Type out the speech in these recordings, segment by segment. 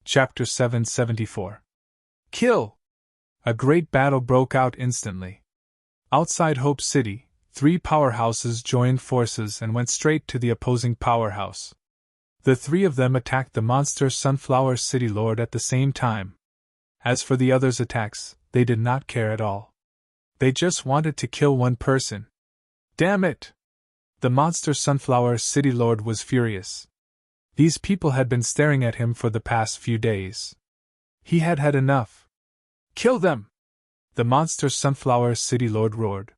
Chapter 774. Kill! A great battle broke out instantly. Outside Hope City, 3 powerhouses joined forces and went straight to the opposing powerhouse. The 3 of them attacked the monster Sunflower City Lord at the same time. As for the others' attacks, they did not care at all. They just wanted to kill one person. Damn it! The monster Sunflower City Lord was furious. These people had been staring at him for the past few days. He had had enough. Kill them! The monster Sunflower City Lord roared.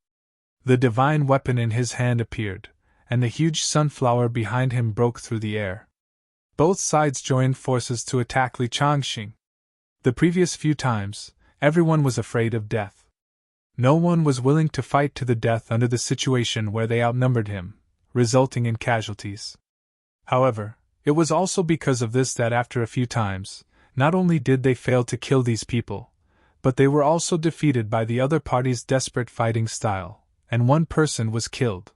The divine weapon in his hand appeared, and the huge sunflower behind him broke through the air. Both sides joined forces to attack Li Changxing. The previous few times, everyone was afraid of death. No one was willing to fight to the death under the situation where they outnumbered him, resulting in casualties. However, it was also because of this that after a few times, not only did they fail to kill these people, but they were also defeated by the other party's desperate fighting style, and one person was killed.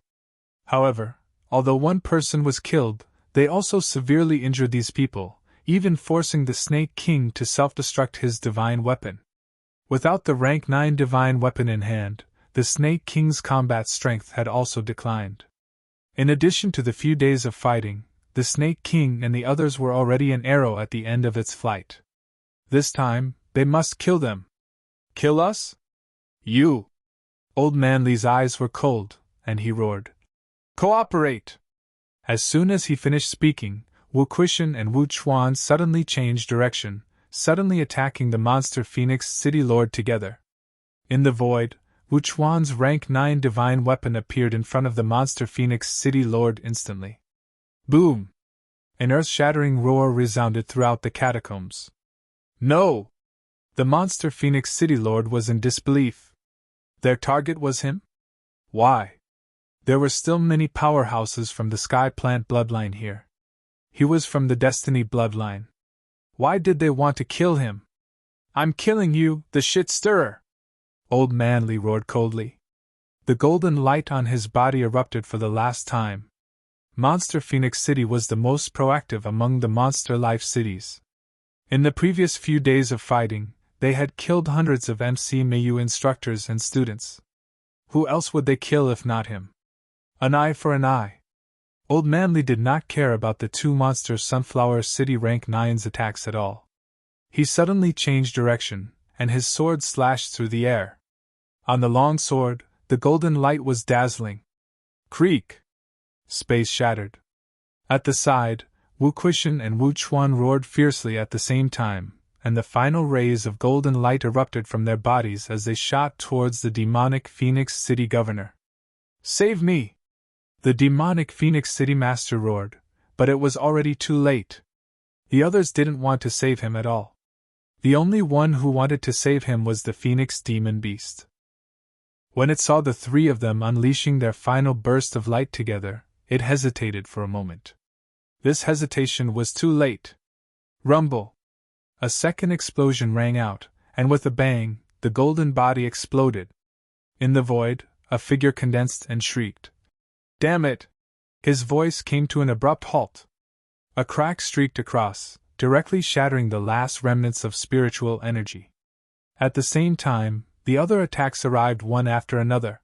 However, although one person was killed, they also severely injured these people, even forcing the Snake King to self-destruct his divine weapon. Without the rank 9 divine weapon in hand, the Snake King's combat strength had also declined. In addition to the few days of fighting, the Snake King and the others were already an arrow at the end of its flight. This time, they must kill them. Kill us? You! Old Man Li's eyes were cold, and he roared. Cooperate! As soon as he finished speaking, Wu Quishan and Wu Chuan suddenly changed direction, suddenly attacking the monster Phoenix City Lord together. In the void, Wu Chuan's rank 9 divine weapon appeared in front of the monster Phoenix City Lord instantly. Boom! An earth-shattering roar resounded throughout the catacombs. No! The monster Phoenix City Lord was in disbelief. Their target was him? Why? There were still many powerhouses from the Sky Plant bloodline here. He was from the Destiny bloodline. Why did they want to kill him? I'm killing you, the shit stirrer! Old Man Li roared coldly. The golden light on his body erupted for the last time. Monster Phoenix City was the most proactive among the Monster Life cities. In the previous few days of fighting, they had killed hundreds of MC Mayu instructors and students. Who else would they kill if not him? An eye for an eye. Old Man Li did not care about the 2 monster Sunflower City rank 9's attacks at all. He suddenly changed direction, and his sword slashed through the air. On the long sword, the golden light was dazzling. Creak! Space shattered. At the side, Wu Quishan and Wu Chuan roared fiercely at the same time, and the final rays of golden light erupted from their bodies as they shot towards the demonic Phoenix City Governor. Save me! The demonic Phoenix City Master roared, but it was already too late. The others didn't want to save him at all. The only one who wanted to save him was the Phoenix Demon Beast. When it saw the 3 of them unleashing their final burst of light together, it hesitated for a moment. This hesitation was too late. Rumble! A second explosion rang out, and with a bang, the golden body exploded. In the void, a figure condensed and shrieked. Damn it! His voice came to an abrupt halt. A crack streaked across, directly shattering the last remnants of spiritual energy. At the same time, the other attacks arrived one after another.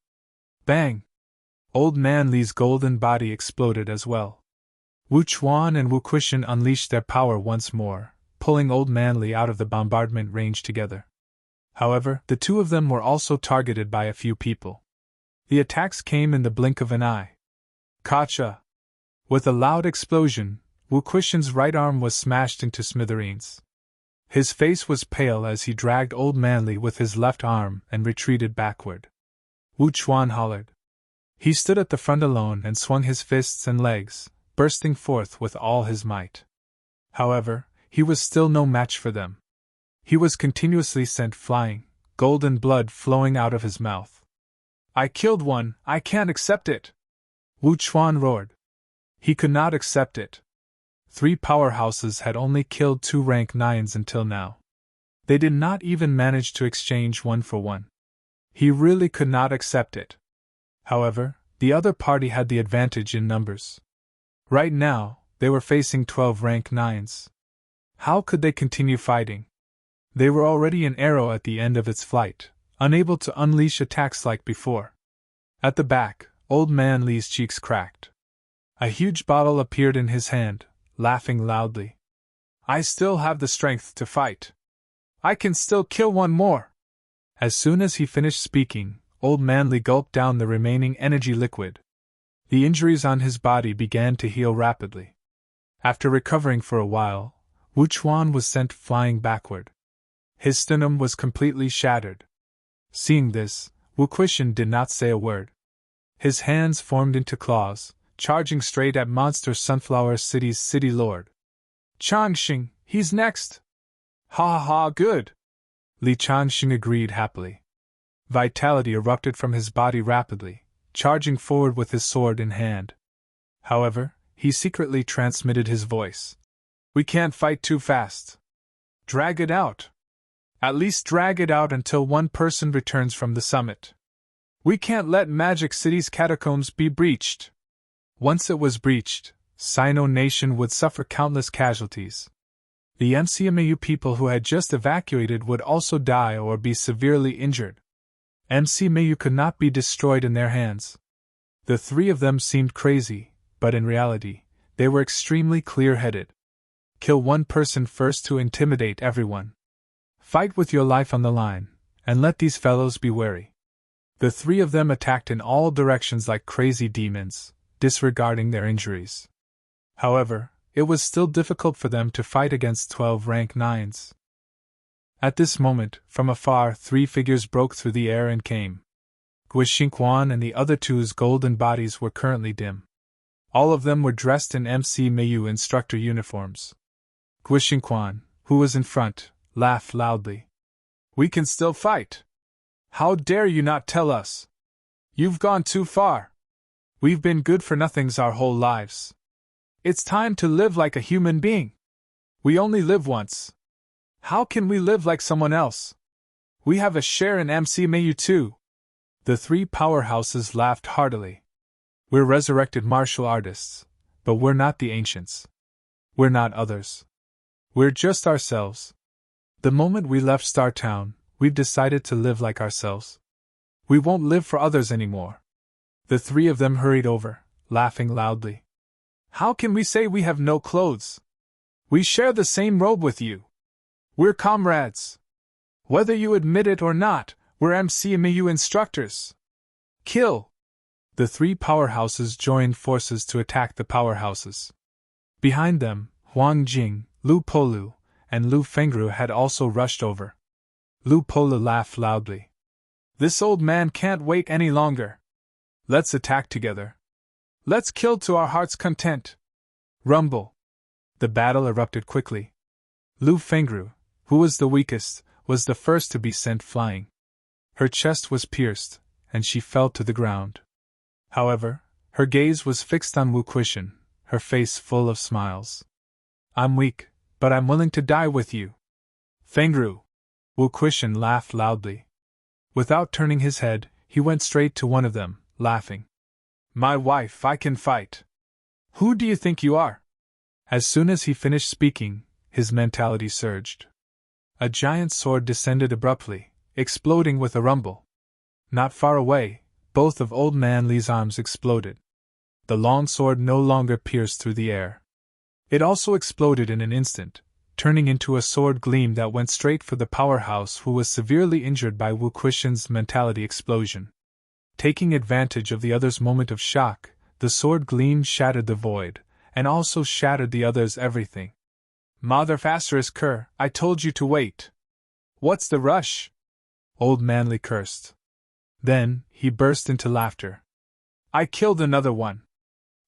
Bang! Old Man Li's golden body exploded as well. Wu Chuan and Wu Quishan unleashed their power once more, pulling Old Man Li out of the bombardment range together. However, the 2 of them were also targeted by a few people. The attacks came in the blink of an eye. Kacha! With a loud explosion, Wu Quishan's right arm was smashed into smithereens. His face was pale as he dragged Old Man Li with his left arm and retreated backward. Wu Chuan hollered. He stood at the front alone and swung his fists and legs, bursting forth with all his might. However, he was still no match for them. He was continuously sent flying, golden blood flowing out of his mouth. I killed one, I can't accept it! Wu Chuan roared. He could not accept it. 3 powerhouses had only killed 2 rank 9s until now. They did not even manage to exchange 1 for 1. He really could not accept it. However, the other party had the advantage in numbers. Right now, they were facing 12 rank 9s. How could they continue fighting? They were already an arrow at the end of its flight, unable to unleash attacks like before. At the back, Old Man Li's cheeks cracked. A huge bottle appeared in his hand, laughing loudly. I still have the strength to fight. I can still kill one more. As soon as he finished speaking, Old Man Li gulped down the remaining energy liquid. The injuries on his body began to heal rapidly. After recovering for a while, Wu Chuan was sent flying backward. His sternum was completely shattered. Seeing this, Wu Quishan did not say a word. His hands formed into claws, charging straight at Monster Sunflower City's city lord. Changxing, he's next! Ha ha ha, good! Li Changxing agreed happily. Vitality erupted from his body rapidly, charging forward with his sword in hand. However, he secretly transmitted his voice. We can't fight too fast. Drag it out. At least drag it out until one person returns from the summit. We can't let Magic City's catacombs be breached. Once it was breached, Sino Nation would suffer countless casualties. The MCMAU people who had just evacuated would also die or be severely injured. MCMAU could not be destroyed in their hands. The three of them seemed crazy, but in reality, they were extremely clear-headed. Kill one person first to intimidate everyone. Fight with your life on the line, and let these fellows be wary. The three of them attacked in all directions like crazy demons, disregarding their injuries. However, it was still difficult for them to fight against 12 rank 9s. At this moment, from afar, three figures broke through the air and came. Guixingquan and the other two's golden bodies were currently dim. All of them were dressed in MC Mayu instructor uniforms. Guixingquan, who was in front, laughed loudly. We can still fight. How dare you not tell us? You've gone too far. We've been good for nothings our whole lives. It's time to live like a human being. We only live once. How can we live like someone else? We have a share in MC Mayu too. The three powerhouses laughed heartily. We're resurrected martial artists, but we're not the ancients. We're not others. We're just ourselves. The moment we left Star Town, we've decided to live like ourselves. We won't live for others anymore. The three of them hurried over, laughing loudly. How can we say we have no clothes? We share the same robe with you. We're comrades. Whether you admit it or not, we're MCMAU instructors. Kill! The three powerhouses joined forces to attack the powerhouses. Behind them, Huang Jing, Lu Polu, and Lu Fengru had also rushed over. Lu Polu laughed loudly. This old man can't wait any longer. Let's attack together. Let's kill to our heart's content. Rumble. The battle erupted quickly. Lu Fengru, who was the weakest, was the first to be sent flying. Her chest was pierced, and she fell to the ground. However, her gaze was fixed on Wu Quishan, her face full of smiles. I'm weak, but I'm willing to die with you. Fengru! Wu Quishan laughed loudly. Without turning his head, he went straight to one of them, laughing. My wife, I can fight. Who do you think you are? As soon as he finished speaking, his mentality surged. A giant sword descended abruptly, exploding with a rumble. Not far away, both of Old Man Li's arms exploded. The long sword no longer pierced through the air. It also exploded in an instant, turning into a sword gleam that went straight for the powerhouse who was severely injured by Wu Quishan's mentality explosion. Taking advantage of the other's moment of shock, the sword gleam shattered the void, and also shattered the other's everything. Mother Asterisk Cur, I told you to wait. What's the rush? Old Man Li cursed. Then, he burst into laughter. I killed another one.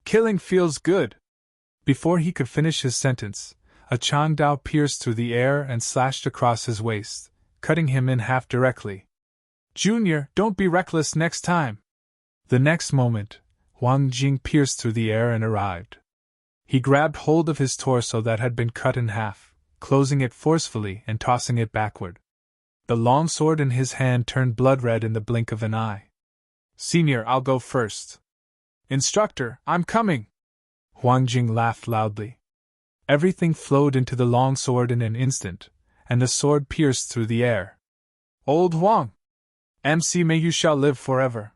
Killing feels good. Before he could finish his sentence, a Changdao pierced through the air and slashed across his waist, cutting him in half directly. Junior, don't be reckless next time. The next moment, Huang Jing pierced through the air and arrived. He grabbed hold of his torso that had been cut in half, closing it forcefully and tossing it backward. The long sword in his hand turned blood-red in the blink of an eye. Senior, I'll go first. Instructor, I'm coming. Huang Jing laughed loudly. Everything flowed into the long sword in an instant, and the sword pierced through the air. Old Huang! MC May you shall live forever.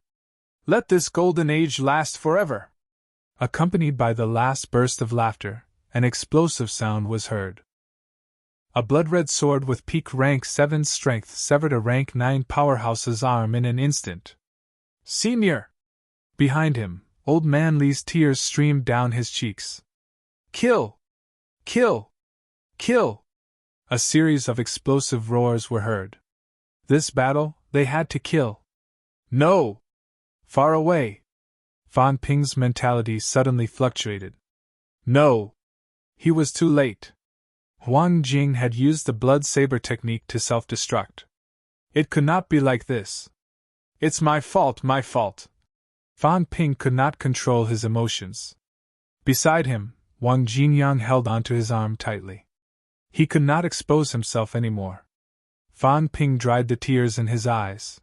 Let this golden age last forever! Accompanied by the last burst of laughter, an explosive sound was heard. A blood-red sword with peak rank 7 strength severed a rank 9 powerhouse's arm in an instant. Senior! Behind him, Old Man Li's tears streamed down his cheeks. Kill! Kill! Kill! A series of explosive roars were heard. This battle, they had to kill. No! Far away! Fan Ping's mentality suddenly fluctuated. No! He was too late. Huang Jing had used the blood saber technique to self-destruct. It could not be like this. It's my fault, my fault. Fan Ping could not control his emotions. Beside him, Wang Jinyang held onto his arm tightly. He could not expose himself anymore. Fan Ping dried the tears in his eyes.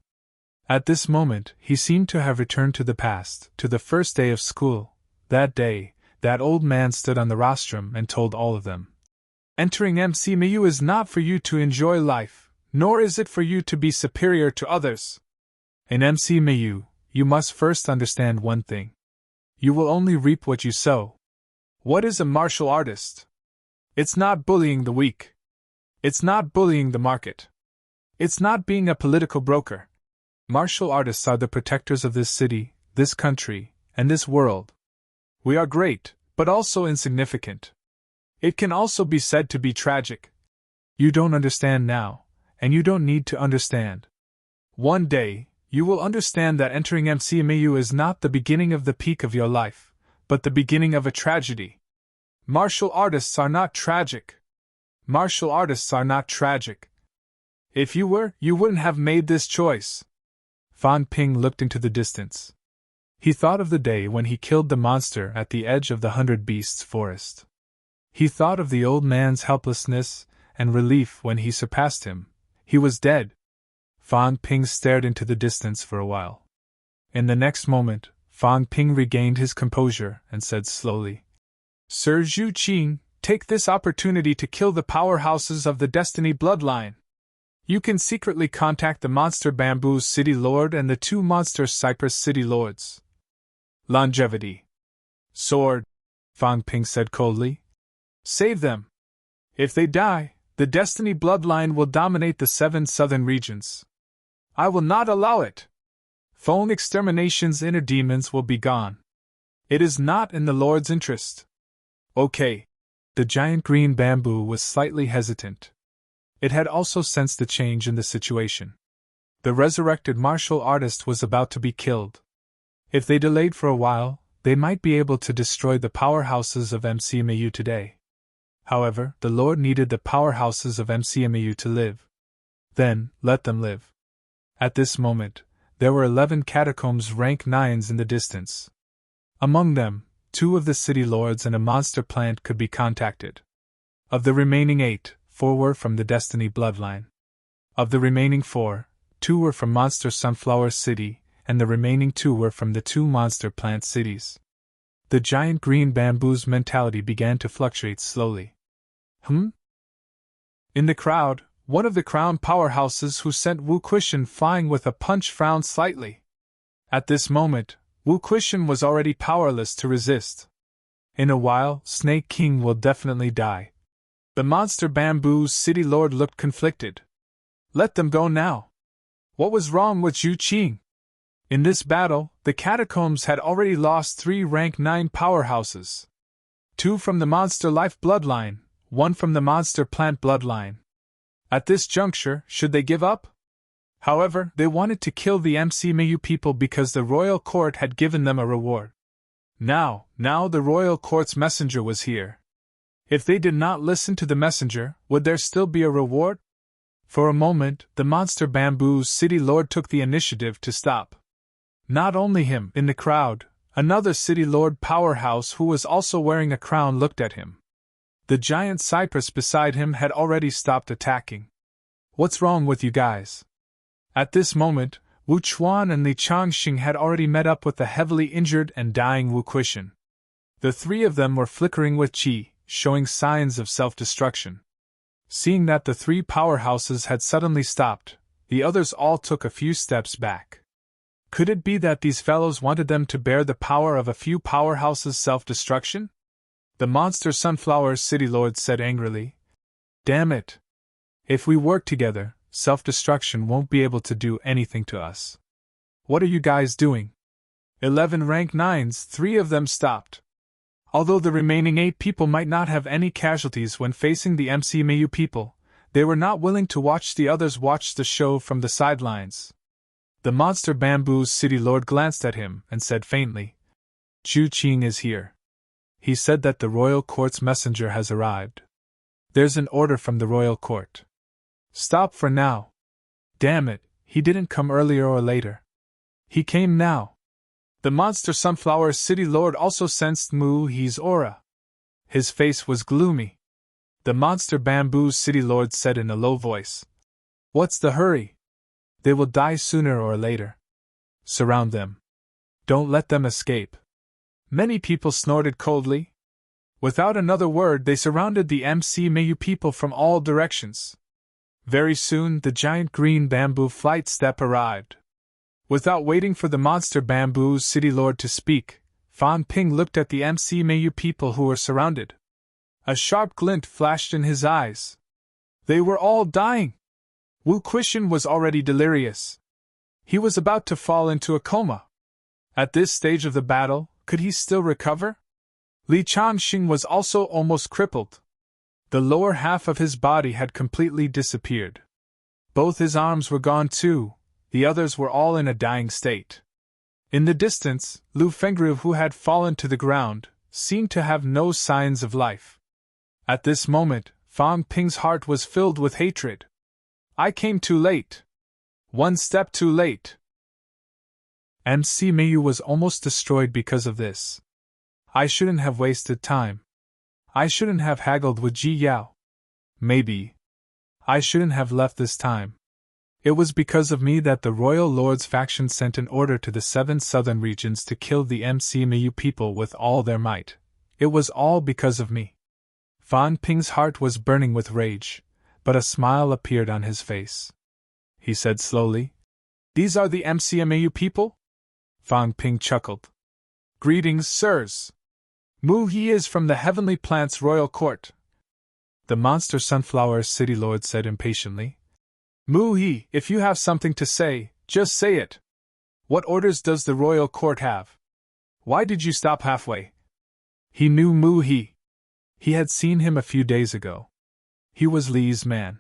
At this moment, he seemed to have returned to the past, to the first day of school. That day, that old man stood on the rostrum and told all of them. Entering MC Mayu is not for you to enjoy life, nor is it for you to be superior to others. In MC Mayu, you must first understand one thing. You will only reap what you sow. What is a martial artist? It's not bullying the weak. It's not bullying the market. It's not being a political broker. Martial artists are the protectors of this city, this country, and this world. We are great, but also insignificant. It can also be said to be tragic. You don't understand now, and you don't need to understand. One day, you will understand that entering MCMAU is not the beginning of the peak of your life, but the beginning of a tragedy. Martial artists are not tragic. Martial artists are not tragic. If you were, you wouldn't have made this choice. Fan Ping looked into the distance. He thought of the day when he killed the monster at the edge of the 100 Beasts forest. He thought of the old man's helplessness and relief when he surpassed him. He was dead. Fan Ping stared into the distance for a while. In the next moment, Fan Ping regained his composure and said slowly, Sir Zhu Qing, take this opportunity to kill the powerhouses of the Destiny bloodline. You can secretly contact the Monster Bamboo City Lord and the 2 Monster Cypress City Lords. Longevity. Sword, Fan Ping said coldly. Save them. If they die, the Destiny bloodline will dominate the 7 southern regions. I will not allow it. Phone Extermination's inner demons will be gone. It is not in the Lord's interest. Okay. The giant green bamboo was slightly hesitant. It had also sensed the change in the situation. The resurrected martial artist was about to be killed. If they delayed for a while, they might be able to destroy the powerhouses of MCMAU today. However, the Lord needed the powerhouses of MCMAU to live. Then, let them live. At this moment, there were 11 catacombs rank 9s in the distance. Among them, 2 of the city lords and a monster plant could be contacted. Of the remaining 8, 4 were from the Destiny bloodline. Of the remaining 4, 2 were from Monster Sunflower City, and the remaining 2 were from the 2 monster plant cities. The giant green bamboo's mentality began to fluctuate slowly. In the crowd, one of the crown powerhouses who sent Wu Quishan flying with a punch frowned slightly. At this moment, Wu Quishan was already powerless to resist. In a while, Snake King will definitely die. The Monster Bamboo City Lord looked conflicted. Let them go now. What was wrong with Zhu Qing? In this battle, the catacombs had already lost 3 rank 9 powerhouses. 2 from the Monster Life bloodline, 1 from the Monster Plant bloodline. At this juncture, should they give up? However, they wanted to kill the MCMAU people because the royal court had given them a reward. Now the royal court's messenger was here. If they did not listen to the messenger, would there still be a reward? For a moment, the Monster Bamboo City Lord took the initiative to stop. Not only him, in the crowd, another City Lord powerhouse who was also wearing a crown looked at him. The giant cypress beside him had already stopped attacking. What's wrong with you guys? At this moment, Wu Chuan and Li Changxing had already met up with the heavily injured and dying Wu Quishan. The 3 of them were flickering with qi, showing signs of self-destruction. Seeing that the three powerhouses had suddenly stopped, the others all took a few steps back. Could it be that these fellows wanted them to bear the power of a few powerhouses' self-destruction? The monster Sunflower City Lord said angrily. Damn it! If we work together, self-destruction won't be able to do anything to us. What are you guys doing? 11 rank 9s, 3 of them stopped. Although the remaining 8 people might not have any casualties when facing the MCMAU people, they were not willing to watch the others watch the show from the sidelines. The monster Bamboo's City Lord glanced at him and said faintly, Chu Qing is here. He said that the royal court's messenger has arrived. There's an order from the royal court. Stop for now. Damn it, he didn't come earlier or later. He came now. The monster Sunflower City Lord also sensed Mu He's aura. His face was gloomy. The monster Bamboo's City Lord said in a low voice, What's the hurry? They will die sooner or later. Surround them. Don't let them escape. Many people snorted coldly. Without another word, they surrounded the MCMAU people from all directions. Very soon, the giant green bamboo flight step arrived. Without waiting for the monster Bamboo's City Lord to speak, Fan Ping looked at the MCMAU people who were surrounded. A sharp glint flashed in his eyes. They were all dying. Wu Quishan was already delirious. He was about to fall into a coma. At this stage of the battle, could he still recover? Li Chanxing was also almost crippled. The lower half of his body had completely disappeared. Both his arms were gone too. The others were all in a dying state. In the distance, Lu Fengru, who had fallen to the ground, seemed to have no signs of life. At this moment, Fang Ping's heart was filled with hatred. I came too late. One step too late. MC Mayu was almost destroyed because of this. I shouldn't have wasted time. I shouldn't have haggled with Ji Yao. Maybe. I shouldn't have left this time. It was because of me that the Royal Lord's faction sent an order to the 7 southern regions to kill the MCMAU people with all their might. It was all because of me. Fan Ping's heart was burning with rage, but a smile appeared on his face. He said slowly, These are the MCMAU people? Fan Ping chuckled. Greetings, sirs. Mu He is from the Heavenly Plant's royal court. The monster Sunflower City Lord said impatiently. Mu He, if you have something to say, just say it. What orders does the royal court have? Why did you stop halfway? He knew Mu He. He had seen him a few days ago. He was Li's man.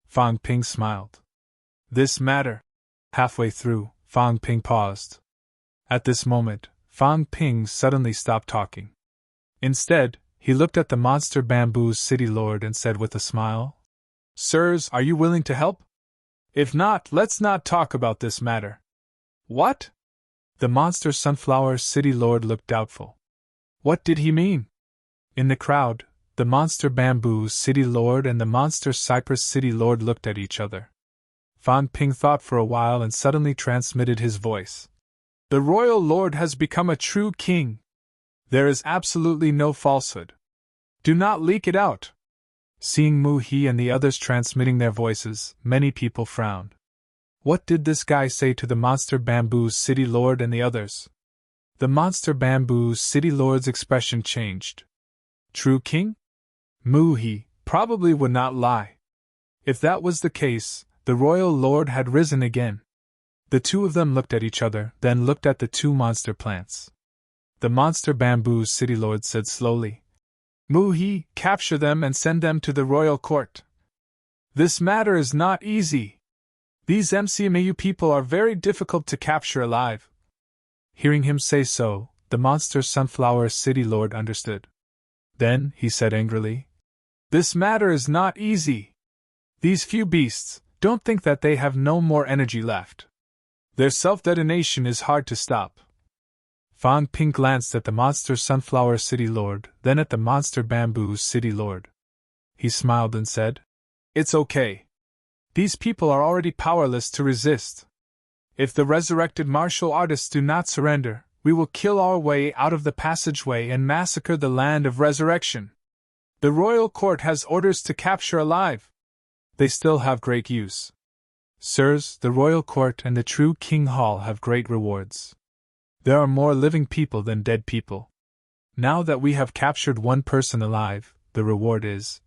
Fang Ping smiled. This matter. Halfway through, Fang Ping paused. At this moment, Fang Ping suddenly stopped talking. Instead, he looked at the monster Bamboo's City Lord and said with a smile, Sirs, are you willing to help? If not, let's not talk about this matter. What? The monster Sunflower City Lord looked doubtful. What did he mean? In the crowd, the monster Bamboo City Lord and the monster Cypress City Lord looked at each other. Fan Ping thought for a while and suddenly transmitted his voice. The Royal Lord has become a true king. There is absolutely no falsehood. Do not leak it out. Seeing Mu He and the others transmitting their voices, many people frowned. What did this guy say to the monster Bamboo City Lord and the others? The monster Bamboo City Lord's expression changed. True king? Mu He probably would not lie. If that was the case, the Royal Lord had risen again. The two of them looked at each other, then looked at the 2 monster plants. The monster Bamboo City Lord said slowly, Mu He, capture them and send them to the royal court. This matter is not easy. These MCMAU people are very difficult to capture alive. Hearing him say so, the monster Sunflower City Lord understood. Then, he said angrily, This matter is not easy. These few beasts, don't think that they have no more energy left. Their self-detonation is hard to stop. Fan Ping glanced at the monster Sunflower City Lord, then at the monster Bamboo City Lord. He smiled and said, It's okay. These people are already powerless to resist. If the resurrected martial artists do not surrender, we will kill our way out of the passageway and massacre the land of resurrection. The royal court has orders to capture alive. They still have great use. Sirs, the royal court and the true king hall have great rewards. There are more living people than dead people. Now that we have captured one person alive, the reward is.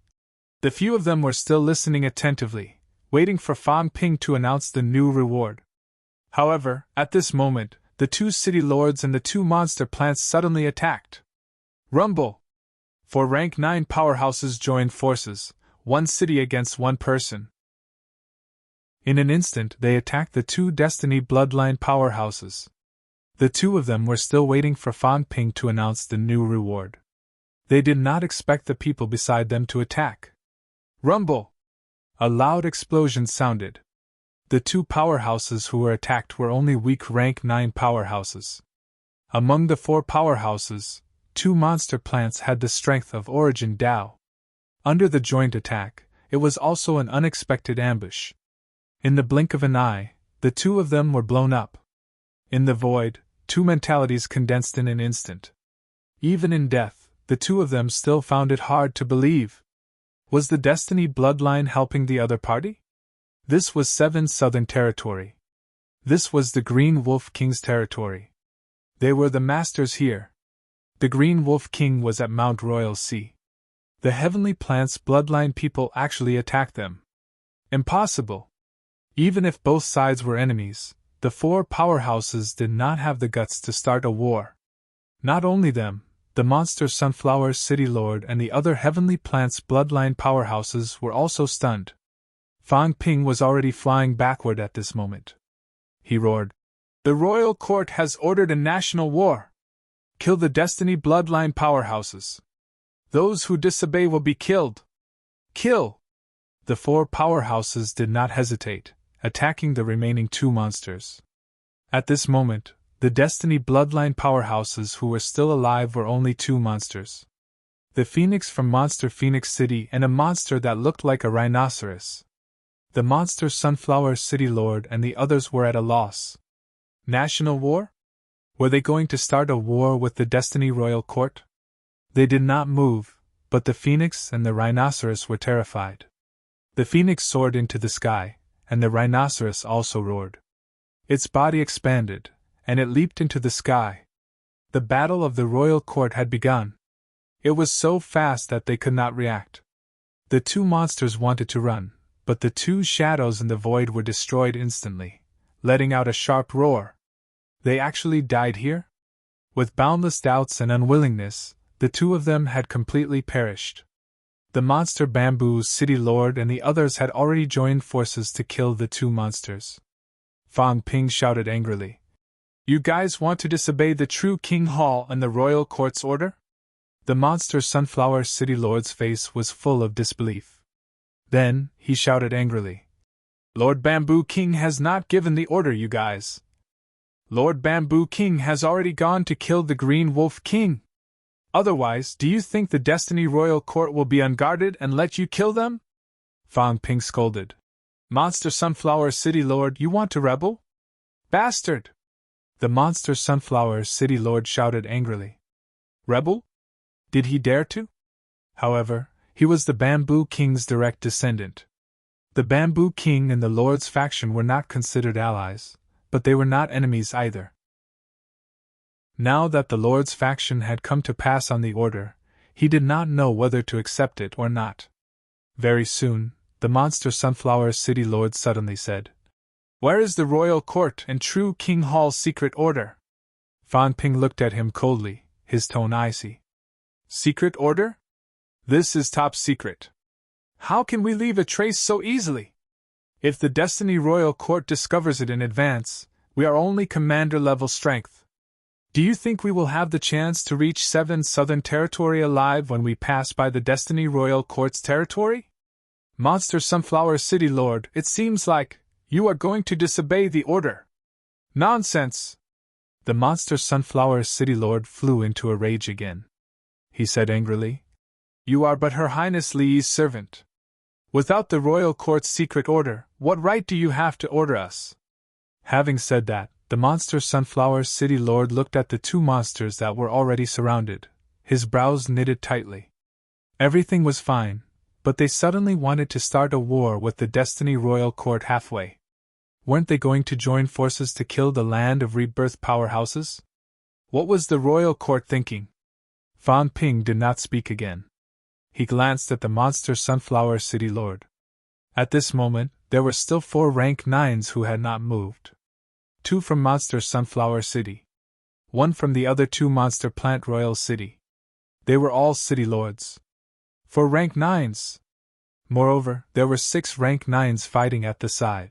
The few of them were still listening attentively, waiting for Fang Ping to announce the new reward. However, at this moment, the two city lords and the two monster plants suddenly attacked. Rumble! 4 rank 9 powerhouses joined forces, one city against one person. In an instant they attacked the 2 Destiny Bloodline powerhouses. The 2 of them were still waiting for Fang Ping to announce the new reward. They did not expect the people beside them to attack. Rumble! A loud explosion sounded. The 2 powerhouses who were attacked were only weak rank 9 powerhouses. Among the 4 powerhouses, 2 monster plants had the strength of Origin Dao. Under the joint attack, it was also an unexpected ambush. In the blink of an eye, the 2 of them were blown up. In the void, 2 mentalities condensed in an instant. Even in death, the 2 of them still found it hard to believe. Was the Destiny Bloodline helping the other party? This was 7 Southern Territory. This was the Green Wolf King's territory. They were the masters here. The Green Wolf King was at Mount Royal Sea. The Heavenly Plants Bloodline people actually attacked them. Impossible! Even if both sides were enemies, the 4 powerhouses did not have the guts to start a war. Not only them, the Monster Sunflower City Lord and the other Heavenly Plants Bloodline powerhouses were also stunned. Fang Ping was already flying backward at this moment. He roared, "The royal court has ordered a national war! Kill the Destiny Bloodline powerhouses! Those who disobey will be killed! Kill!" The 4 powerhouses did not hesitate, attacking the remaining 2 monsters. At this moment, the Destiny Bloodline powerhouses who were still alive were only 2 monsters. The Phoenix from Monster Phoenix City and a monster that looked like a rhinoceros. The Monster Sunflower City Lord and the others were at a loss. National war? Were they going to start a war with the Destiny Royal Court? They did not move, but the Phoenix and the rhinoceros were terrified. The Phoenix soared into the sky, and the rhinoceros also roared. Its body expanded, and it leaped into the sky. The battle of the royal court had begun. It was so fast that they could not react. The 2 monsters wanted to run, but the 2 shadows in the void were destroyed instantly, letting out a sharp roar. They actually died here? With boundless doubts and unwillingness, the 2 of them had completely perished. The Monster Bamboo City Lord and the others had already joined forces to kill the 2 monsters. Fang Ping shouted angrily, "You guys want to disobey the true King Hall and the royal court's order?" The Monster Sunflower City Lord's face was full of disbelief. Then, he shouted angrily, "Lord Bamboo King has not given the order, you guys. Lord Bamboo King has already gone to kill the Green Wolf King. Otherwise, do you think the Destiny Royal Court will be unguarded and let you kill them?" Fang Ping scolded. "Monster Sunflower City Lord, you want to rebel? Bastard!" The Monster Sunflower City Lord shouted angrily. Rebel? Did he dare to? However, he was the Bamboo King's direct descendant. The Bamboo King and the Lord's faction were not considered allies, but they were not enemies either. Now that the Lord's faction had come to pass on the order, he did not know whether to accept it or not. Very soon, the Monster Sunflower City Lord suddenly said, "Where is the royal court and true King Hall's secret order?" Fang Ping looked at him coldly, his tone icy. "Secret order? This is top secret. How can we leave a trace so easily? If the Destiny Royal Court discovers it in advance, we are only commander-level strength. Do you think we will have the chance to reach 7 Southern Territory alive when we pass by the Destiny Royal Court's territory? Monster Sunflower City Lord, it seems like you are going to disobey the order." "Nonsense!" The Monster Sunflower City Lord flew into a rage again. He said angrily, "You are but Her Highness Li's servant. Without the Royal Court's secret order, what right do you have to order us?" Having said that, the Monster Sunflower City Lord looked at the 2 monsters that were already surrounded, his brows knitted tightly. Everything was fine, but they suddenly wanted to start a war with the Destiny Royal Court halfway. Weren't they going to join forces to kill the Land of Rebirth powerhouses? What was the Royal Court thinking? Fan Ping did not speak again. He glanced at the monster Sunflower City Lord. At this moment, there were still 4 rank 9s who had not moved. 2 from Monster Sunflower City. 1 from the other 2 Monster Plant Royal City. They were all city lords. 4 rank 9s. Moreover, there were 6 rank 9s fighting at the side.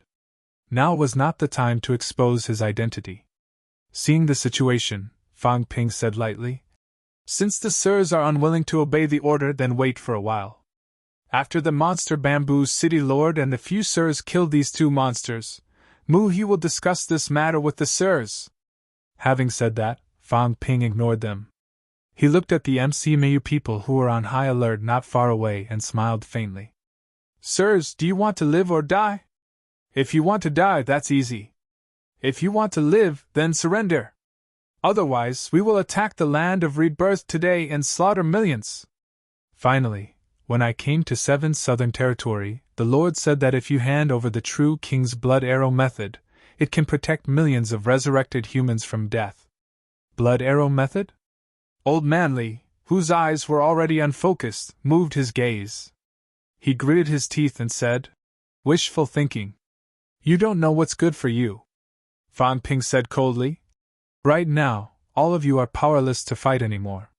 Now was not the time to expose his identity. Seeing the situation, Fang Ping said lightly, "Since the sirs are unwilling to obey the order, then wait for a while. After the Monster Bamboo City Lord and the few sirs kill these 2 monsters, He will discuss this matter with the sirs." Having said that, Fang Ping ignored them. He looked at the MCMU people who were on high alert not far away and smiled faintly. "Sirs, do you want to live or die? If you want to die, that's easy. If you want to live, then surrender. Otherwise, we will attack the Land of Rebirth today and slaughter millions." Finally, when I came to 7 Southern Territory, the Lord said that if you hand over the true King's Blood Arrow method, it can protect millions of resurrected humans from death. Blood Arrow method? Old Manly, whose eyes were already unfocused, moved his gaze. He gritted his teeth and said, "Wishful thinking. You don't know what's good for you." Fan Ping said coldly, "Right now, all of you are powerless to fight anymore.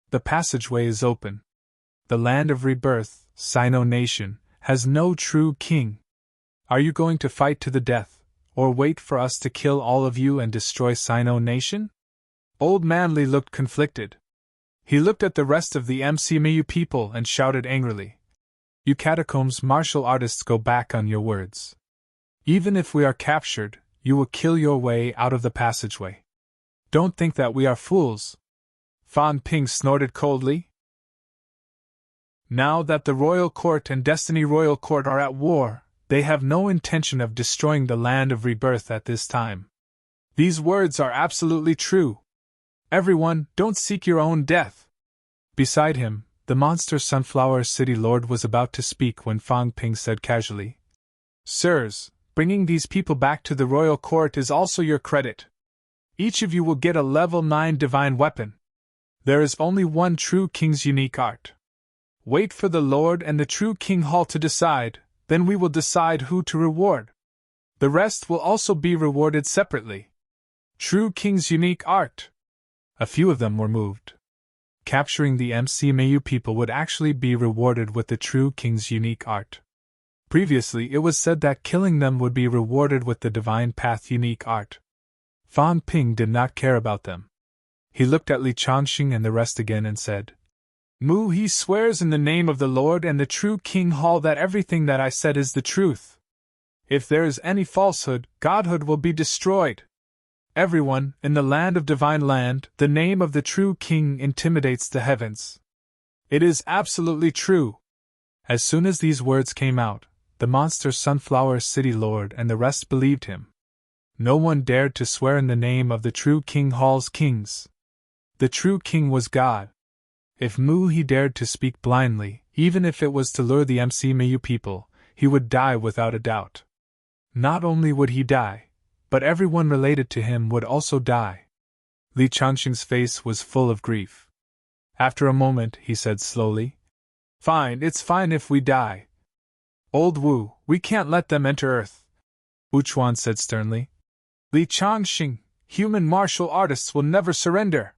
The passageway is open. The Land of Rebirth, Sino Nation, has no true king. Are you going to fight to the death, or wait for us to kill all of you and destroy Sino Nation?" Old Manly looked conflicted. He looked at the rest of the MCMU people and shouted angrily, "You catacombs martial artists, go back on your words. Even if we are captured, you will kill your way out of the passageway. Don't think that we are fools." Fan Ping snorted coldly. Now that the Royal Court and Destiny Royal Court are at war, they have no intention of destroying the Land of Rebirth at this time. These words are absolutely true. Everyone, don't seek your own death. Beside him, the monster Sunflower City Lord was about to speak when Fang Ping said casually, "Sirs, bringing these people back to the Royal Court is also your credit. Each of you will get a level 9 divine weapon. There is only one true king's unique art. Wait for the Lord and the true King Hall to decide, then we will decide who to reward. The rest will also be rewarded separately. True King's unique art." A few of them were moved. Capturing the MCMU people would actually be rewarded with the true King's unique art. Previously, it was said that killing them would be rewarded with the Divine Path unique art. Fan Ping did not care about them. He looked at Li Changxing and the rest again and said, He swears in the name of the Lord and the true King Hall that everything that I said is the truth. If there is any falsehood, godhood will be destroyed. Everyone, in the Land of Divine Land, the name of the true King intimidates the heavens. It is absolutely true." As soon as these words came out, the monster Sunflower City Lord and the rest believed him. No one dared to swear in the name of the true King Hall's kings. The true King was God. If he dared to speak blindly, even if it was to lure the MCMU people, he would die without a doubt. Not only would he die, but everyone related to him would also die. Li Changxing's face was full of grief. After a moment, he said slowly, "Fine, it's fine if we die. Old Wu, we can't let them enter Earth." Wu Chuan said sternly, "Li Changxing, human martial artists will never surrender.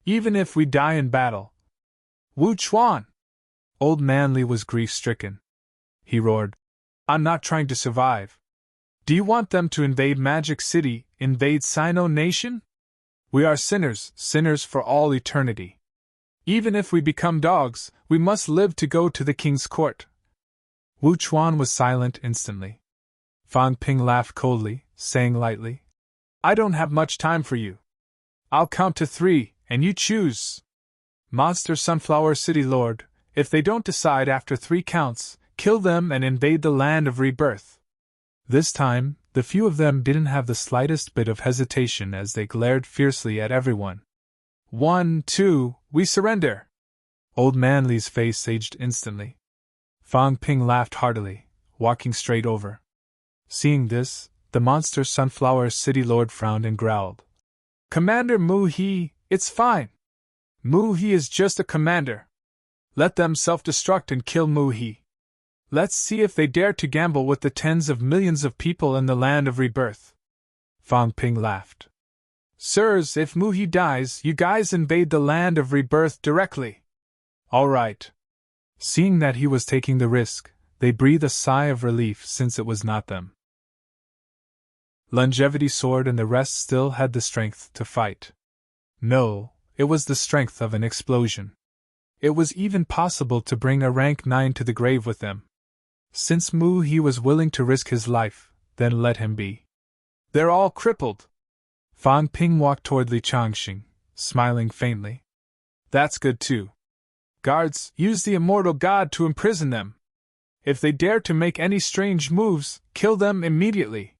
Even if we die in battle." "Wu Chuan!" Old Manly was grief-stricken. He roared, "I'm not trying to survive. Do you want them to invade Magic City, invade Sino Nation? We are sinners, sinners for all eternity. Even if we become dogs, we must live to go to the king's court." Wu Chuan was silent instantly. Fan Ping laughed coldly, saying lightly, "I don't have much time for you. I'll count to 3, and you choose. Monster Sunflower City Lord, if they don't decide after 3 counts, kill them and invade the Land of Rebirth." This time, the few of them didn't have the slightest bit of hesitation as they glared fiercely at everyone. 1, 2, we surrender. Old Man Li's face aged instantly. Fang Ping laughed heartily, walking straight over. Seeing this, the monster Sunflower City Lord frowned and growled. Commander Mu He, it's fine. Mu He is just a commander. Let them self-destruct and kill Mu He. Let's see if they dare to gamble with the tens of millions of people in the land of rebirth. Fang Ping laughed. Sirs, if Mu He dies, you guys invade the land of rebirth directly. All right. Seeing that he was taking the risk, they breathed a sigh of relief since it was not them. Longevity Sword and the rest still had the strength to fight. No, it was the strength of an explosion. It was even possible to bring a rank 9 to the grave with them. Since Mu He was willing to risk his life, then let him be. They're all crippled. Fang Ping walked toward Li Changxing, smiling faintly. That's good too. Guards, use the immortal god to imprison them. If they dare to make any strange moves, kill them immediately.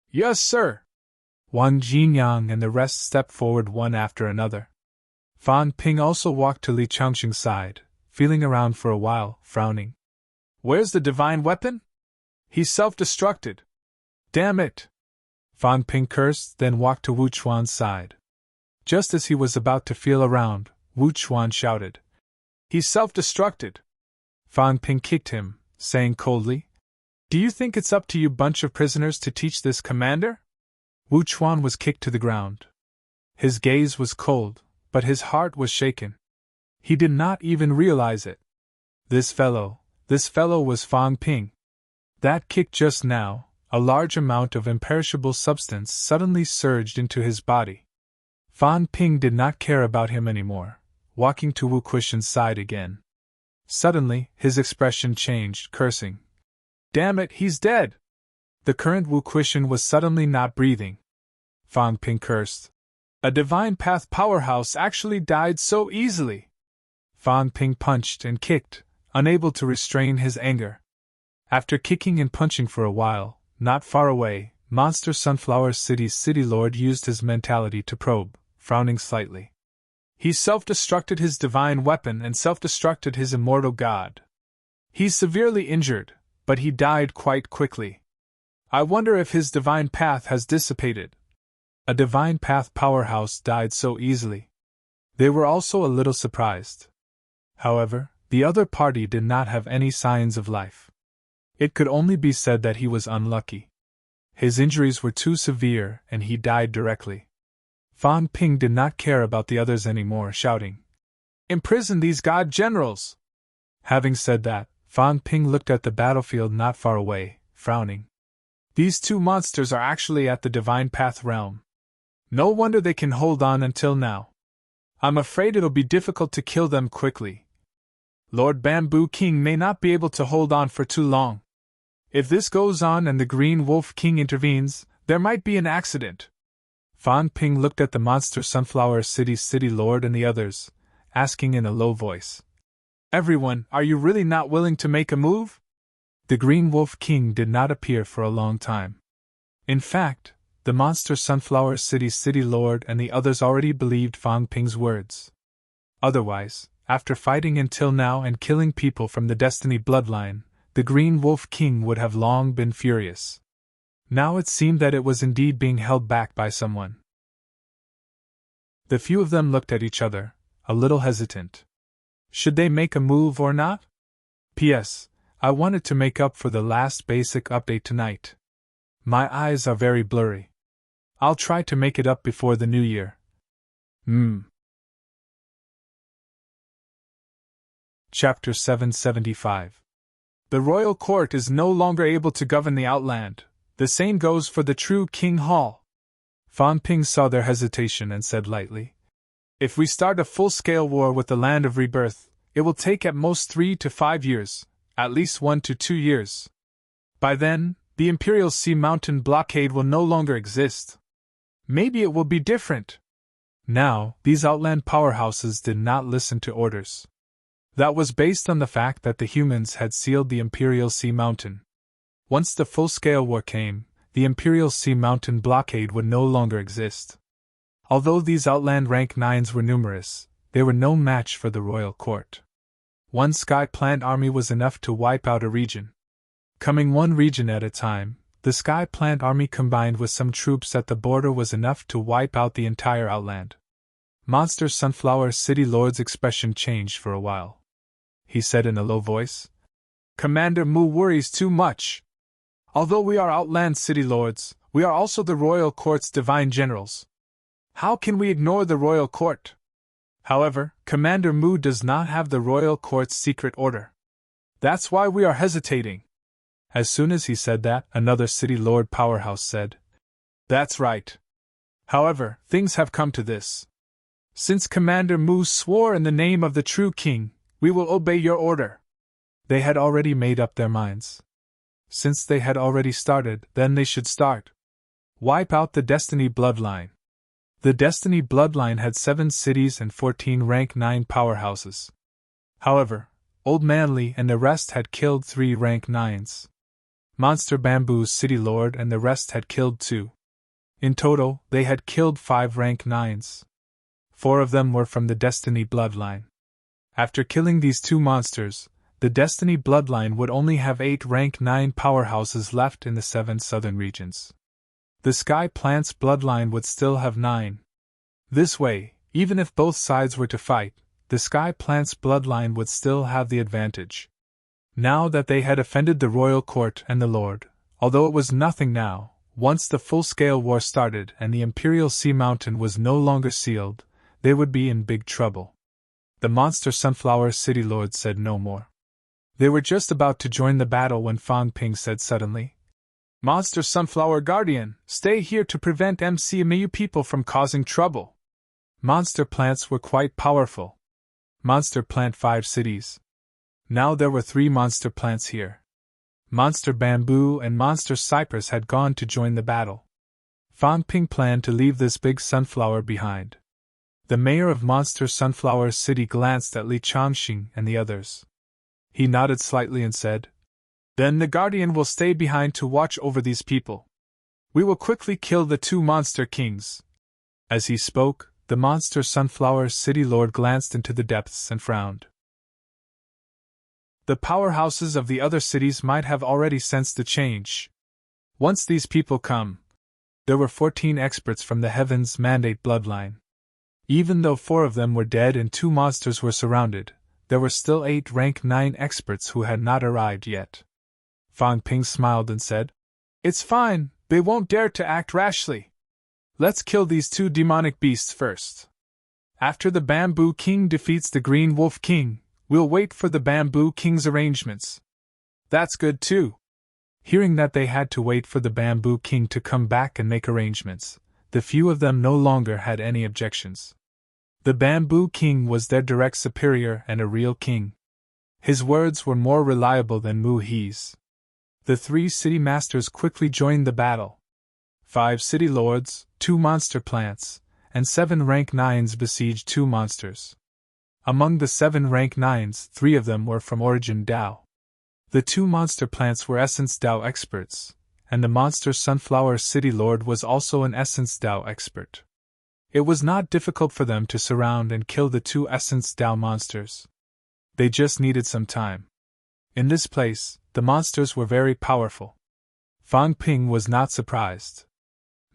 Yes, sir. Wang Jinyang and the rest stepped forward one after another. Fang Ping also walked to Li Changxing's side, feeling around for a while, frowning. Where's the divine weapon? He's self-destructed. Damn it! Fang Ping cursed, then walked to Wu Chuan's side. Just as he was about to feel around, Wu Chuan shouted. He's self-destructed. Fang Ping kicked him, saying coldly, Do you think it's up to you bunch of prisoners to teach this commander? Wu Chuan was kicked to the ground. His gaze was cold, but his heart was shaken. He did not even realize it. This fellow was Fang Ping. That kick just now, a large amount of imperishable substance suddenly surged into his body. Fang Ping did not care about him anymore, walking to Wu Kuishen's side again. Suddenly, his expression changed, cursing. Damn it, he's dead! The current Wu Kuishen was suddenly not breathing. Fang Ping cursed. A divine path powerhouse actually died so easily! Fang Ping punched and kicked, unable to restrain his anger. After kicking and punching for a while, not far away, Monster Sunflower City's City Lord used his mentality to probe, frowning slightly. He self-destructed his divine weapon and self-destructed his immortal god. He's severely injured, but he died quite quickly. I wonder if his divine path has dissipated. A divine path powerhouse died so easily. They were also a little surprised. However, the other party did not have any signs of life. It could only be said that he was unlucky. His injuries were too severe and he died directly. Fang Ping did not care about the others anymore, shouting, Imprison these god generals! Having said that, Fang Ping looked at the battlefield not far away, frowning. These two monsters are actually at the divine path realm. No wonder they can hold on until now. I'm afraid it'll be difficult to kill them quickly. Lord Bamboo King may not be able to hold on for too long. If this goes on and the Green Wolf King intervenes, there might be an accident. Fang Ping looked at the monster Sunflower City's City Lord and the others, asking in a low voice. Everyone, are you really not willing to make a move? The Green Wolf King did not appear for a long time. In fact, the monster Sunflower City's City Lord and the others already believed Fang Ping's words. Otherwise, after fighting until now and killing people from the Destiny bloodline, the Green Wolf King would have long been furious. Now it seemed that it was indeed being held back by someone. The few of them looked at each other, a little hesitant. Should they make a move or not? P.S. I wanted to make up for the last basic update tonight. My eyes are very blurry. I'll try to make it up before the new year. Chapter 775. The royal court is no longer able to govern the outland. The same goes for the true King Hall. Fang Ping saw their hesitation and said lightly, If we start a full-scale war with the land of rebirth, it will take at most 3 to 5 years, at least 1 to 2 years. By then, the Imperial Sea Mountain blockade will no longer exist. Maybe it will be different. Now, these outland powerhouses did not listen to orders. That was based on the fact that the humans had sealed the Imperial Sea Mountain. Once the full-scale war came, the Imperial Sea Mountain blockade would no longer exist. Although these outland rank 9s were numerous, they were no match for the royal court. One sky plant army was enough to wipe out a region. Coming one region at a time, the sky plant army combined with some troops at the border was enough to wipe out the entire outland. Monster Sunflower City Lord's expression changed for a while. He said in a low voice, "Commander Mu worries too much. Although we are Outland City Lords, we are also the Royal Court's divine generals. How can we ignore the Royal Court? However, Commander Mu does not have the Royal Court's secret order. That's why we are hesitating." As soon as he said that, another City Lord powerhouse said, "That's right. However, things have come to this. Since Commander Mu swore in the name of the true king, we will obey your order." They had already made up their minds. Since they had already started, then they should start. Wipe out the Destiny bloodline. The Destiny bloodline had 7 cities and 14 rank 9 powerhouses. However, Old Manly and the rest had killed 3 rank 9s. Monster Bamboo's City Lord and the rest had killed 2. In total, they had killed 5 rank 9s. 4 of them were from the Destiny bloodline. After killing these 2 monsters, the Destiny bloodline would only have 8 rank 9 powerhouses left in the 7 southern regions. The Sky Plant's bloodline would still have 9. This way, even if both sides were to fight, the Sky Plant's bloodline would still have the advantage. Now that they had offended the Royal Court and the Lord, although it was nothing now, once the full-scale war started and the Imperial Sea Mountain was no longer sealed, they would be in big trouble. The Monster Sunflower City Lord said no more. They were just about to join the battle when Fang Ping said suddenly, "Monster Sunflower Guardian, stay here to prevent MCMU people from causing trouble." Monster plants were quite powerful. Monster Plant 5 cities. Now there were 3 monster plants here. Monster Bamboo and Monster Cypress had gone to join the battle. Fang Ping planned to leave this big sunflower behind. The mayor of Monster Sunflower City glanced at Li Changxing and the others. He nodded slightly and said, "Then the Guardian will stay behind to watch over these people. We will quickly kill the 2 monster kings." As he spoke, the Monster Sunflower City Lord glanced into the depths and frowned. The powerhouses of the other cities might have already sensed the change. Once these people come, there were 14 experts from the Heaven's Mandate bloodline. Even though 4 of them were dead and 2 monsters were surrounded, there were still 8 rank 9 experts who had not arrived yet. Fang Ping smiled and said, "It's fine, they won't dare to act rashly. Let's kill these 2 demonic beasts first. After the Bamboo King defeats the Green Wolf King, we'll wait for the Bamboo King's arrangements." "That's good too." Hearing that they had to wait for the Bamboo King to come back and make arrangements, the few of them no longer had any objections. The Bamboo King was their direct superior and a real king. His words were more reliable than Mu He's. The 3 city masters quickly joined the battle. 5 city lords, 2 monster plants, and 7 rank 9s besieged 2 monsters. Among the 7 rank 9s, 3 of them were from Origin Dao. The 2 monster plants were Essence Dao experts, and the Monster Sunflower City Lord was also an Essence Dao expert. It was not difficult for them to surround and kill the 2 Essence Dao monsters. They just needed some time. In this place, the monsters were very powerful. Fang Ping was not surprised.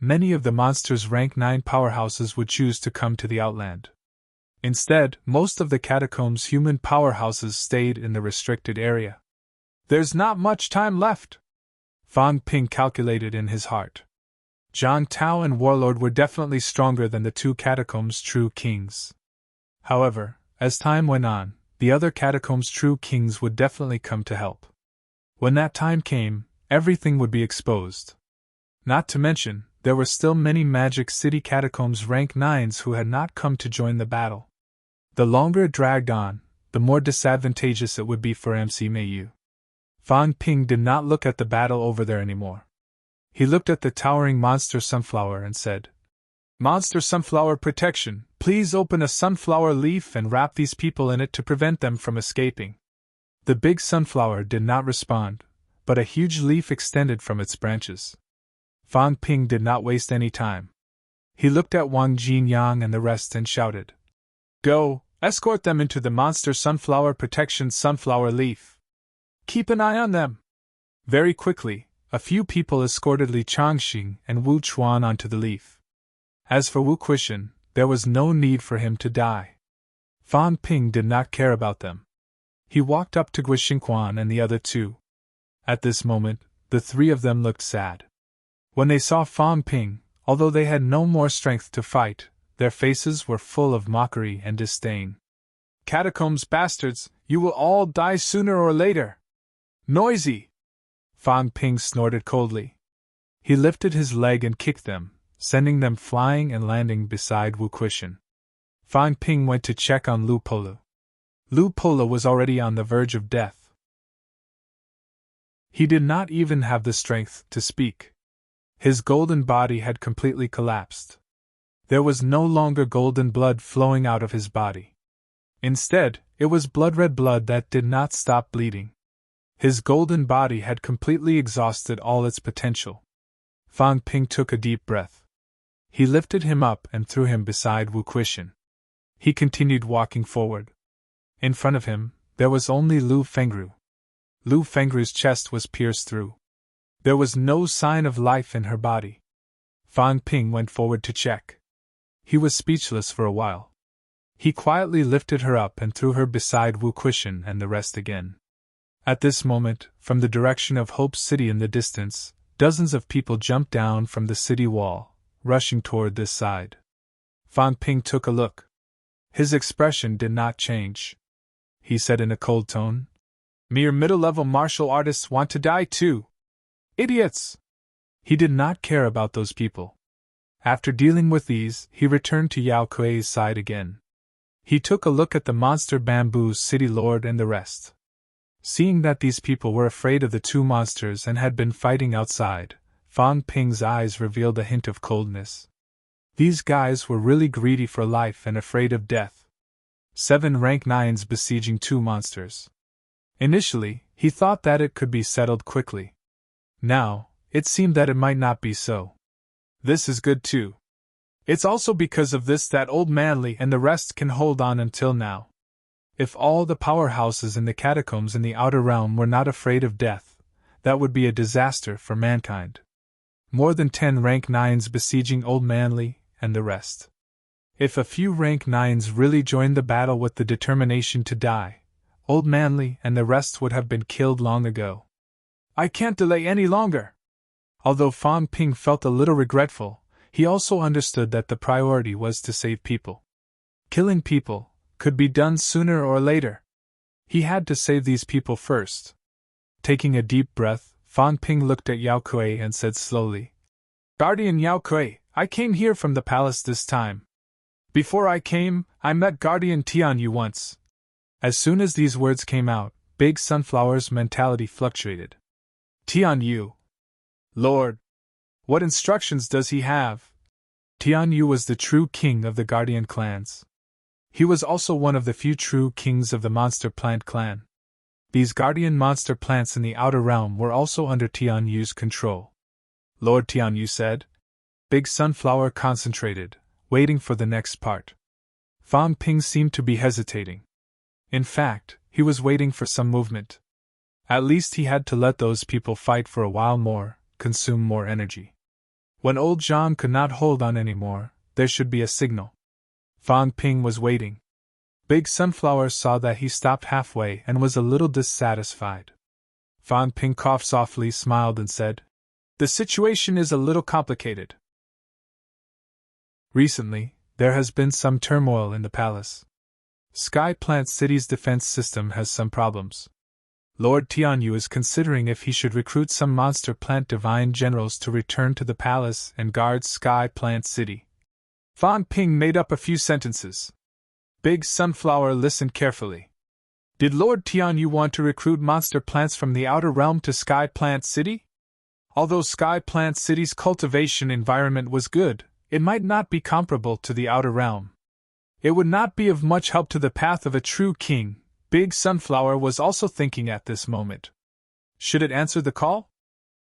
Many of the monsters' rank 9 powerhouses would choose to come to the Outland. Instead, most of the catacombs' human powerhouses stayed in the restricted area. "There's not much time left," Fang Ping calculated in his heart. Zhang Tao and Warlord were definitely stronger than the 2 catacombs' true kings. However, as time went on, the other catacombs' true kings would definitely come to help. When that time came, everything would be exposed. Not to mention, there were still many Magic City catacombs rank 9s who had not come to join the battle. The longer it dragged on, the more disadvantageous it would be for MC Mayu. Fang Ping did not look at the battle over there anymore. He looked at the towering Monster Sunflower and said, "Monster Sunflower Protection, please open a sunflower leaf and wrap these people in it to prevent them from escaping." The big sunflower did not respond, but a huge leaf extended from its branches. Fang Ping did not waste any time. He looked at Wang Jinyang and the rest and shouted, "Go, Escort them into the monster sunflower protection sunflower leaf. Keep an eye on them. Very quickly, a few people escorted Li Changxing and Wu Chuan onto the leaf. As for Wu Quishan, there was no need for him to die. Fan Ping did not care about them. He walked up to Gui Xingquan and the other two. At this moment, the three of them looked sad. When they saw Fan Ping, although they had no more strength to fight, their faces were full of mockery and disdain. Catacombs bastards, you will all die sooner or later! Noisy! Fan Ping snorted coldly. He lifted his leg and kicked them, sending them flying and landing beside Wu Quishan. Fan Ping went to check on Lu Polo. Lu Polo was already on the verge of death. He did not even have the strength to speak. His golden body had completely collapsed. There was no longer golden blood flowing out of his body. Instead, it was blood-red blood that did not stop bleeding. His golden body had completely exhausted all its potential. Fan Ping took a deep breath. He lifted him up and threw him beside Wu Quishan. He continued walking forward. In front of him, there was only Lu Fengru. Lu Fengru's chest was pierced through. There was no sign of life in her body. Fan Ping went forward to check. He was speechless for a while. He quietly lifted her up and threw her beside Wu Quishan and the rest again. At this moment, from the direction of Hope City in the distance, dozens of people jumped down from the city wall, rushing toward this side. Fan Ping took a look. His expression did not change. He said in a cold tone, "Mere middle-level martial artists want to die too. Idiots!" He did not care about those people. After dealing with these, he returned to Yao Kuei's side again. He took a look at the monster bamboo city lord and the rest. Seeing that these people were afraid of the two monsters and had been fighting outside, Fan Ping's eyes revealed a hint of coldness. These guys were really greedy for life and afraid of death. 7 rank 9s besieging 2 monsters. Initially, he thought that it could be settled quickly. Now, it seemed that it might not be so. This is good too. It's also because of this that Old Manly and the rest can hold on until now. If all the powerhouses in the catacombs in the outer realm were not afraid of death, that would be a disaster for mankind. More than 10 rank 9s besieging Old Manly and the rest. If a few rank 9s really joined the battle with the determination to die, Old Manly and the rest would have been killed long ago. I can't delay any longer. Although Fan Ping felt a little regretful, he also understood that the priority was to save people. Killing people could be done sooner or later. He had to save these people first. Taking a deep breath, Fan Ping looked at Yao Kuei and said slowly, "Guardian Yao Kuei, I came here from the palace this time. Before I came, I met Guardian Tianyu once." As soon as these words came out, Big Sunflower's mentality fluctuated. Tianyu. Lord. What instructions does he have? Tianyu was the true king of the Guardian clans. He was also one of the few true kings of the Monster Plant clan. These guardian monster plants in the outer realm were also under Tianyu's control. Lord Tianyu said. Big Sunflower concentrated, waiting for the next part. Fan Ping seemed to be hesitating. In fact, he was waiting for some movement. At least he had to let those people fight for a while more, consume more energy. When old Jean could not hold on anymore, there should be a signal. Fan Ping was waiting. Big Sunflower saw that he stopped halfway and was a little dissatisfied. Fan Ping coughed softly, smiled and said, "The situation is a little complicated. Recently, there has been some turmoil in the palace. Sky Plant City's defense system has some problems. Lord Tianyu is considering if he should recruit some monster plant divine generals to return to the palace and guard Sky Plant City." Fan Ping made up a few sentences. Big Sunflower listened carefully. Did Lord Tianyu want to recruit monster plants from the outer realm to Sky Plant City? Although Sky Plant City's cultivation environment was good, it might not be comparable to the outer realm. It would not be of much help to the path of a true king, Big Sunflower was also thinking at this moment. Should it answer the call?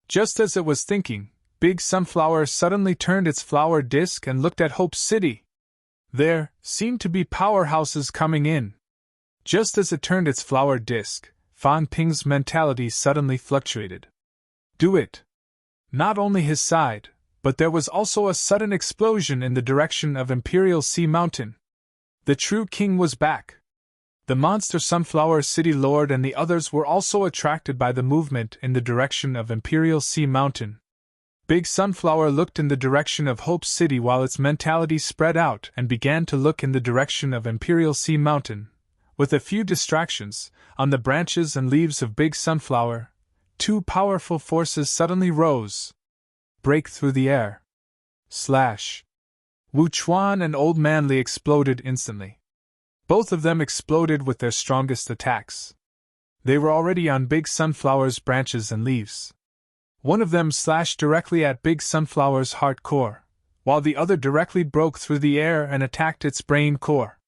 Just as it was thinking, Big Sunflower suddenly turned its flower disc and looked at Hope City. There seemed to be powerhouses coming in. Just as it turned its flower disk, Fan Ping's mentality suddenly fluctuated. Do it! Not only his side, but there was also a sudden explosion in the direction of Imperial Sea Mountain. The true king was back. The monster Sunflower City Lord and the others were also attracted by the movement in the direction of Imperial Sea Mountain. Big Sunflower looked in the direction of Hope City while its mentality spread out and began to look in the direction of Imperial Sea Mountain. With a few distractions, on the branches and leaves of Big Sunflower, two powerful forces suddenly rose. Break through the air. Slash. Wu Chuan and Old Manly exploded instantly. Both of them exploded with their strongest attacks. They were already on Big Sunflower's branches and leaves. One of them slashed directly at Big Sunflower's heart core, while the other directly broke through the air and attacked its brain core.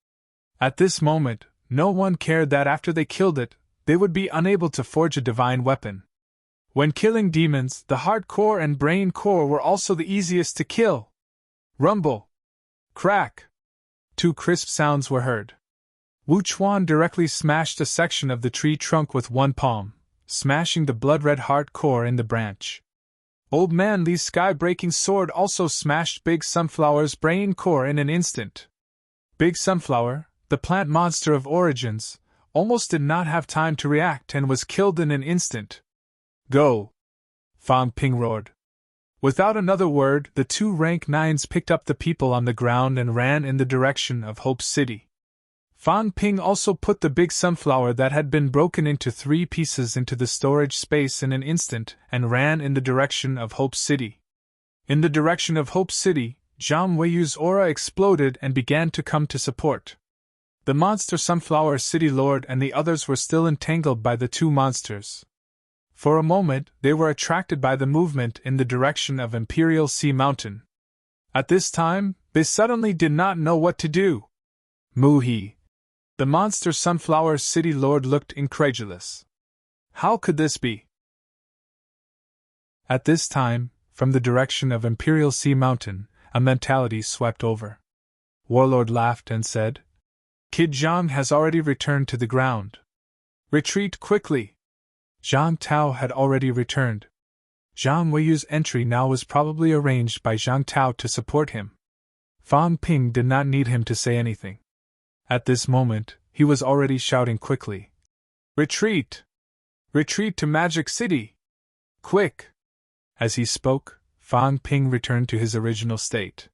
At this moment, no one cared that after they killed it, they would be unable to forge a divine weapon. When killing demons, the heart core and brain core were also the easiest to kill. Rumble! Crack! Two crisp sounds were heard. Wu Chuan directly smashed a section of the tree trunk with one palm, smashing the blood-red heart core in the branch. Old Man Li's sky-breaking sword also smashed Big Sunflower's brain core in an instant. Big Sunflower, the plant monster of origins, almost did not have time to react and was killed in an instant. Go! Fan Ping roared. Without another word, the two rank 9s picked up the people on the ground and ran in the direction of Hope City. Fan Ping also put the Big Sunflower that had been broken into 3 pieces into the storage space in an instant and ran in the direction of Hope City. In the direction of Hope City, Zhang Weiyu's aura exploded and began to come to support. The monster Sunflower City Lord and the others were still entangled by the two monsters. For a moment, they were attracted by the movement in the direction of Imperial Sea Mountain. At this time, they suddenly did not know what to do. Mu-hee. The monster Sunflower City Lord looked incredulous. How could this be? At this time, from the direction of Imperial Sea Mountain, a mentality swept over. Warlord laughed and said, Kid Zhang has already returned to the ground. Retreat quickly! Zhang Tao had already returned. Zhang Weiyu's entry now was probably arranged by Zhang Tao to support him. Fan Ping did not need him to say anything. At this moment, he was already shouting quickly. Retreat! Retreat to Magic City! Quick! As he spoke, Fan Ping returned to his original state.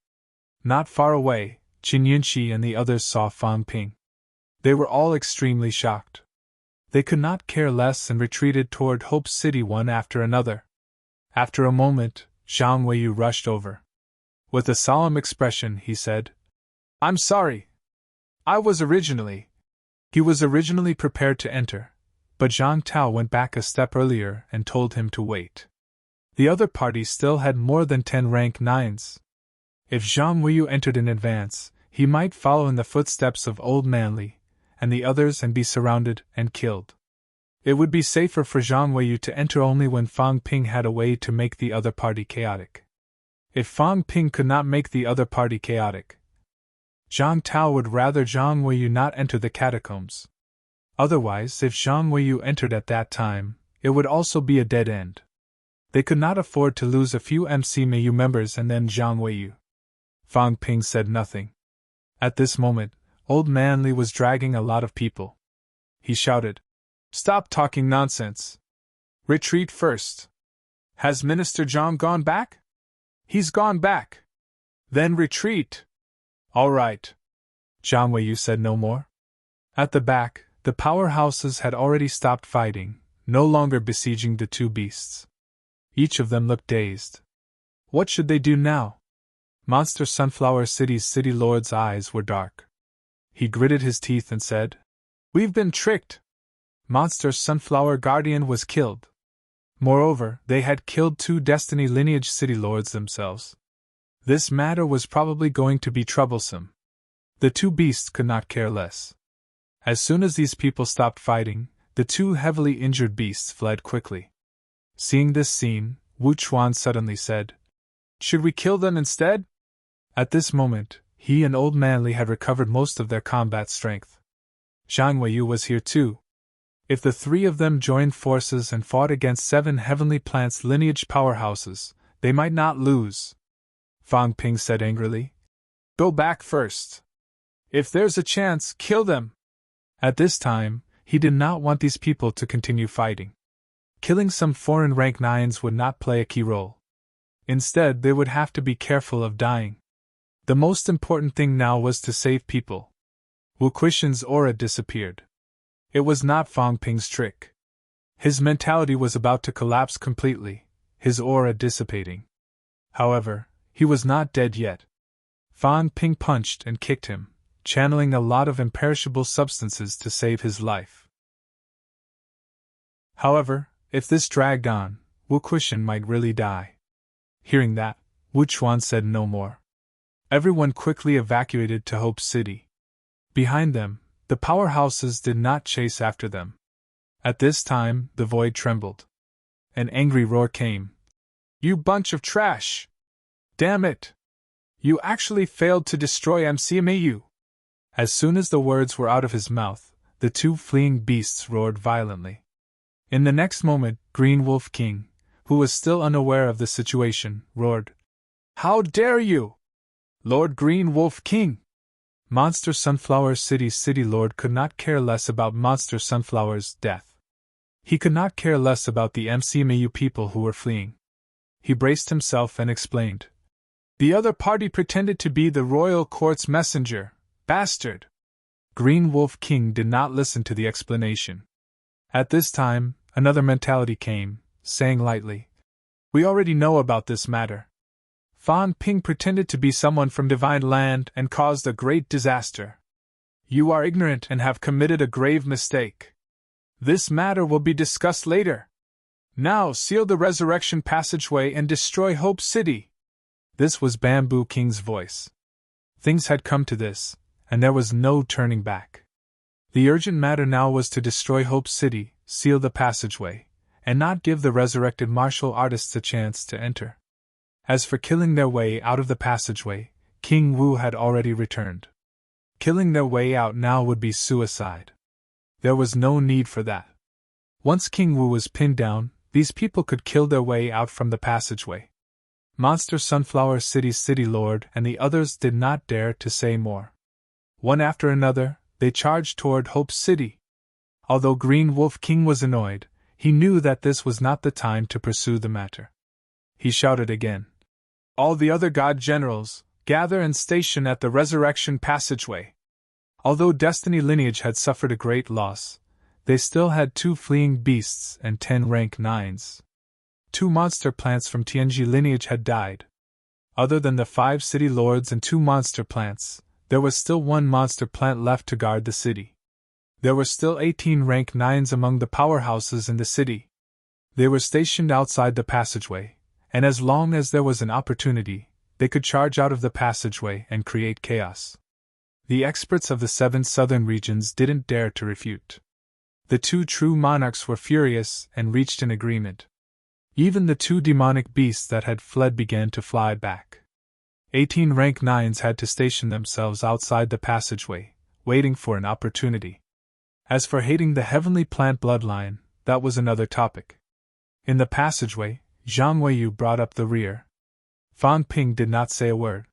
Not far away, Qin Yunqi and the others saw Fan Ping. They were all extremely shocked. They could not care less and retreated toward Hope City one after another. After a moment, Zhang Weiyu rushed over. With a solemn expression, he said, I'm sorry. He was originally prepared to enter, but Zhang Tao went back a step earlier and told him to wait. The other party still had more than 10 rank 9s. If Zhang Weiyu entered in advance, he might follow in the footsteps of Old Manly and the others and be surrounded and killed. It would be safer for Zhang Weiyu to enter only when Fan Ping had a way to make the other party chaotic. If Fan Ping could not make the other party chaotic, Zhang Tao would rather Zhang Weiyu not enter the catacombs. Otherwise, if Zhang Weiyu entered at that time, it would also be a dead end. They could not afford to lose a few MC Mayu members and then Zhang Weiyu. Fan Ping said nothing. At this moment, Old Manly was dragging a lot of people. He shouted, Stop talking nonsense. Retreat first. Has Minister Zhang gone back? He's gone back. Then retreat. All right. Zhang Weiyu said no more. At the back, the powerhouses had already stopped fighting, no longer besieging the two beasts. Each of them looked dazed. What should they do now? Monster Sunflower City's city lord's eyes were dark. He gritted his teeth and said, We've been tricked. Monster Sunflower Guardian was killed. Moreover, they had killed 2 Destiny lineage city lords themselves. This matter was probably going to be troublesome. The two beasts could not care less. As soon as these people stopped fighting, the 2 heavily injured beasts fled quickly. Seeing this scene, Wu Chuan suddenly said, Should we kill them instead? At this moment, he and Old Man Li had recovered most of their combat strength. Zhang Weiyu was here too. If the three of them joined forces and fought against 7 Heavenly Plants lineage powerhouses, they might not lose. Fang Ping said angrily. Go back first. If there's a chance, kill them. At this time, he did not want these people to continue fighting. Killing some foreign rank 9s would not play a key role. Instead, they would have to be careful of dying. The most important thing now was to save people. Wu Quishan's aura disappeared. It was not Fang Ping's trick. His mentality was about to collapse completely, his aura dissipating. However, he was not dead yet. Fang Ping punched and kicked him, channeling a lot of imperishable substances to save his life. However, if this dragged on, Wu Quishan might really die. Hearing that, Wu Chuan said no more. Everyone quickly evacuated to Hope City. Behind them, the powerhouses did not chase after them. At this time, the void trembled. An angry roar came. You bunch of trash! Damn it! You actually failed to destroy MCMAU! As soon as the words were out of his mouth, the 2 fleeing beasts roared violently. In the next moment, Green Wolf King, who was still unaware of the situation, roared. How dare you! Lord Green Wolf King! Monster Sunflower City's City Lord could not care less about Monster Sunflower's death. He could not care less about the MCMAU people who were fleeing. He braced himself and explained. The other party pretended to be the royal court's messenger, bastard! Green Wolf King did not listen to the explanation. At this time, another mentality came, saying lightly, We already know about this matter. Fan Ping pretended to be someone from Divine Land and caused a great disaster. You are ignorant and have committed a grave mistake. This matter will be discussed later. Now seal the resurrection passageway and destroy Hope City. This was Bamboo King's voice. Things had come to this, and there was no turning back. The urgent matter now was to destroy Hope City, seal the passageway, and not give the resurrected martial artists a chance to enter. As for killing their way out of the passageway, King Wu had already returned. Killing their way out now would be suicide. There was no need for that. Once King Wu was pinned down, these people could kill their way out from the passageway. Monster Sunflower City's City Lord and the others did not dare to say more. One after another, they charged toward Hope City. Although Green Wolf King was annoyed, he knew that this was not the time to pursue the matter. He shouted again. All the other god generals, gather and station at the resurrection passageway. Although Destiny lineage had suffered a great loss, they still had 2 fleeing beasts and 10 rank 9s. 2 monster plants from Tianji lineage had died. Other than the 5 city lords and 2 monster plants, there was still 1 monster plant left to guard the city. There were still 18 rank 9s among the powerhouses in the city. They were stationed outside the passageway, and as long as there was an opportunity, they could charge out of the passageway and create chaos. The experts of the 7 southern regions didn't dare to refute. The 2 true monarchs were furious and reached an agreement. Even the 2 demonic beasts that had fled began to fly back. 18 rank 9s had to station themselves outside the passageway, waiting for an opportunity. As for hating the heavenly plant bloodline, that was another topic. In the passageway, Zhang Weiyu brought up the rear. Fan Ping did not say a word.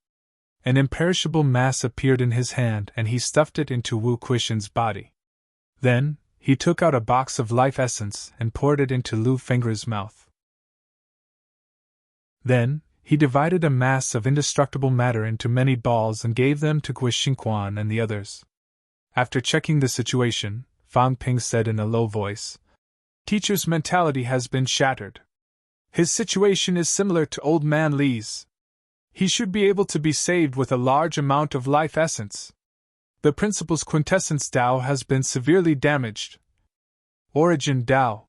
An imperishable mass appeared in his hand and he stuffed it into Wu Quishan's body. Then, he took out a box of life essence and poured it into Lu Fengre's mouth. Then, he divided a mass of indestructible matter into many balls and gave them to Gui Xingquan and the others. After checking the situation, Fan Ping said in a low voice, Teacher's mentality has been shattered. His situation is similar to Old Man Li's. He should be able to be saved with a large amount of life essence. The principal's quintessence Tao has been severely damaged. Origin Tao.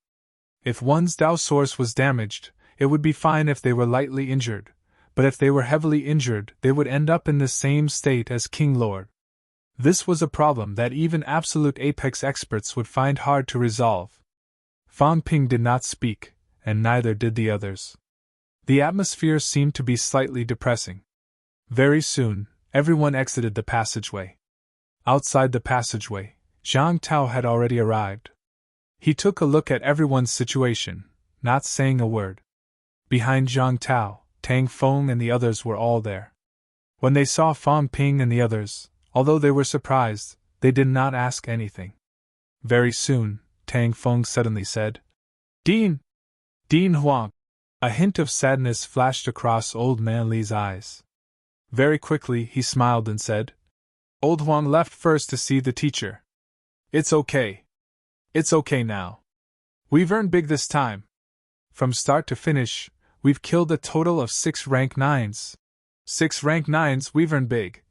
If one's Tao source was damaged, it would be fine if they were lightly injured, but if they were heavily injured, they would end up in the same state as King Lord. This was a problem that even absolute apex experts would find hard to resolve. Fan Ping did not speak, and neither did the others. The atmosphere seemed to be slightly depressing. Very soon, Everyone exited the passageway. Outside the passageway, Zhang Tao had already arrived. He took a look at everyone's situation, not saying a word. Behind Zhang Tao, Tang Feng and the others were all there. When they saw Fan Ping and the others, although they were surprised, they did not ask anything. Very soon, Tang Feng suddenly said, Dean Huang. A hint of sadness flashed across Old Man Li's eyes. Very quickly he smiled and said, Old Huang left first to see the teacher. It's okay. It's okay now. We've earned big this time. From start to finish, we've killed a total of 6 rank 9s. 6 rank 9s, we've earned big.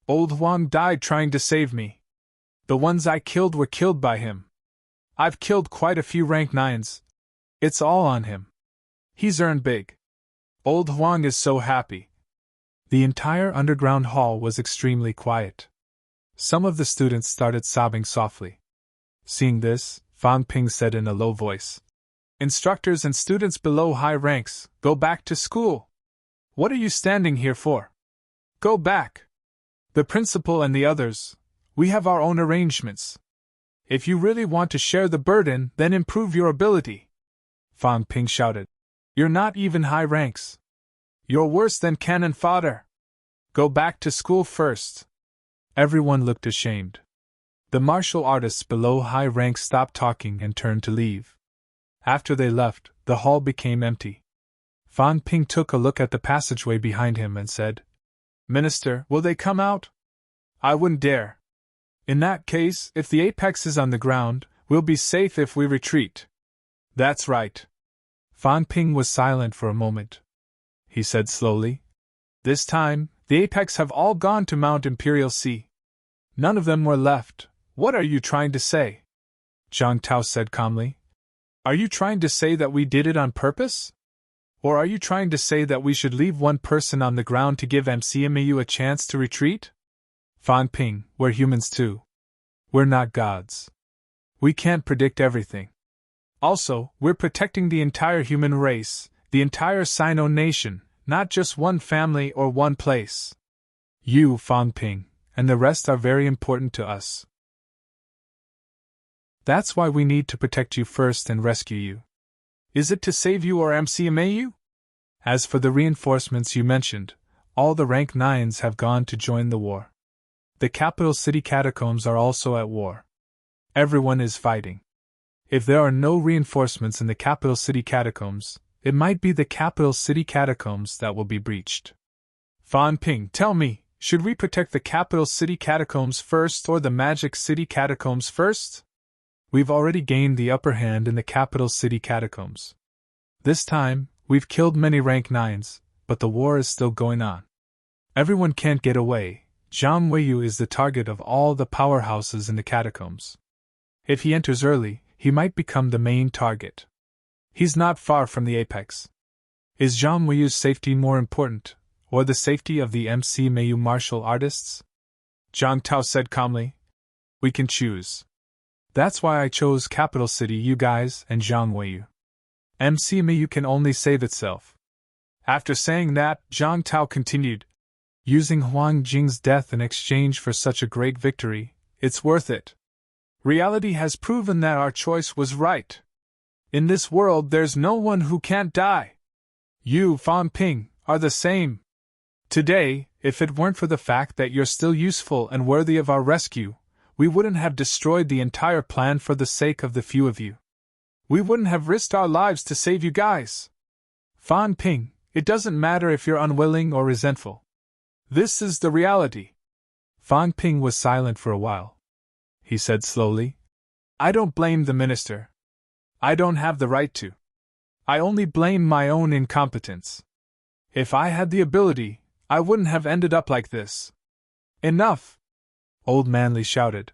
Old Huang died trying to save me. The ones I killed were killed by him. I've killed quite a few rank 9s. It's all on him. He's earned big. Old Huang is so happy. The entire underground hall was extremely quiet. Some of the students started sobbing softly. Seeing this, Fan Ping said in a low voice, Instructors and students below high ranks, go back to school. What are you standing here for? Go back. The principal and the others, we have our own arrangements. If you really want to share the burden, then improve your ability. Fan Ping shouted. You're not even high ranks. You're worse than cannon fodder. Go back to school first. Everyone looked ashamed. The martial artists below high rank stopped talking and turned to leave. After they left, the hall became empty. Fan Ping took a look at the passageway behind him and said, Minister, will they come out? I wouldn't dare. In that case, if the apex is on the ground, we'll be safe if we retreat. That's right. Fan Ping was silent for a moment. He said slowly, This time, the apex have all gone to Mount Imperial Sea. None of them were left. What are you trying to say? Zhang Tao said calmly. Are you trying to say that we did it on purpose? Or are you trying to say that we should leave one person on the ground to give MCMAU a chance to retreat? Fan Ping, we're humans too. We're not gods. We can't predict everything. Also, we're protecting the entire human race, the entire Sino nation, not just one family or one place. You, Fan Ping, and the rest are very important to us. That's why we need to protect you first and rescue you. Is it to save you or MCMAU? As for the reinforcements you mentioned, all the rank 9s have gone to join the war. The capital city catacombs are also at war. Everyone is fighting. If there are no reinforcements in the capital city catacombs, it might be the capital city catacombs that will be breached. Fan Ping, tell me, should we protect the capital city catacombs first or the magic city catacombs first? We've already gained the upper hand in the capital city catacombs. This time, we've killed many rank 9s, but the war is still going on. Everyone can't get away. Zhang Weiyu is the target of all the powerhouses in the catacombs. If he enters early, he might become the main target. He's not far from the apex. Is Zhang Weiyu's safety more important, or the safety of the MCMAU martial artists? Zhang Tao said calmly. We can choose. That's why I chose capital city, you guys, and Zhang Weiyu. MCMAU can only save itself. After saying that, Zhang Tao continued, using Huang Jing's death in exchange for such a great victory, it's worth it. Reality has proven that our choice was right. In this world there's no one who can't die. You, Fan Ping, are the same. Today, if it weren't for the fact that you're still useful and worthy of our rescue, we wouldn't have destroyed the entire plan for the sake of the few of you. We wouldn't have risked our lives to save you guys. Fan Ping, it doesn't matter if you're unwilling or resentful. This is the reality. Fan Ping was silent for a while. He said slowly, I don't blame the minister. I don't have the right to. I only blame my own incompetence. If I had the ability, I wouldn't have ended up like this. Enough! Old Man Li shouted.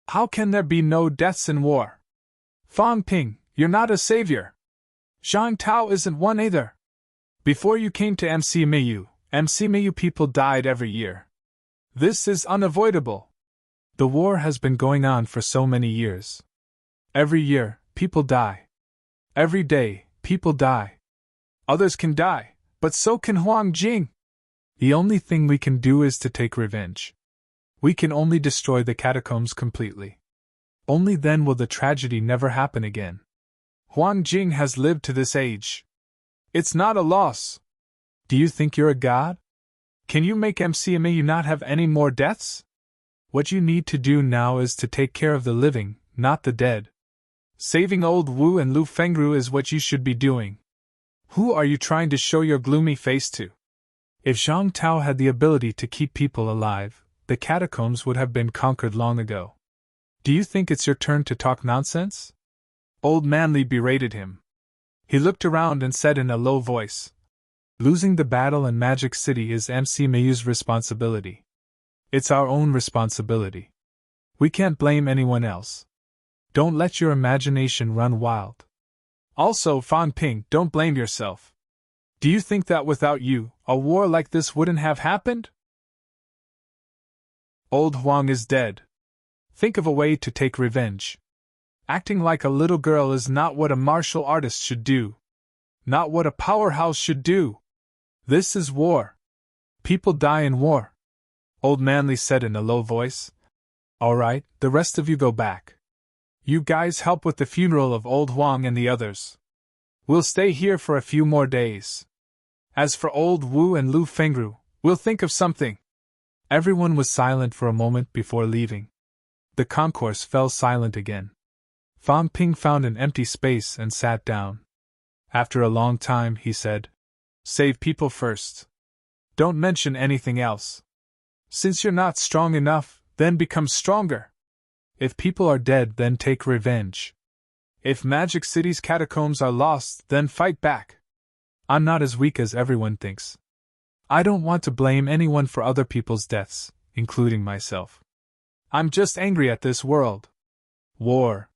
How can there be no deaths in war? Fan Ping, you're not a savior. Zhang Tao isn't one either. Before you came to MCMAU people died every year. This is unavoidable. The war has been going on for so many years. Every year, people die. Every day, people die. Others can die, but so can Huang Jing. The only thing we can do is to take revenge. We can only destroy the catacombs completely. Only then will the tragedy never happen again. Huang Jing has lived to this age. It's not a loss. Do you think you're a god? Can you make MCMAU not have any more deaths? What you need to do now is to take care of the living, not the dead. Saving old Wu and Lu Fengru is what you should be doing. Who are you trying to show your gloomy face to? If Zhang Tao had the ability to keep people alive, the catacombs would have been conquered long ago. Do you think it's your turn to talk nonsense? Old Manly berated him. He looked around and said in a low voice, "Losing the battle in Magic City is MC Mayu's responsibility. It's our own responsibility. We can't blame anyone else. Don't let your imagination run wild. Also, Fan Ping, don't blame yourself. Do you think that without you, a war like this wouldn't have happened? Old Huang is dead. Think of a way to take revenge. Acting like a little girl is not what a martial artist should do. Not what a powerhouse should do. This is war. People die in war." Old Manly said in a low voice. "All right, the rest of you go back. You guys help with the funeral of old Huang and the others. We'll stay here for a few more days. As for old Wu and Lu Fengru, we'll think of something." Everyone was silent for a moment before leaving. The concourse fell silent again. Fan Ping found an empty space and sat down. After a long time, he said, "Save people first. Don't mention anything else. Since you're not strong enough, then become stronger. If people are dead, then take revenge. If Magic City's catacombs are lost, then fight back. I'm not as weak as everyone thinks. I don't want to blame anyone for other people's deaths, including myself. I'm just angry at this world. War.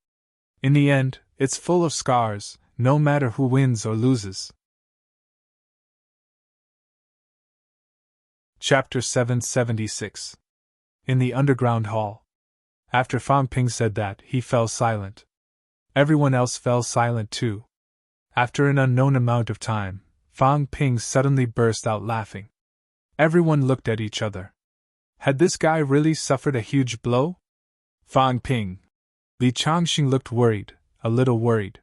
In the end, it's full of scars, no matter who wins or loses." Chapter 776. In the underground hall. After Fan Ping said that, he fell silent. Everyone else fell silent too. After an unknown amount of time, Fan Ping suddenly burst out laughing. Everyone looked at each other. Had this guy really suffered a huge blow? Fan Ping. Li Changxing looked worried, a little worried.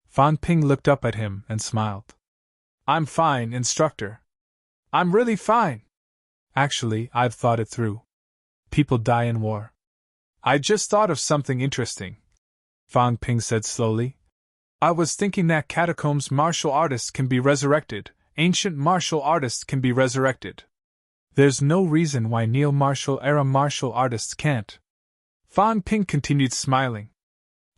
Fan Ping looked up at him and smiled. "I'm fine, instructor. I'm really fine. Actually, I've thought it through. People die in war. I just thought of something interesting," Fan Ping said slowly. "I was thinking that catacombs martial artists can be resurrected, ancient martial artists can be resurrected. There's no reason why neo-martial era martial artists can't." Fan Ping continued smiling.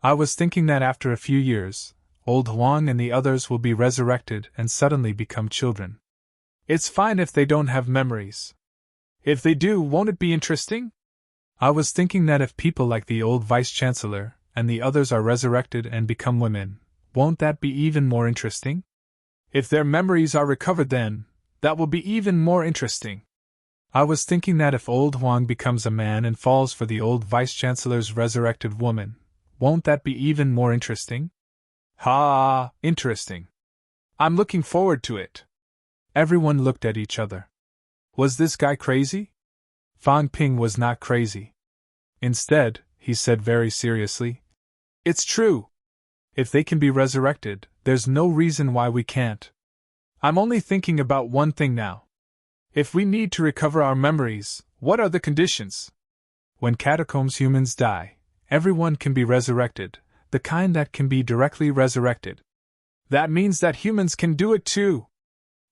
"I was thinking that after a few years, old Huang and the others will be resurrected and suddenly become children. It's fine if they don't have memories. If they do, won't it be interesting? I was thinking that if people like the old Vice-Chancellor and the others are resurrected and become women, won't that be even more interesting? If their memories are recovered then, that will be even more interesting. I was thinking that if old Huang becomes a man and falls for the old Vice-Chancellor's resurrected woman, won't that be even more interesting? Ha, interesting. I'm looking forward to it." Everyone looked at each other. Was this guy crazy? Fan Ping was not crazy. Instead, he said very seriously, "It's true. If they can be resurrected, there's no reason why we can't. I'm only thinking about one thing now. If we need to recover our memories, what are the conditions? When catacombs humans die, everyone can be resurrected, the kind that can be directly resurrected. That means that humans can do it too.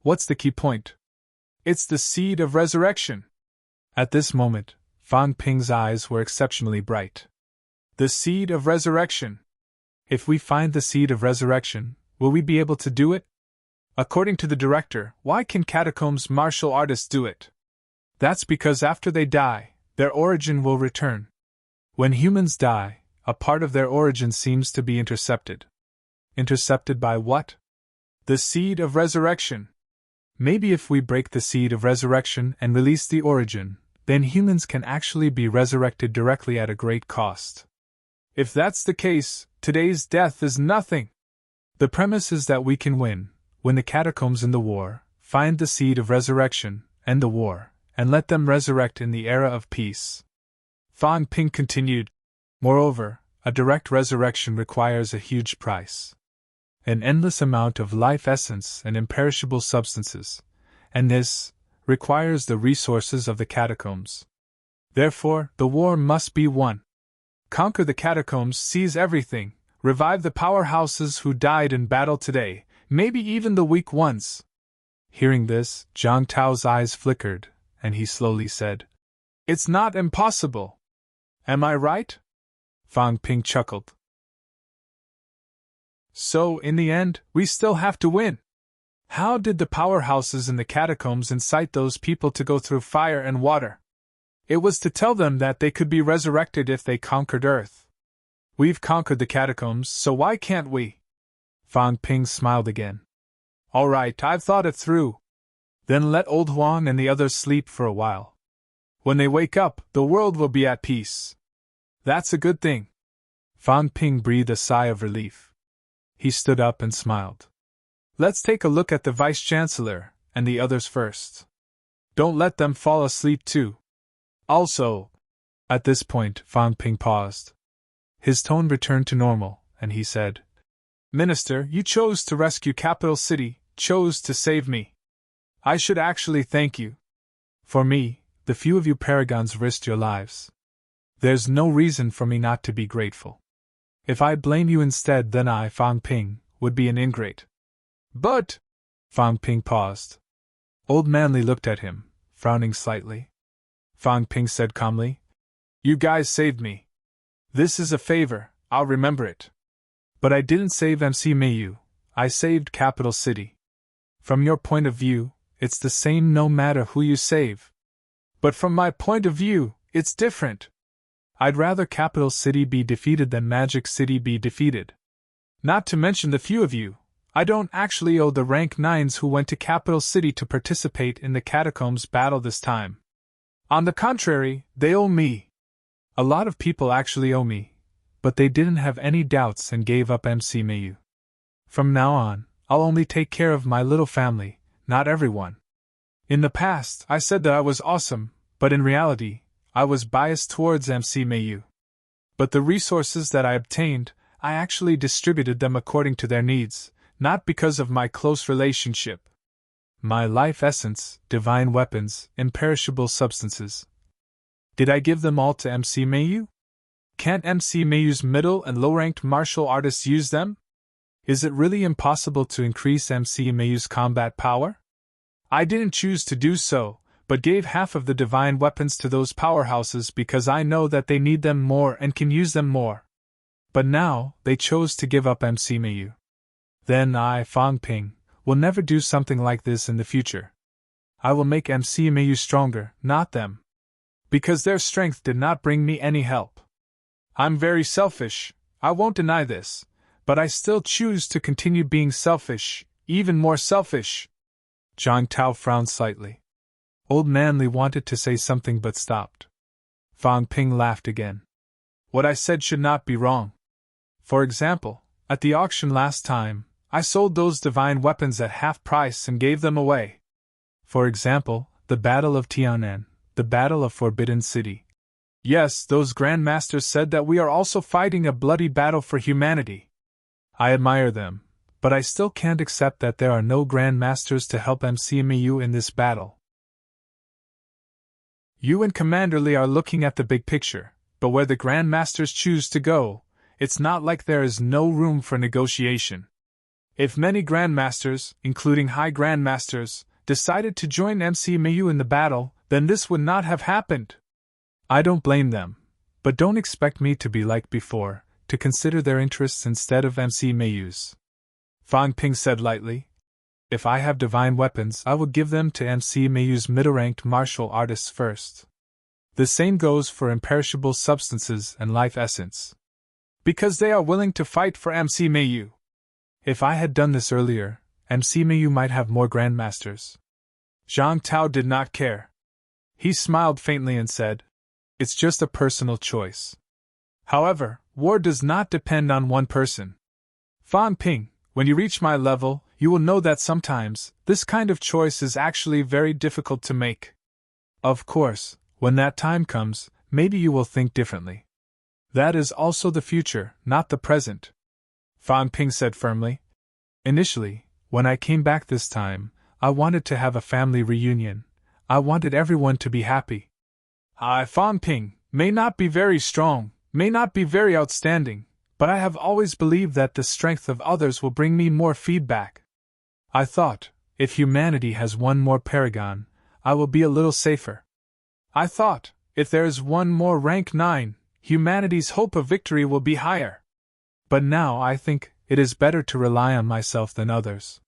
What's the key point? It's the seed of resurrection." At this moment, Fan Ping's eyes were exceptionally bright. The seed of resurrection. If we find the seed of resurrection, will we be able to do it? According to the director, why can catacombs martial artists do it? That's because after they die, their origin will return. When humans die, a part of their origin seems to be intercepted. Intercepted by what? The seed of resurrection. Maybe if we break the seed of resurrection and release the origin, then humans can actually be resurrected directly at a great cost. If that's the case, today's death is nothing. The premise is that we can win the catacombs in the war, find the seed of resurrection, end the war, and let them resurrect in the era of peace. Fang Ping continued, moreover, a direct resurrection requires a huge price. An endless amount of life essence and imperishable substances, and this requires the resources of the catacombs. Therefore, the war must be won. Conquer the catacombs, seize everything, revive the powerhouses who died in battle today, maybe even the weak ones. Hearing this, Zhang Tao's eyes flickered, and he slowly said, "It's not impossible. Am I right?" Fang Ping chuckled. "So, in the end, we still have to win. How did the powerhouses in the catacombs incite those people to go through fire and water? It was to tell them that they could be resurrected if they conquered Earth. We've conquered the catacombs, so why can't we?" Fang Ping smiled again. "All right, I've thought it through. Then let Old Huang and the others sleep for a while. When they wake up, the world will be at peace. That's a good thing." Fang Ping breathed a sigh of relief. He stood up and smiled. "Let's take a look at the Vice-Chancellor and the others first. Don't let them fall asleep too. Also..." At this point, Fang Ping paused. His tone returned to normal, and he said, "Minister, you chose to rescue Capital City, chose to save me. I should actually thank you. For me, the few of you paragons risked your lives. There's no reason for me not to be grateful. If I blame you instead, then I, Fang Ping, would be an ingrate." "But..." Fang Ping paused. Old Manly looked at him, frowning slightly. Fang Ping said calmly, "You guys saved me. This is a favor, I'll remember it. But I didn't save MC Mayu, I saved Capital City. From your point of view, it's the same no matter who you save. But from my point of view, it's different. I'd rather Capital City be defeated than Magic City be defeated. Not to mention the few of you, I don't actually owe the rank 9s who went to Capital City to participate in the Catacombs battle this time. On the contrary, they owe me. A lot of people actually owe me, but they didn't have any doubts and gave up MC Mayu. From now on, I'll only take care of my little family, not everyone. In the past, I said that I was awesome, but in reality, I was biased towards MC Mayu. But the resources that I obtained, I actually distributed them according to their needs, not because of my close relationship. My life essence, divine weapons, imperishable substances. Did I give them all to MC Mayu? Can't MC Mayu's middle and low-ranked martial artists use them? Is it really impossible to increase MC Mayu's combat power? I didn't choose to do so, but gave half of the divine weapons to those powerhouses because I know that they need them more and can use them more. But now, they chose to give up MC Mayu. Then I, Fang Ping, will never do something like this in the future. I will make MC Mayu stronger, not them. Because their strength did not bring me any help. I'm very selfish, I won't deny this, but I still choose to continue being selfish, even more selfish." Zhang Tao frowned slightly. Old Manly wanted to say something but stopped. Fang Ping laughed again. "What I said should not be wrong. For example, at the auction last time, I sold those divine weapons at half price and gave them away. For example, the Battle of Tianan, the Battle of Forbidden City. Yes, those Grandmasters said that we are also fighting a bloody battle for humanity. I admire them, but I still can't accept that there are no Grandmasters to help MCMU in this battle. You and Commander Lee are looking at the big picture, but where the Grandmasters choose to go, it's not like there is no room for negotiation. If many Grandmasters, including High Grandmasters, decided to join MCMU in the battle, then this would not have happened. I don't blame them, but don't expect me to be like before, to consider their interests instead of MCMU's. Fang Ping said lightly. If I have divine weapons, I will give them to MCMU's middle-ranked martial artists first. The same goes for imperishable substances and life essence. Because they are willing to fight for MCMU. If I had done this earlier, MCMU might have more Grandmasters. Zhang Tao did not care. He smiled faintly and said, "It's just a personal choice. However, war does not depend on one person. Fang Ping, when you reach my level, you will know that sometimes, this kind of choice is actually very difficult to make. Of course, when that time comes, maybe you will think differently. That is also the future, not the present, Fan Ping said firmly. Initially, when I came back this time, I wanted to have a family reunion. I wanted everyone to be happy. Fan Ping may not be very strong, may not be very outstanding, but I have always believed that the strength of others will bring me more feedback. I thought, if humanity has one more paragon, I will be a little safer. I thought, if there is one more rank 9, humanity's hope of victory will be higher. But now I think it is better to rely on myself than others.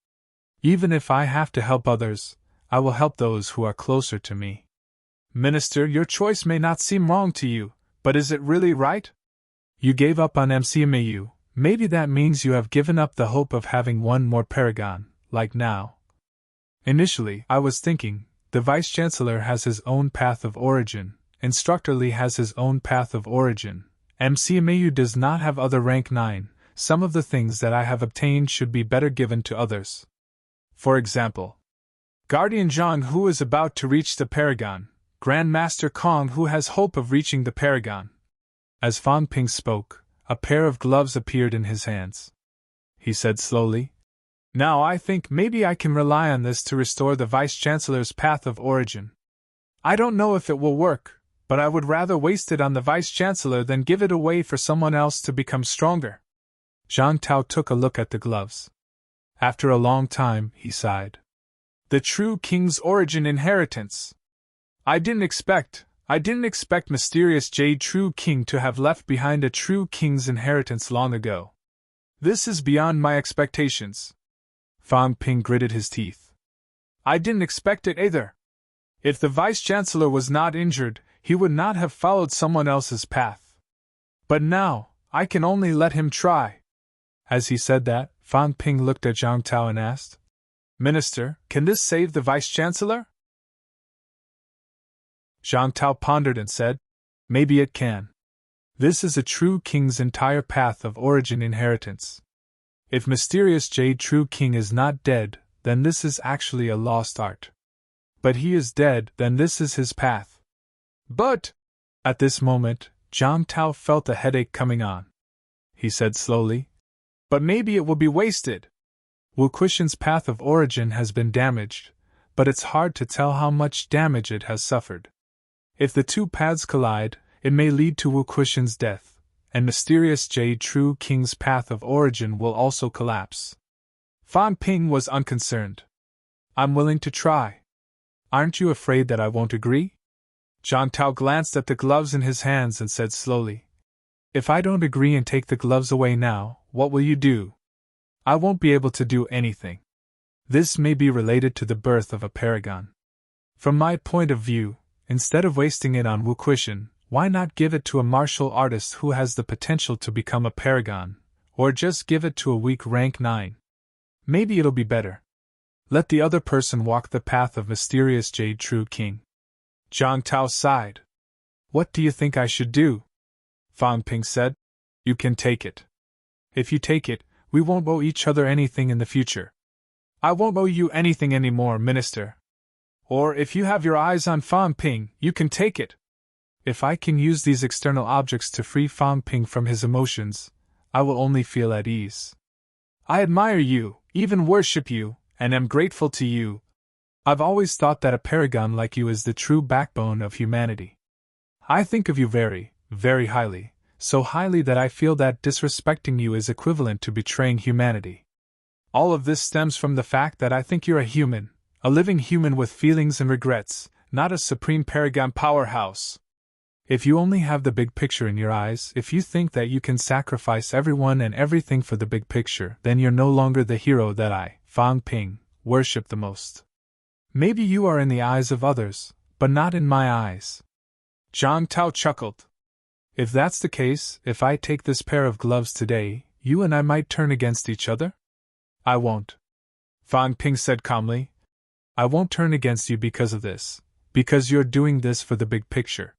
Even if I have to help others, I will help those who are closer to me. Minister, your choice may not seem wrong to you, but is it really right? You gave up on MCMAU, maybe that means you have given up the hope of having one more paragon, like now. Initially, I was thinking, the Vice-Chancellor has his own path of origin, Instructor Lee has his own path of origin, MCMAU does not have other rank 9, some of the things that I have obtained should be better given to others. For example, Guardian Zhang who is about to reach the paragon, Grandmaster Kong who has hope of reaching the paragon. As Fan Ping spoke, a pair of gloves appeared in his hands. He said slowly, "Now I think maybe I can rely on this to restore the Vice-Chancellor's path of origin. I don't know if it will work, but I would rather waste it on the Vice-Chancellor than give it away for someone else to become stronger." Zhang Tao took a look at the gloves. After a long time, he sighed. The true king's origin inheritance. I didn't expect Mysterious Jade True King to have left behind a true king's inheritance long ago. This is beyond my expectations. Fan Ping gritted his teeth. I didn't expect it either. If the Vice-Chancellor was not injured, he would not have followed someone else's path. But now, I can only let him try. As he said that, Fan Ping looked at Zhang Tao and asked, Minister, can this save the Vice-Chancellor? Zhang Tao pondered and said, Maybe it can. This is a true king's entire path of origin inheritance. If Mysterious Jade True King is not dead, then this is actually a lost art. But he is dead, then this is his path. But, at this moment, Zhang Tao felt a headache coming on. He said slowly, But maybe it will be wasted. Wu Kuxian's path of origin has been damaged, but it's hard to tell how much damage it has suffered. If the two paths collide, it may lead to Wu Kuxian's death, and Mysterious Jade True King's path of origin will also collapse. Fan Ping was unconcerned. I'm willing to try. Aren't you afraid that I won't agree? Zhang Tao glanced at the gloves in his hands and said slowly, If I don't agree and take the gloves away now, what will you do? I won't be able to do anything. This may be related to the birth of a paragon. From my point of view, instead of wasting it on Wu Kuxian, why not give it to a martial artist who has the potential to become a paragon, or just give it to a weak rank 9? Maybe it'll be better. Let the other person walk the path of Mysterious Jade True King. Zhang Tao sighed. What do you think I should do? Fan Ping said. You can take it. If you take it, we won't owe each other anything in the future. I won't owe you anything anymore, Minister. Or if you have your eyes on Fan Ping, you can take it. If I can use these external objects to free Fan Ping from his emotions, I will only feel at ease. I admire you, even worship you, and am grateful to you. I've always thought that a paragon like you is the true backbone of humanity. I think of you very, very highly, so highly that I feel that disrespecting you is equivalent to betraying humanity. All of this stems from the fact that I think you're a human, a living human with feelings and regrets, not a supreme paragon powerhouse. If you only have the big picture in your eyes, if you think that you can sacrifice everyone and everything for the big picture, then you're no longer the hero that I, Fan Ping, worship the most. Maybe you are in the eyes of others, but not in my eyes. Zhang Tao chuckled. If that's the case, if I take this pair of gloves today, you and I might turn against each other? I won't. Fan Ping said calmly. I won't turn against you because of this, because you're doing this for the big picture.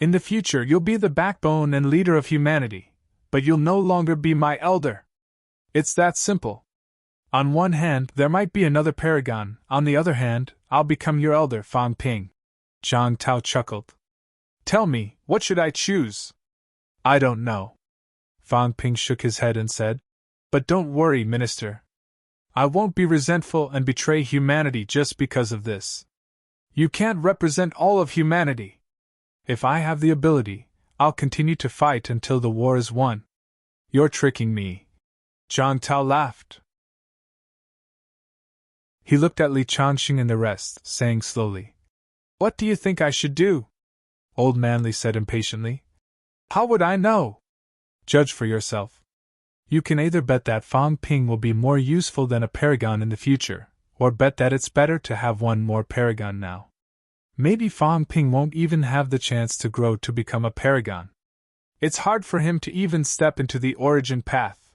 In the future you'll be the backbone and leader of humanity, but you'll no longer be my elder. It's that simple. On one hand, there might be another paragon, on the other hand, I'll become your elder, Fang Ping. Zhang Tao chuckled. Tell me, what should I choose? I don't know. Fang Ping shook his head and said, But don't worry, Minister. I won't be resentful and betray humanity just because of this. You can't represent all of humanity. If I have the ability, I'll continue to fight until the war is won. You're tricking me. Zhang Tao laughed. He looked at Li Changxing and the rest, saying slowly, What do you think I should do? Old Man Li said impatiently. How would I know? Judge for yourself. You can either bet that Fang Ping will be more useful than a paragon in the future, or bet that it's better to have one more paragon now. Maybe Fang Ping won't even have the chance to grow to become a paragon. It's hard for him to even step into the origin path.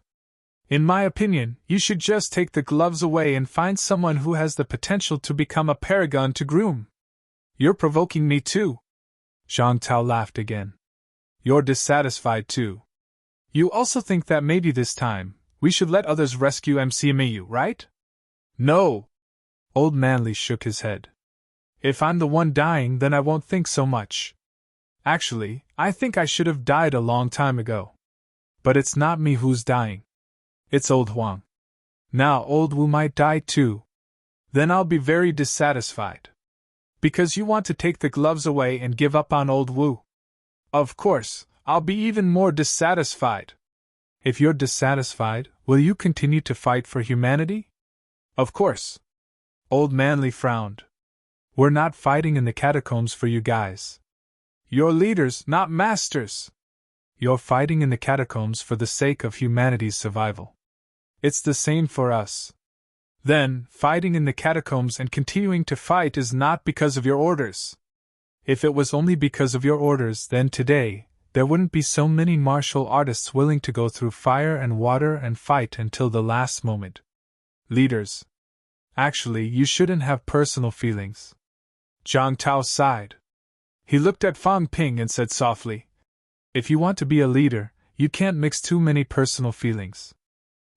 In my opinion, you should just take the gloves away and find someone who has the potential to become a paragon to groom. You're provoking me too. Zhang Tao laughed again. You're dissatisfied too. You also think that maybe this time, we should let others rescue MCMAU, right? No. Old Man Li shook his head. If I'm the one dying, then I won't think so much. Actually, I think I should have died a long time ago. But it's not me who's dying. It's old Huang. Now old Wu might die too. Then I'll be very dissatisfied. Because you want to take the gloves away and give up on old Wu. Of course, I'll be even more dissatisfied. If you're dissatisfied, will you continue to fight for humanity? Of course. Old Man Li frowned. We're not fighting in the catacombs for you guys. You're leaders, not masters. You're fighting in the catacombs for the sake of humanity's survival. It's the same for us. Then, fighting in the catacombs and continuing to fight is not because of your orders. If it was only because of your orders, then today, there wouldn't be so many martial artists willing to go through fire and water and fight until the last moment. Leaders. Actually, you shouldn't have personal feelings. Zhang Tao sighed. He looked at Fang Ping and said softly, If you want to be a leader, you can't mix too many personal feelings.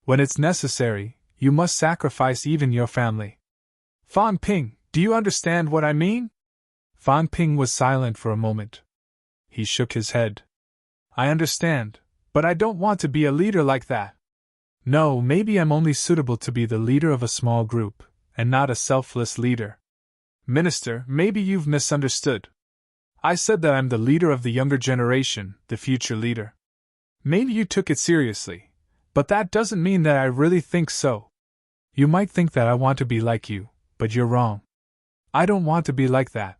When it's necessary, you must sacrifice even your family. Fang Ping, do you understand what I mean? Fang Ping was silent for a moment. He shook his head. I understand, but I don't want to be a leader like that. No, maybe I'm only suitable to be the leader of a small group, and not a selfless leader. Minister, maybe you've misunderstood. I said that I'm the leader of the younger generation, the future leader. Maybe you took it seriously, but that doesn't mean that I really think so. You might think that I want to be like you, but you're wrong. I don't want to be like that.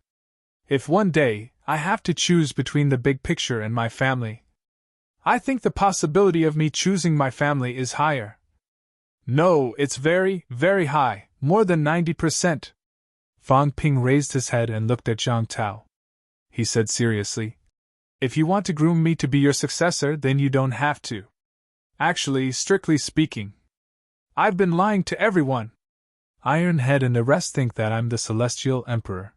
If one day, I have to choose between the big picture and my family, I think the possibility of me choosing my family is higher. No, it's very, very high, more than 90%. Fang Ping raised his head and looked at Zhang Tao. He said seriously, If you want to groom me to be your successor, then you don't have to. Actually, strictly speaking, I've been lying to everyone. Ironhead and the rest think that I'm the Celestial Emperor.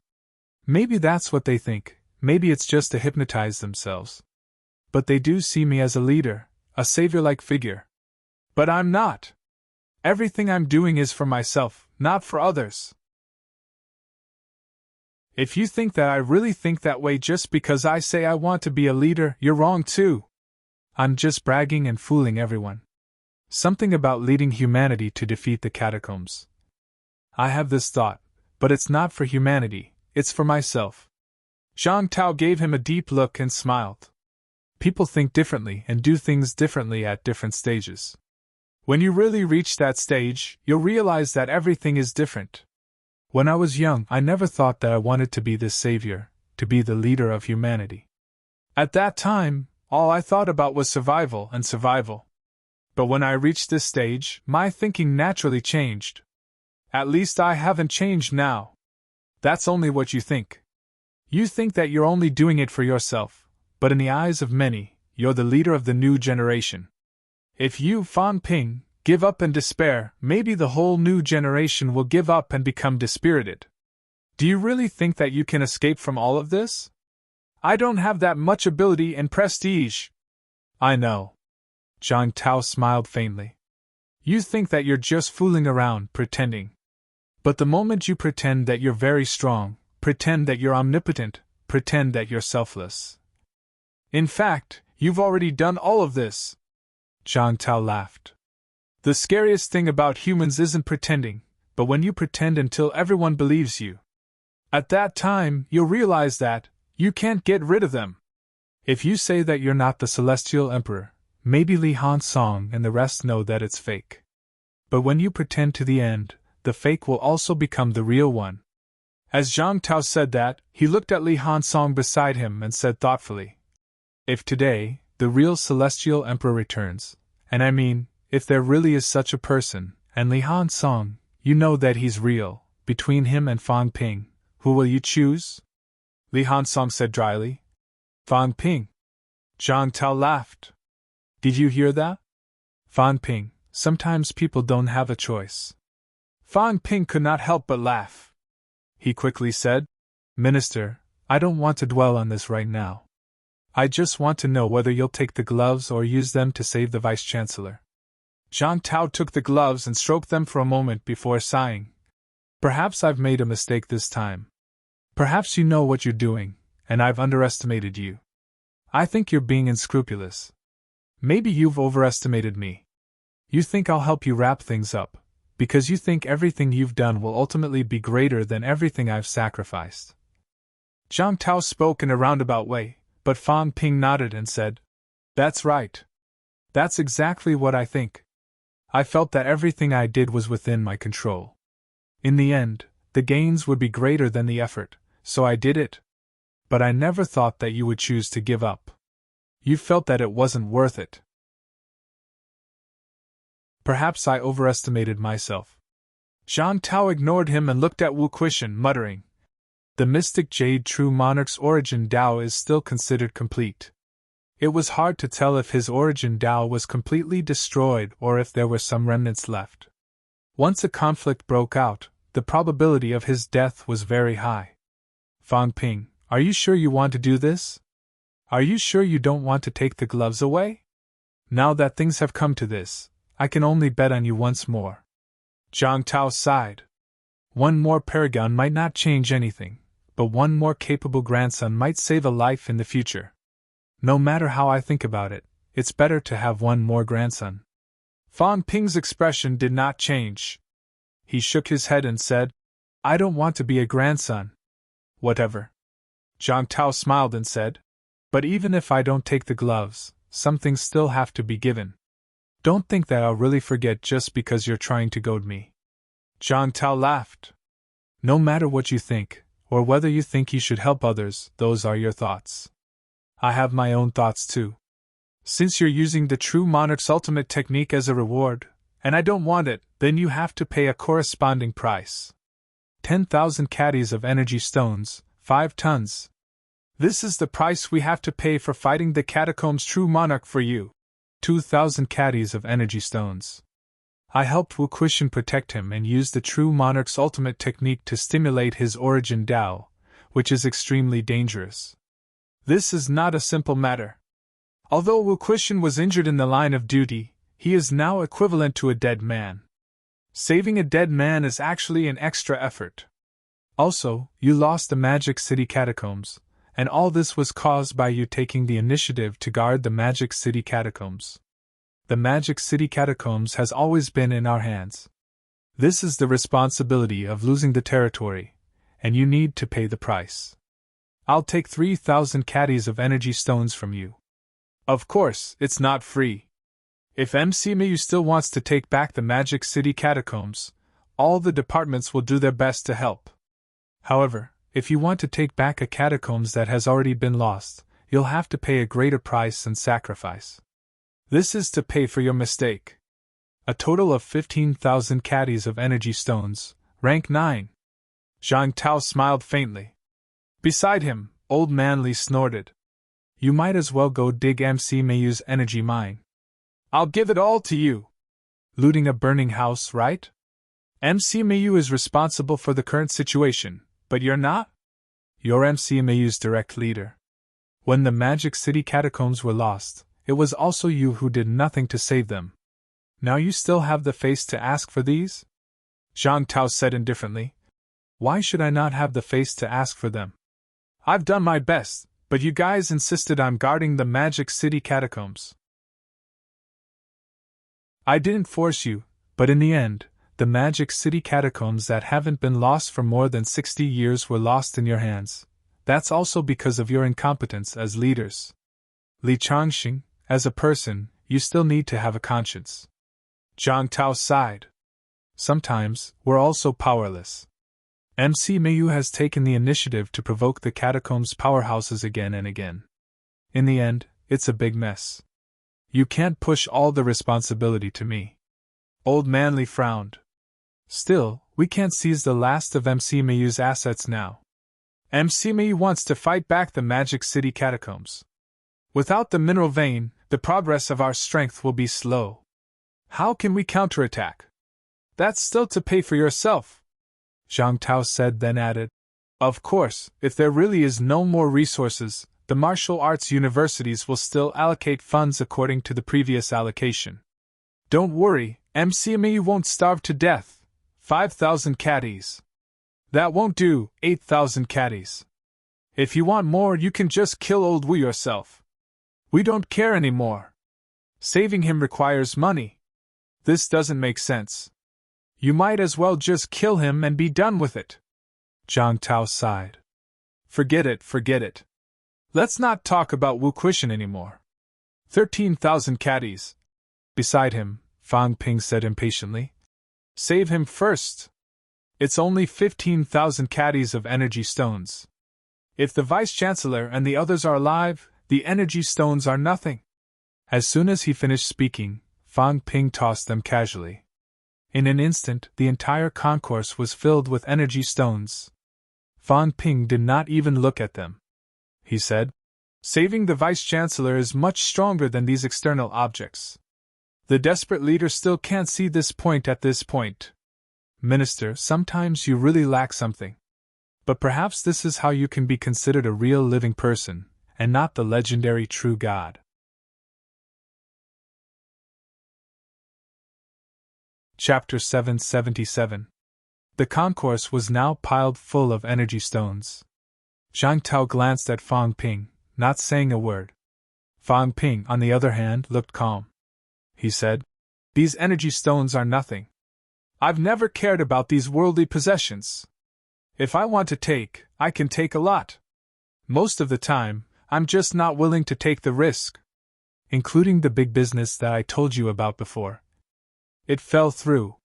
Maybe that's what they think, maybe it's just to hypnotize themselves. But they do see me as a leader, a savior-like figure. But I'm not. Everything I'm doing is for myself, not for others. If you think that I really think that way just because I say I want to be a leader, you're wrong too. I'm just bragging and fooling everyone. Something about leading humanity to defeat the catacombs. I have this thought, but it's not for humanity, it's for myself. Zhang Tao gave him a deep look and smiled. People think differently and do things differently at different stages. When you really reach that stage, you'll realize that everything is different. When I was young, I never thought that I wanted to be this savior, to be the leader of humanity. At that time, all I thought about was survival and survival. But when I reached this stage, my thinking naturally changed. At least I haven't changed now. That's only what you think. You think that you're only doing it for yourself, but in the eyes of many, you're the leader of the new generation. If you, Fang Ping, give up and despair, maybe the whole new generation will give up and become dispirited. Do you really think that you can escape from all of this? I don't have that much ability and prestige. I know. Zhang Tao smiled faintly. You think that you're just fooling around, pretending. But the moment you pretend that you're very strong, pretend that you're omnipotent, pretend that you're selfless. In fact, you've already done all of this. Zhang Tao laughed. The scariest thing about humans isn't pretending, but when you pretend until everyone believes you. At that time, you'll realize that you can't get rid of them. If you say that you're not the Celestial Emperor, maybe Li Hansong and the rest know that it's fake. But when you pretend to the end, the fake will also become the real one. As Zhang Tao said that, he looked at Li Hansong beside him and said thoughtfully, if today, the real Celestial Emperor returns, and I mean, if there really is such a person, and Li Hansong, you know that he's real, between him and Fang Ping, who will you choose? Li Hansong said dryly. Fang Ping. Zhang Tao laughed. Did you hear that? Fang Ping, sometimes people don't have a choice. Fang Ping could not help but laugh. He quickly said, Minister, I don't want to dwell on this right now. I just want to know whether you'll take the gloves or use them to save the Vice-Chancellor. Zhang Tao took the gloves and stroked them for a moment before sighing. Perhaps I've made a mistake this time. Perhaps you know what you're doing, and I've underestimated you. I think you're being unscrupulous. Maybe you've overestimated me. You think I'll help you wrap things up, because you think everything you've done will ultimately be greater than everything I've sacrificed. Zhang Tao spoke in a roundabout way, but Fang Ping nodded and said, That's right. That's exactly what I think. I felt that everything I did was within my control. In the end, the gains would be greater than the effort, so I did it. But I never thought that you would choose to give up. You felt that it wasn't worth it. Perhaps I overestimated myself. Zhang Tao ignored him and looked at Wu Quishan, muttering, The mystic Jade True Monarch's origin Dao is still considered complete. It was hard to tell if his origin Dao was completely destroyed or if there were some remnants left. Once a conflict broke out, the probability of his death was very high. Fang Ping, are you sure you want to do this? Are you sure you don't want to take the gloves away? Now that things have come to this, I can only bet on you once more. Zhang Tao sighed. One more paragon might not change anything, but one more capable grandson might save a life in the future. No matter how I think about it, it's better to have one more grandson. Fang Ping's expression did not change. He shook his head and said, I don't want to be a grandson. Whatever. Zhang Tao smiled and said, But even if I don't take the gloves, some things still have to be given. Don't think that I'll really forget just because you're trying to goad me. Zhang Tao laughed. No matter what you think, or whether you think you should help others, those are your thoughts. I have my own thoughts too. Since you're using the True Monarch's ultimate technique as a reward, and I don't want it, then you have to pay a corresponding price. 10,000 caddies of energy stones, 5 tons. This is the price we have to pay for fighting the Catacombs True Monarch for you. 2,000 caddies of energy stones. I helped Wu Quishan protect him and used the True Monarch's ultimate technique to stimulate his origin Dao, which is extremely dangerous. This is not a simple matter. Although Wu Quishan was injured in the line of duty, he is now equivalent to a dead man. Saving a dead man is actually an extra effort. Also, you lost the Magic City Catacombs, and all this was caused by you taking the initiative to guard the Magic City Catacombs. The Magic City Catacombs has always been in our hands. This is the responsibility of losing the territory, and you need to pay the price. I'll take 3,000 caddies of energy stones from you. Of course, it's not free. If MC Mayu still wants to take back the Magic City Catacombs, all the departments will do their best to help. However, if you want to take back a catacombs that has already been lost, you'll have to pay a greater price and sacrifice. This is to pay for your mistake. A total of 15,000 caddies of energy stones, rank 9. Zhang Tao smiled faintly. Beside him, Old Man Li snorted. You might as well go dig MC Mayu's energy mine. I'll give it all to you. Looting a burning house, right? MC Mayu is responsible for the current situation, but you're not? You're MC Mayu's direct leader. When the Magic City Catacombs were lost, it was also you who did nothing to save them. Now you still have the face to ask for these? Zhang Tao said indifferently. Why should I not have the face to ask for them? I've done my best, but you guys insisted on guarding the Magic City catacombs. I didn't force you, but in the end, the Magic City catacombs that haven't been lost for more than 60 years were lost in your hands. That's also because of your incompetence as leaders. Li Changxing, as a person, you still need to have a conscience. Zhang Tao sighed. Sometimes, we're also powerless. MC Mayu has taken the initiative to provoke the catacombs' powerhouses again and again. In the end, it's a big mess. You can't push all the responsibility to me. Old Manly frowned. Still, we can't seize the last of MC Mayu's assets now. MC Mayu wants to fight back the Magic City catacombs. Without the mineral vein, the progress of our strength will be slow. How can we counterattack? That's still to pay for yourself, Zhang Tao said, then added. Of course, if there really is no more resources, the martial arts universities will still allocate funds according to the previous allocation. Don't worry, MCMAU won't starve to death. 5,000 caddies. That won't do, 8,000 caddies. If you want more, you can just kill old Wu yourself. We don't care anymore. Saving him requires money. This doesn't make sense. You might as well just kill him and be done with it. Zhang Tao sighed. Forget it. Let's not talk about Wu Quishan anymore. 13,000 caddies. Beside him, Fang Ping said impatiently. Save him first. It's only 15,000 caddies of energy stones. If the Vice-Chancellor and the others are alive, the energy stones are nothing. As soon as he finished speaking, Fang Ping tossed them casually. In an instant, the entire concourse was filled with energy stones. Fang Ping did not even look at them. He said, saving the Vice-Chancellor is much stronger than these external objects. The desperate leader still can't see this point at this point. Minister, sometimes you really lack something. But perhaps this is how you can be considered a real living person, and not the legendary true god. Chapter 777. The concourse was now piled full of energy stones. Zhang Tao glanced at Fang Ping, not saying a word. Fang Ping, on the other hand, looked calm. He said, these energy stones are nothing. I've never cared about these worldly possessions. If I want to take, I can take a lot. Most of the time, I'm just not willing to take the risk. Including the big business that I told you about before. It fell through.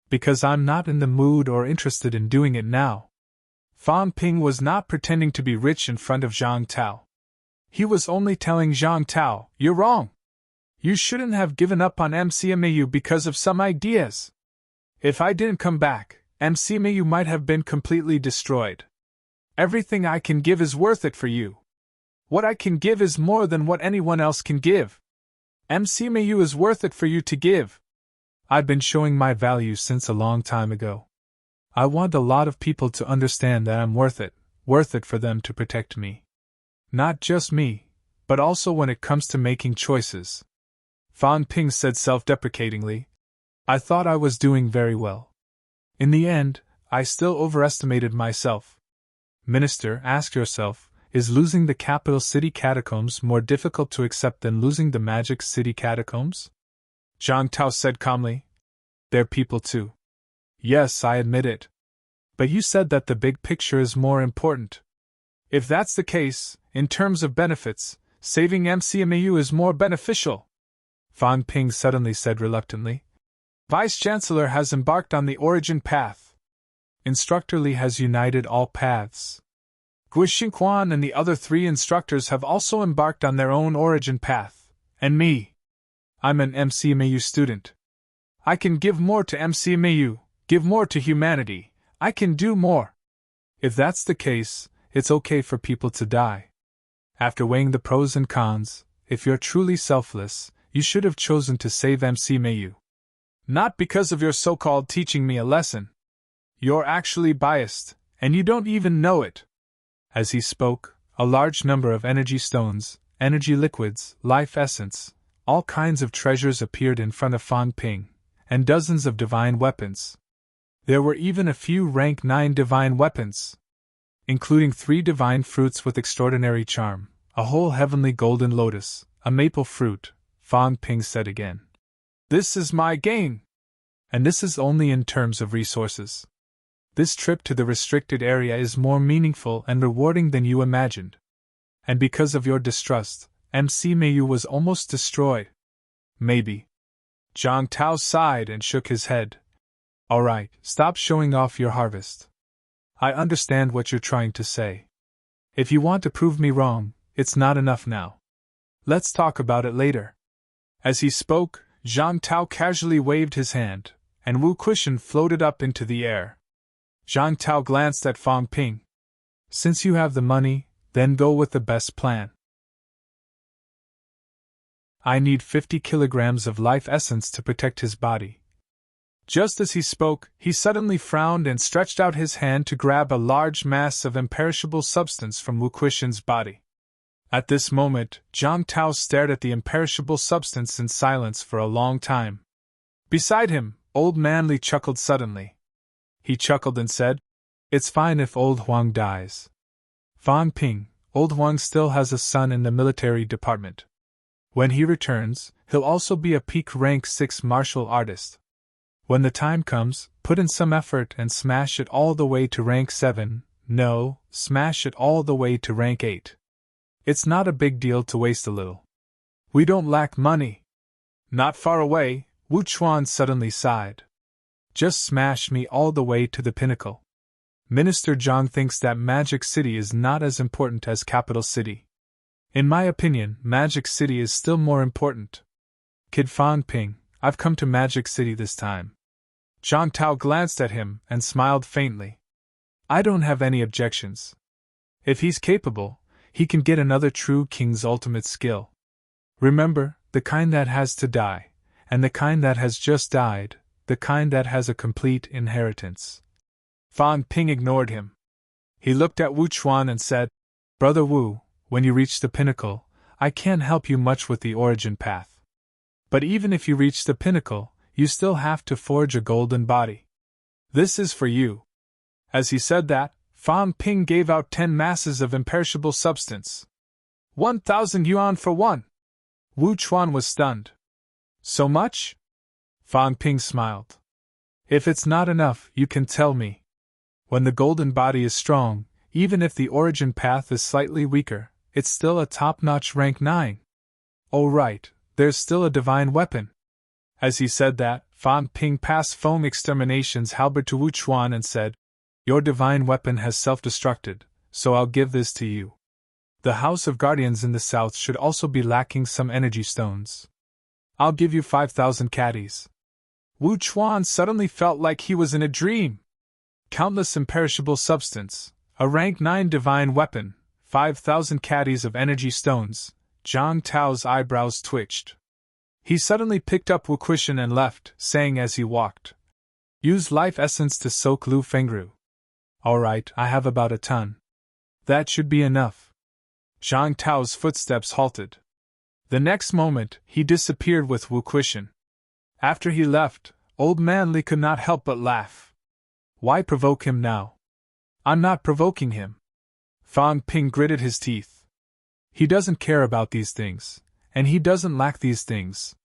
Because I'm not in the mood or interested in doing it now. Fang Ping was not pretending to be rich in front of Zhang Tao. He was only telling Zhang Tao, you're wrong. You shouldn't have given up on MCMAU because of some ideas. If I didn't come back, MCMAU might have been completely destroyed. Everything I can give is worth it for you. What I can give is more than what anyone else can give. MCMAU is worth it for you to give. I've been showing my value since a long time ago. I want a lot of people to understand that I'm worth it for them to protect me. Not just me, but also when it comes to making choices. Fang Ping said self-deprecatingly, I thought I was doing very well. In the end, I still overestimated myself. Minister, ask yourself, is losing the capital city catacombs more difficult to accept than losing the Magic City catacombs? Zhang Tao said calmly. They're people too. Yes, I admit it. But you said that the big picture is more important. If that's the case, in terms of benefits, saving MCMAU is more beneficial. Fang Ping suddenly said reluctantly. Vice-Chancellor has embarked on the origin path. Instructor Li has united all paths. Guixingquan and the other 3 instructors have also embarked on their own origin path. And me. I'm an MCMAU student. I can give more to MCMAU, give more to humanity. I can do more. If that's the case, it's okay for people to die. After weighing the pros and cons, if you're truly selfless, you should have chosen to save MCMAU. Not because of your so-called teaching me a lesson. You're actually biased, and you don't even know it. As he spoke, a large number of energy stones, energy liquids, life essence, all kinds of treasures appeared in front of Fang Ping, and dozens of divine weapons. There were even a few rank 9 divine weapons, including 3 divine fruits with extraordinary charm, a whole heavenly golden lotus, a maple fruit. Fang Ping said again, "This is my gain! And this is only in terms of resources. This trip to the restricted area is more meaningful and rewarding than you imagined. And because of your distrust, MC Mayu was almost destroyed." "Maybe." Zhang Tao sighed and shook his head. "Alright, stop showing off your harvest. I understand what you're trying to say. If you want to prove me wrong, it's not enough now. Let's talk about it later." As he spoke, Zhang Tao casually waved his hand, and Wu Kuishan floated up into the air. Zhang Tao glanced at Fang Ping. "Since you have the money, then go with the best plan. I need 50 kilograms of life essence to protect his body." Just as he spoke, he suddenly frowned and stretched out his hand to grab a large mass of imperishable substance from Wu Kuishan's body. At this moment, Zhang Tao stared at the imperishable substance in silence for a long time. Beside him, Old Man Li chuckled suddenly. He chuckled and said, "It's fine if Old Huang dies. Fang Ping, Old Huang still has a son in the military department. When he returns, he'll also be a peak rank 6 martial artist. When the time comes, put in some effort and smash it all the way to rank 7, no, smash it all the way to rank 8. It's not a big deal to waste a little. We don't lack money." Not far away, Wu Chuan suddenly sighed. "Just smash me all the way to the pinnacle. Minister Zhang thinks that Magic City is not as important as Capital City. In my opinion, Magic City is still more important. Kid Fang Ping, I've come to Magic City this time." Zhang Tao glanced at him and smiled faintly. "I don't have any objections. If he's capable, he can get another true king's ultimate skill. Remember, the kind that has to die, and the kind that has just died, the kind that has a complete inheritance." Fang Ping ignored him. He looked at Wu Chuan and said, "Brother Wu, when you reach the pinnacle, I can't help you much with the origin path. But even if you reach the pinnacle, you still have to forge a golden body. This is for you." As he said that, Fang Ping gave out 10 masses of imperishable substance. 1,000 yuan for one! Wu Chuan was stunned. "So much?" Fang Ping smiled. "If it's not enough, you can tell me. When the golden body is strong, even if the origin path is slightly weaker, it's still a top-notch rank 9. Oh right, there's still a divine weapon." As he said that, Fang Ping passed Foam Extermination's halberd to Wu Chuan and said, "Your divine weapon has self-destructed, so I'll give this to you. The House of Guardians in the south should also be lacking some energy stones. I'll give you 5,000 caddies." Wu Chuan suddenly felt like he was in a dream. Countless imperishable substance, a rank 9 divine weapon, 5,000 caddies of energy stones. Zhang Tao's eyebrows twitched. He suddenly picked up Wu Kuishan and left, saying as he walked, "Use life essence to soak Lu Fengru." "Alright, I have about a ton. That should be enough." Zhang Tao's footsteps halted. The next moment, he disappeared with Wu Kuishan. After he left, Old Man Li could not help but laugh. Why provoke him now? I'm not provoking him. Fang Ping gritted his teeth. He doesn't care about these things, and he doesn't lack these things.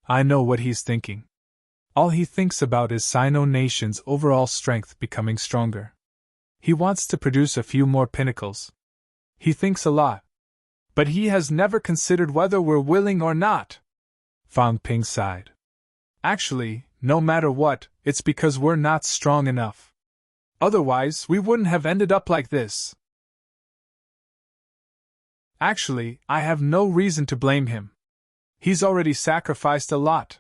I know what he's thinking. All he thinks about is Sino Nation's overall strength becoming stronger. He wants to produce a few more pinnacles. He thinks a lot. But he has never considered whether we're willing or not. Fang Ping sighed. Actually, no matter what, it's because we're not strong enough. Otherwise, we wouldn't have ended up like this. Actually, I have no reason to blame him. He's already sacrificed a lot.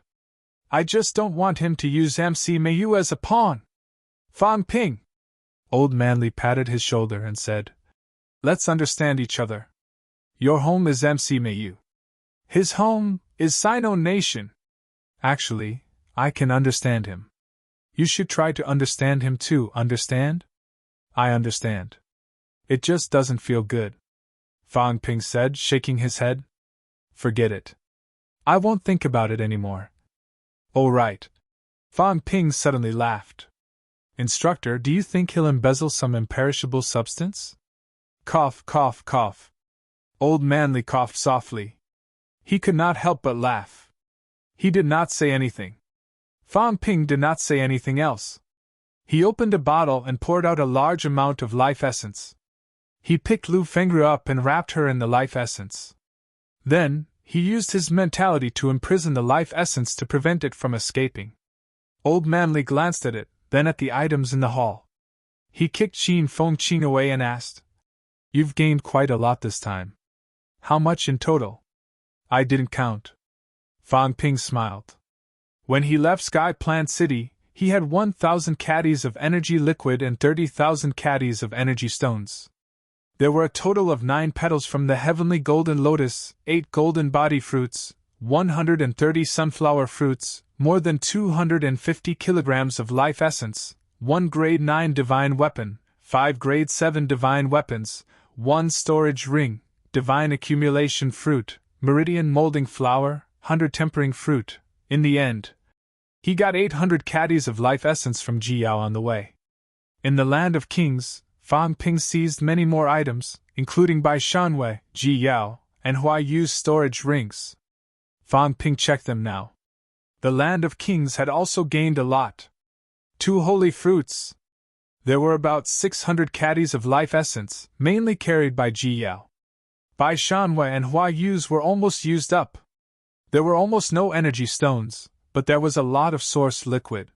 I just don't want him to use MC Mayu as a pawn. Fang Ping. Old Man Li patted his shoulder and said, "Let's understand each other. Your home is MC Mayu. His home is Sino Nation. Actually, I can understand him. You should try to understand him too, understand?" "I understand. It just doesn't feel good," Fang Ping said, shaking his head. "Forget it. I won't think about it anymore. Oh, right. Fan Ping suddenly laughed. Instructor, do you think he'll embezzle some imperishable substance? Cough, cough, cough. Old Manly coughed softly. He could not help but laugh. He did not say anything. Fan Ping did not say anything else. He opened a bottle and poured out a large amount of life essence. He picked Lu Fengru up and wrapped her in the life essence. Then, he used his mentality to imprison the life essence to prevent it from escaping. Old Manly glanced at it, then at the items in the hall. He kicked Qin Fengqing away and asked, "You've gained quite a lot this time. How much in total?" "I didn't count." Fan Ping smiled. When he left Sky Plant City, he had 1,000 caddies of energy liquid and 30,000 caddies of energy stones. There were a total of 9 petals from the heavenly golden lotus, 8 golden body fruits, 130 sunflower fruits, more than 250 kilograms of life essence, 1 grade 9 divine weapon, 5 grade 7 divine weapons, 1 storage ring, divine accumulation fruit, meridian molding flower, 100 tempering fruit. In the end, he got 800 caddies of life essence from Ji Yao on the way. In the Land of Kings, Fan Ping seized many more items, including Bai Shanwei, Ji Yao, and Hua Yu's storage rings. Fan Ping checked them now. The Land of Kings had also gained a lot. 2 holy fruits. There were about 600 caddies of life essence, mainly carried by Ji Yao. Bai Shanwei and Hua Yu's were almost used up. There were almost no energy stones, but there was a lot of source liquid.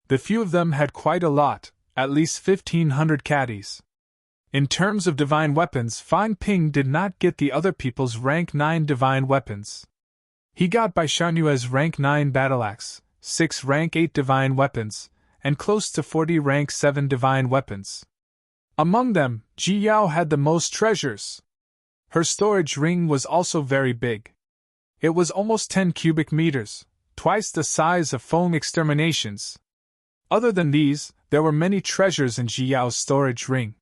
The few of them had quite a lot, at least 1,500 caddies. In terms of divine weapons, Fan Ping did not get the other people's rank 9 divine weapons. He got Bai Shanwei's rank 9 battle axe, 6 rank 8 divine weapons, and close to 40 rank 7 divine weapons. Among them, Ji Yao had the most treasures. Her storage ring was also very big. It was almost 10 cubic meters, twice the size of Feng Exterminations. Other than these, there were many treasures in Ji Yao's storage ring.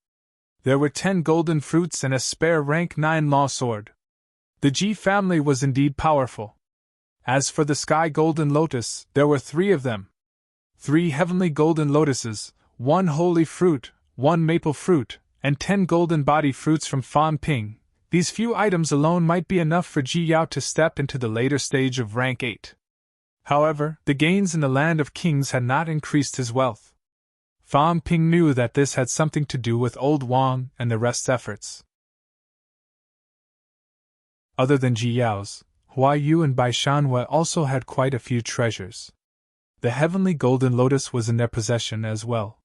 There were 10 golden fruits and a spare rank 9 law sword. The Ji family was indeed powerful. As for the Sky Golden Lotus, there were 3 of them. 3 heavenly golden lotuses, 1 holy fruit, 1 maple fruit, and 10 golden body fruits from Fan Ping. These few items alone might be enough for Ji Yao to step into the later stage of rank 8. However, the gains in the Land of Kings had not increased his wealth. Fan Ping knew that this had something to do with Old Wang and the rest's efforts. Other than Ji Yao's, Hua Yu and Bai Shanwei also had quite a few treasures. The heavenly golden lotus was in their possession as well.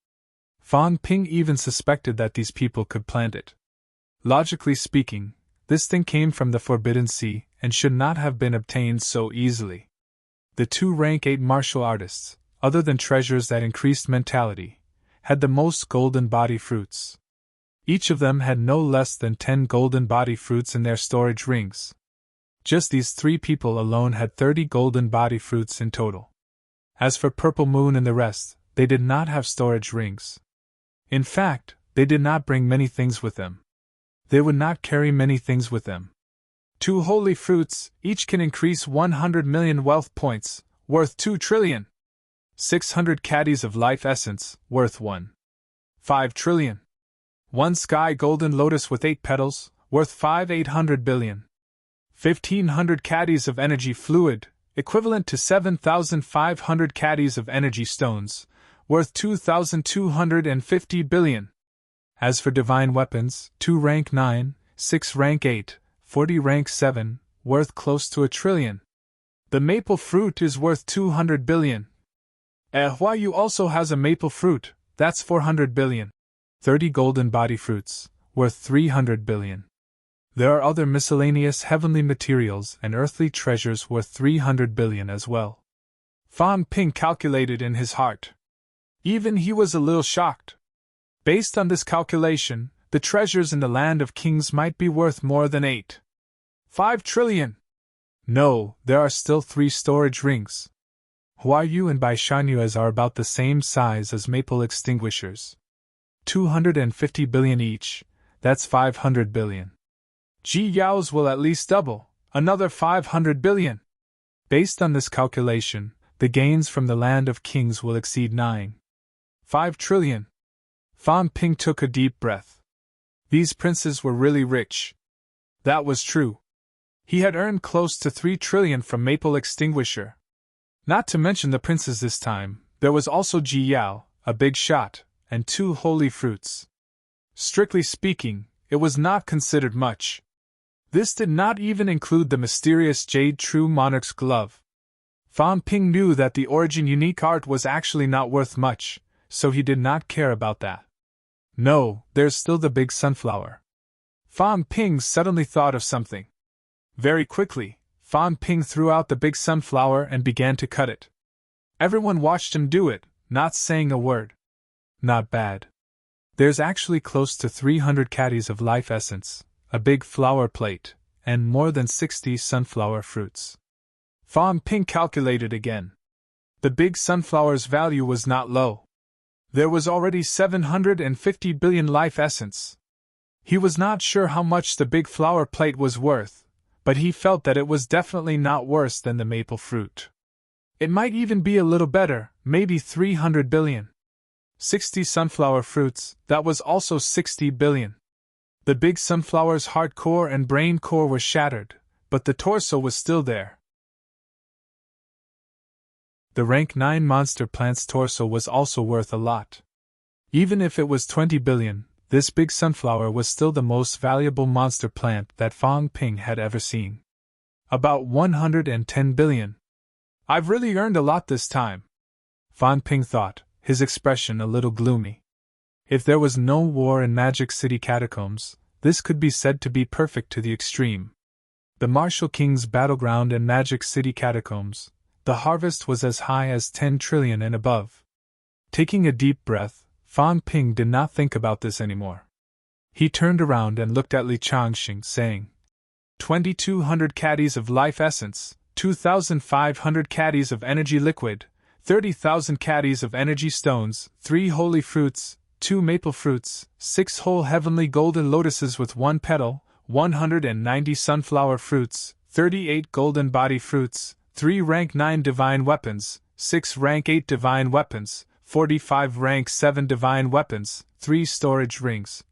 Fan Ping even suspected that these people could plant it. Logically speaking, this thing came from the Forbidden Sea and should not have been obtained so easily. The 2 rank 8 martial artists, other than treasures that increased mentality, had the most golden body fruits. Each of them had no less than 10 golden body fruits in their storage rings. Just these 3 people alone had 30 golden body fruits in total. As for Purple Moon and the rest, they did not have storage rings. In fact, they did not bring many things with them. They would not carry many things with them. 2 holy fruits, each can increase 100 million wealth points, worth 2 trillion. 600 caddies of life essence, worth 1.5 trillion. 1 sky golden lotus with 8 petals, worth 5,800 billion. 1,500 caddies of energy fluid, equivalent to 7,500 caddies of energy stones, worth 2,250 billion. As for divine weapons, 2 rank 9, 6 rank 8, 40 rank 7, worth close to 1 trillion. The maple fruit is worth 200 billion. Hua Yu also has a maple fruit, that's 400 billion. 30 golden body fruits, worth 300 billion. There are other miscellaneous heavenly materials and earthly treasures worth 300 billion as well. Fan Ping calculated in his heart. Even he was a little shocked. Based on this calculation, the treasures in the Land of Kings might be worth more than 8.5 trillion. No, there are still 3 storage rings. Hua Yu and Bai Shanwei's are about the same size as maple extinguishers. 250 billion each, that's 500 billion. Ji Yao's will at least double, another 500 billion. Based on this calculation, the gains from the land of kings will exceed 9.5 trillion. Fan Ping took a deep breath. These princes were really rich. That was true. He had earned close to 3 trillion from Maple Extinguisher. Not to mention the princes this time, there was also Ji Yao, a big shot, and 2 holy fruits. Strictly speaking, it was not considered much. This did not even include the mysterious Jade True Monarch's glove. Fan Ping knew that the origin unique art was actually not worth much, so he did not care about that. No, there's still the big sunflower. Fan Ping suddenly thought of something. Very quickly, Fan Ping threw out the big sunflower and began to cut it. Everyone watched him do it, not saying a word. Not bad. There's actually close to 300 caddies of life essence, a big flower plate, and more than 60 sunflower fruits. Fan Ping calculated again. The big sunflower's value was not low. There was already 750 billion life essence. He was not sure how much the big flower plate was worth, but he felt that it was definitely not worse than the maple fruit. It might even be a little better, maybe 300 billion. 60 sunflower fruits, that was also 60 billion. The big sunflower's heart core and brain core were shattered, but the torso was still there. The rank 9 monster plant's torso was also worth a lot. Even if it was 20 billion, this big sunflower was still the most valuable monster plant that Fan Ping had ever seen. About 110 billion. I've really earned a lot this time, Fan Ping thought, his expression a little gloomy. If there was no war in Magic City Catacombs, this could be said to be perfect to the extreme. The Martial King's battleground and Magic City Catacombs, the harvest was as high as 10 trillion and above. Taking a deep breath, Fan Ping did not think about this anymore. He turned around and looked at Li Changxing, saying, 2,200 caddies of life essence, 2,500 caddies of energy liquid, 30,000 caddies of energy stones, 3 holy fruits, 2 maple fruits, 6 whole heavenly golden lotuses with 1 petal, 190 sunflower fruits, 38 golden body fruits, 3 rank 9 divine weapons, 6 rank 8 divine weapons, 45 rank 7 divine weapons, 3 storage rings.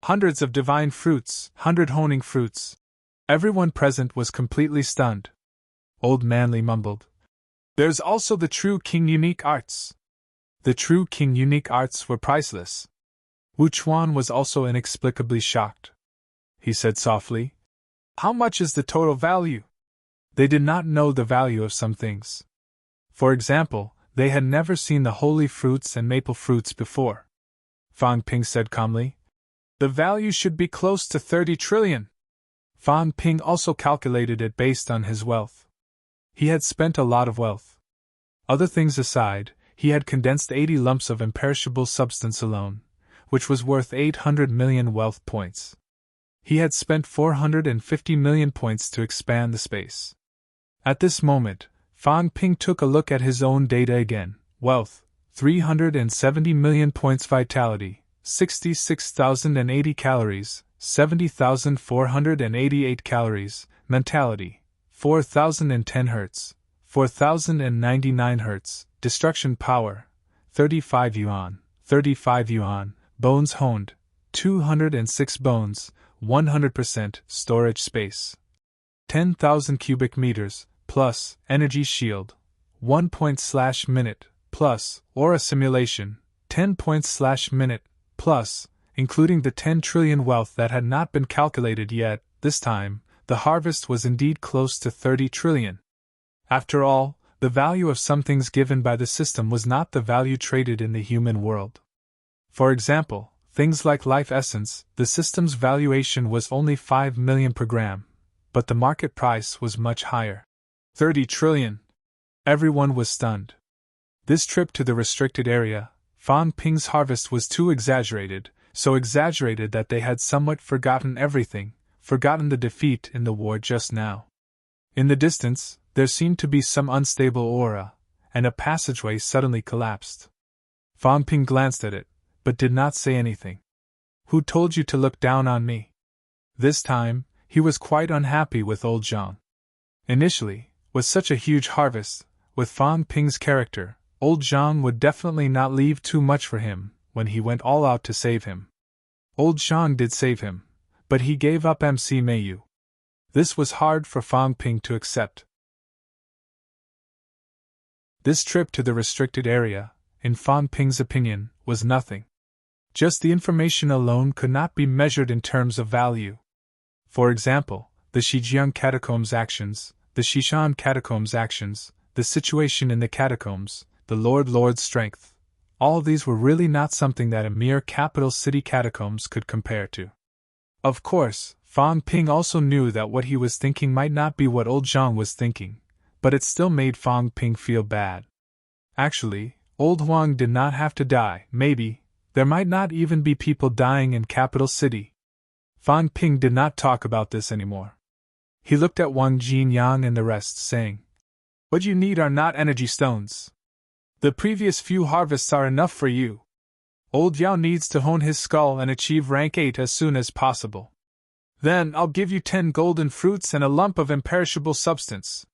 Hundreds of divine fruits, 100 honing fruits. Everyone present was completely stunned. Old Manly mumbled, "There's also the True King Unique Arts." The True King Unique Arts were priceless. Wu Chuan was also inexplicably shocked. He said softly, "How much is the total value?" They did not know the value of some things. For example, they had never seen the holy fruits and maple fruits before. Fan Ping said calmly, "The value should be close to 30 trillion. Fan Ping also calculated it based on his wealth. He had spent a lot of wealth. Other things aside, he had condensed 80 lumps of imperishable substance alone, which was worth 800 million wealth points. He had spent 450 million points to expand the space. At this moment, Fan Ping took a look at his own data again. Wealth, 370 million points. Vitality, 66,080 calories, 70,488 calories. Mentality, 4,010 Hz, 4,099 Hz. Destruction power, 35 yuan, 35 yuan. Bones honed, 206 bones, 100%. Storage space, 10,000 cubic meters, plus energy shield, 1 point/minute, plus aura simulation, 10 points/minute, plus, including the 10 trillion wealth that had not been calculated yet. This time, the harvest was indeed close to 30 trillion. After all, the value of some things given by the system was not the value traded in the human world. For example, things like life essence, the system's valuation was only 5 million per gram, but the market price was much higher. 30 trillion. Everyone was stunned. This trip to the restricted area, Fan Ping's harvest was too exaggerated, so exaggerated that they had somewhat forgotten everything, forgotten the defeat in the war just now. In the distance, there seemed to be some unstable aura, and a passageway suddenly collapsed. Fan Ping glanced at it, but did not say anything. "Who told you to look down on me?" This time, he was quite unhappy with old Zhang. Initially, With such a huge harvest, with Fan Ping's character, old Zhang would definitely not leave too much for him when he went all out to save him. Old Zhang did save him, but he gave up MC Meiyu. This was hard for Fan Ping to accept. This trip to the restricted area, in Fan Ping's opinion, was nothing. Just the information alone could not be measured in terms of value. For example, the Shijiang catacombs actions, the Shishan catacombs actions, the situation in the catacombs, the Lord's strength. All these were really not something that a mere capital city catacombs could compare to. Of course, Fan Ping also knew that what he was thinking might not be what old Zhang was thinking, but it still made Fan Ping feel bad. Actually, old Huang did not have to die. Maybe there might not even be people dying in capital city. Fan Ping did not talk about this anymore. He looked at Wang Jinyang and the rest, saying, "What you need are not energy stones. The previous few harvests are enough for you. Old Yao needs to hone his skull and achieve rank 8 as soon as possible. Then I'll give you 10 golden fruits and a lump of imperishable substance.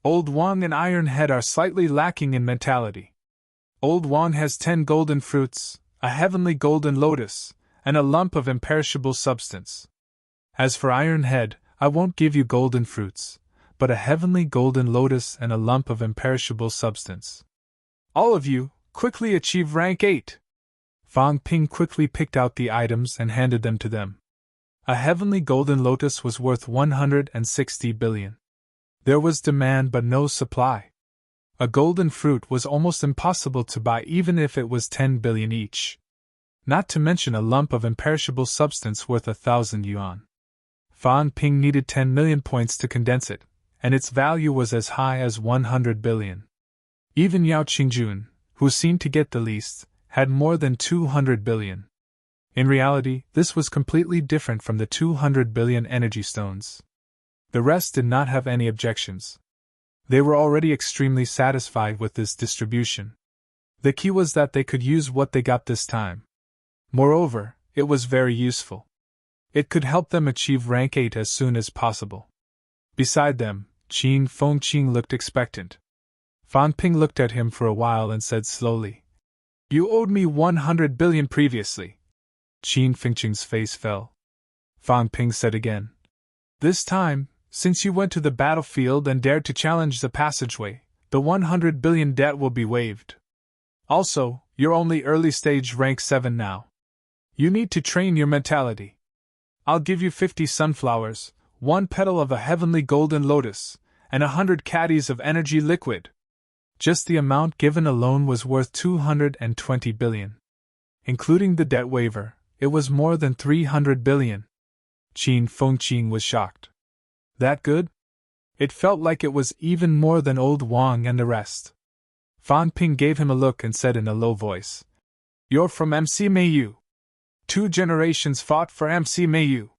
Old Wang and Iron Head are slightly lacking in mentality. Old Wang has 10 golden fruits, a heavenly golden lotus, and a lump of imperishable substance. As for Iron Head, I won't give you golden fruits, but a heavenly golden lotus and a lump of imperishable substance. All of you, quickly achieve rank 8. Fan Ping quickly picked out the items and handed them to them. A heavenly golden lotus was worth 160 billion. There was demand but no supply. A golden fruit was almost impossible to buy even if it was 10 billion each. Not to mention a lump of imperishable substance worth 1,000 yuan. Fan Ping needed 10 million points to condense it, and its value was as high as 100 billion. Even Yao Qingjun, who seemed to get the least, had more than 200 billion. In reality, this was completely different from the 200 billion energy stones. The rest did not have any objections. They were already extremely satisfied with this distribution. The key was that they could use what they got this time. Moreover, it was very useful. It could help them achieve rank 8 as soon as possible. Beside them, Qin Fengqing looked expectant. Fan Ping looked at him for a while and said slowly, "You owed me 100 billion previously." Qin Fengqing's face fell. Fan Ping said again, "This time, since you went to the battlefield and dared to challenge the passageway, the 100 billion debt will be waived. Also, you're only early stage rank 7 now. You need to train your mentality. I'll give you 50 sunflowers, 1 petal of a heavenly golden lotus, and 100 caddies of energy liquid." Just the amount given alone was worth 220 billion. Including the debt waiver, it was more than 300 billion. Qin Fengqing was shocked. That good? It felt like it was even more than old Wang and the rest. Fan Ping gave him a look and said in a low voice, "You're from MC Meiyu. 2 generations fought for MC Meiyu.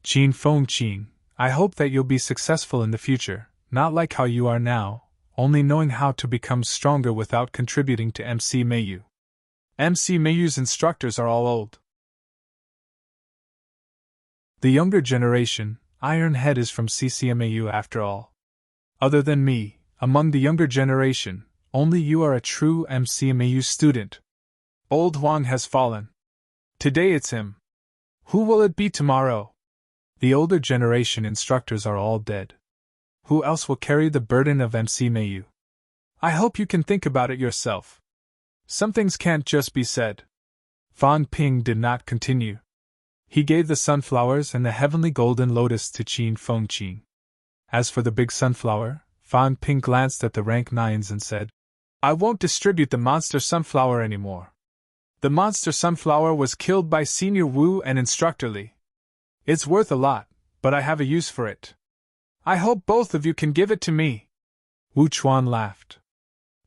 Qin Fengqing, I hope that you'll be successful in the future, not like how you are now, only knowing how to become stronger without contributing to MC Meiyu. MC Meiyu's instructors are all old. The younger generation, Iron Head, is from CCMAU after all. Other than me, among the younger generation, only you are a true MCMAU student. Old Huang has fallen. Today it's him. Who will it be tomorrow? The older generation instructors are all dead. Who else will carry the burden of MC Meiyu? I hope you can think about it yourself. Some things can't just be said." Fan Ping did not continue. He gave the sunflowers and the heavenly golden lotus to Qin Fengqing. As for the big sunflower, Fan Ping glanced at the rank 9s and said, "I won't distribute the monster sunflower anymore. The monster sunflower was killed by Senior Wu and Instructor Li. It's worth a lot, but I have a use for it. I hope both of you can give it to me." Wu Chuan laughed.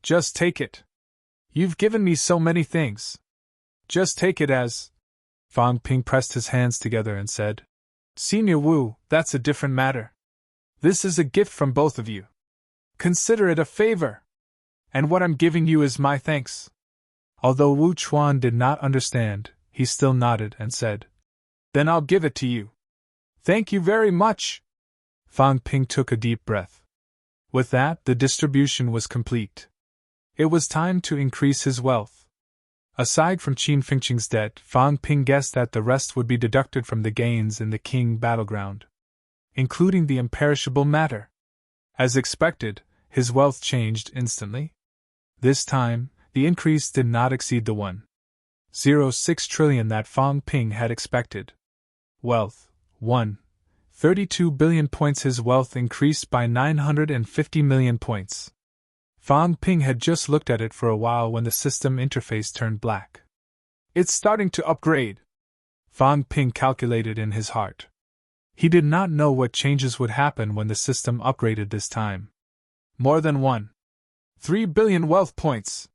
"Just take it. You've given me so many things. Just take it as..." Fan Ping pressed his hands together and said, "Senior Wu, that's a different matter. This is a gift from both of you. Consider it a favor. And what I'm giving you is my thanks." Although Wu Chuan did not understand, he still nodded and said, "Then I'll give it to you." "Thank you very much." Fan Ping took a deep breath. With that, the distribution was complete. It was time to increase his wealth. Aside from Qin Fengqing's debt, Fang Ping guessed that the rest would be deducted from the gains in the King battleground, including the imperishable matter. As expected, his wealth changed instantly. This time, the increase did not exceed the 1.06 trillion that Fang Ping had expected. Wealth, 1.32 billion points. His wealth increased by 950 million points. Fang Ping had just looked at it for a while when the system interface turned black. It's starting to upgrade, Fang Ping calculated in his heart. He did not know what changes would happen when the system upgraded this time. More than 1.3 billion wealth points.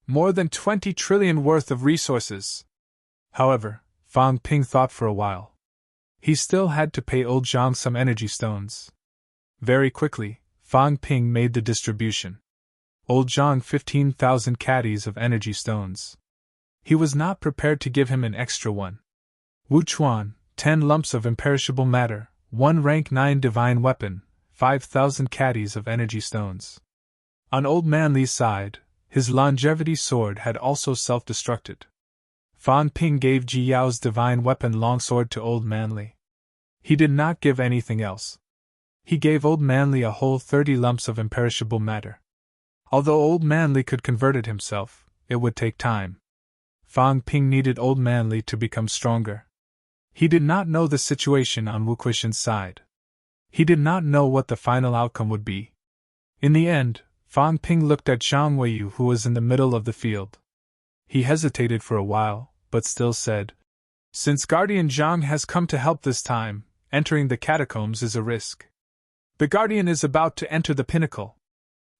More than 20 trillion worth of resources. However, Fang Ping thought for a while. He still had to pay old Zhang some energy stones. Very quickly, Fang Ping made the distribution. Old Zhang 15,000 caddies of energy stones. He was not prepared to give him an extra one. Wu Chuan, 10 lumps of imperishable matter, 1 rank 9 divine weapon, 5,000 caddies of energy stones. On Old Manly's side, his longevity sword had also self-destructed. Fang Ping gave Ji Yao's divine weapon longsword to Old Manly. He did not give anything else. He gave Old Manly a whole 30 lumps of imperishable matter. Although Old Manly could convert it himself, it would take time. Fang Ping needed Old Manly to become stronger. He did not know the situation on Wu Kuishen's side. He did not know what the final outcome would be. In the end, Fang Ping looked at Zhang Weiyu, who was in the middle of the field. He hesitated for a while, but still said, "Since Guardian Zhang has come to help this time, entering the catacombs is a risk. The Guardian is about to enter the pinnacle.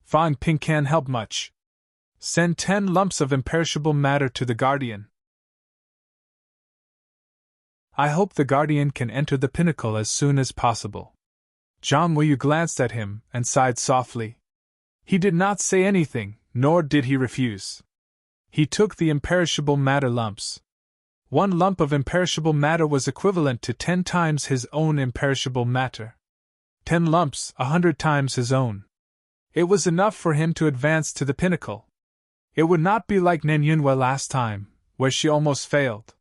Fang Ping can't help much. Send 10 lumps of imperishable matter to the Guardian. I hope the Guardian can enter the pinnacle as soon as possible." Zhang Weiyu glanced at him and sighed softly. He did not say anything, nor did he refuse. He took the imperishable matter lumps. 1 lump of imperishable matter was equivalent to 10 times his own imperishable matter. 10 lumps, 100 times his own. It was enough for him to advance to the pinnacle. It would not be like Nen Yunhua last time, where she almost failed.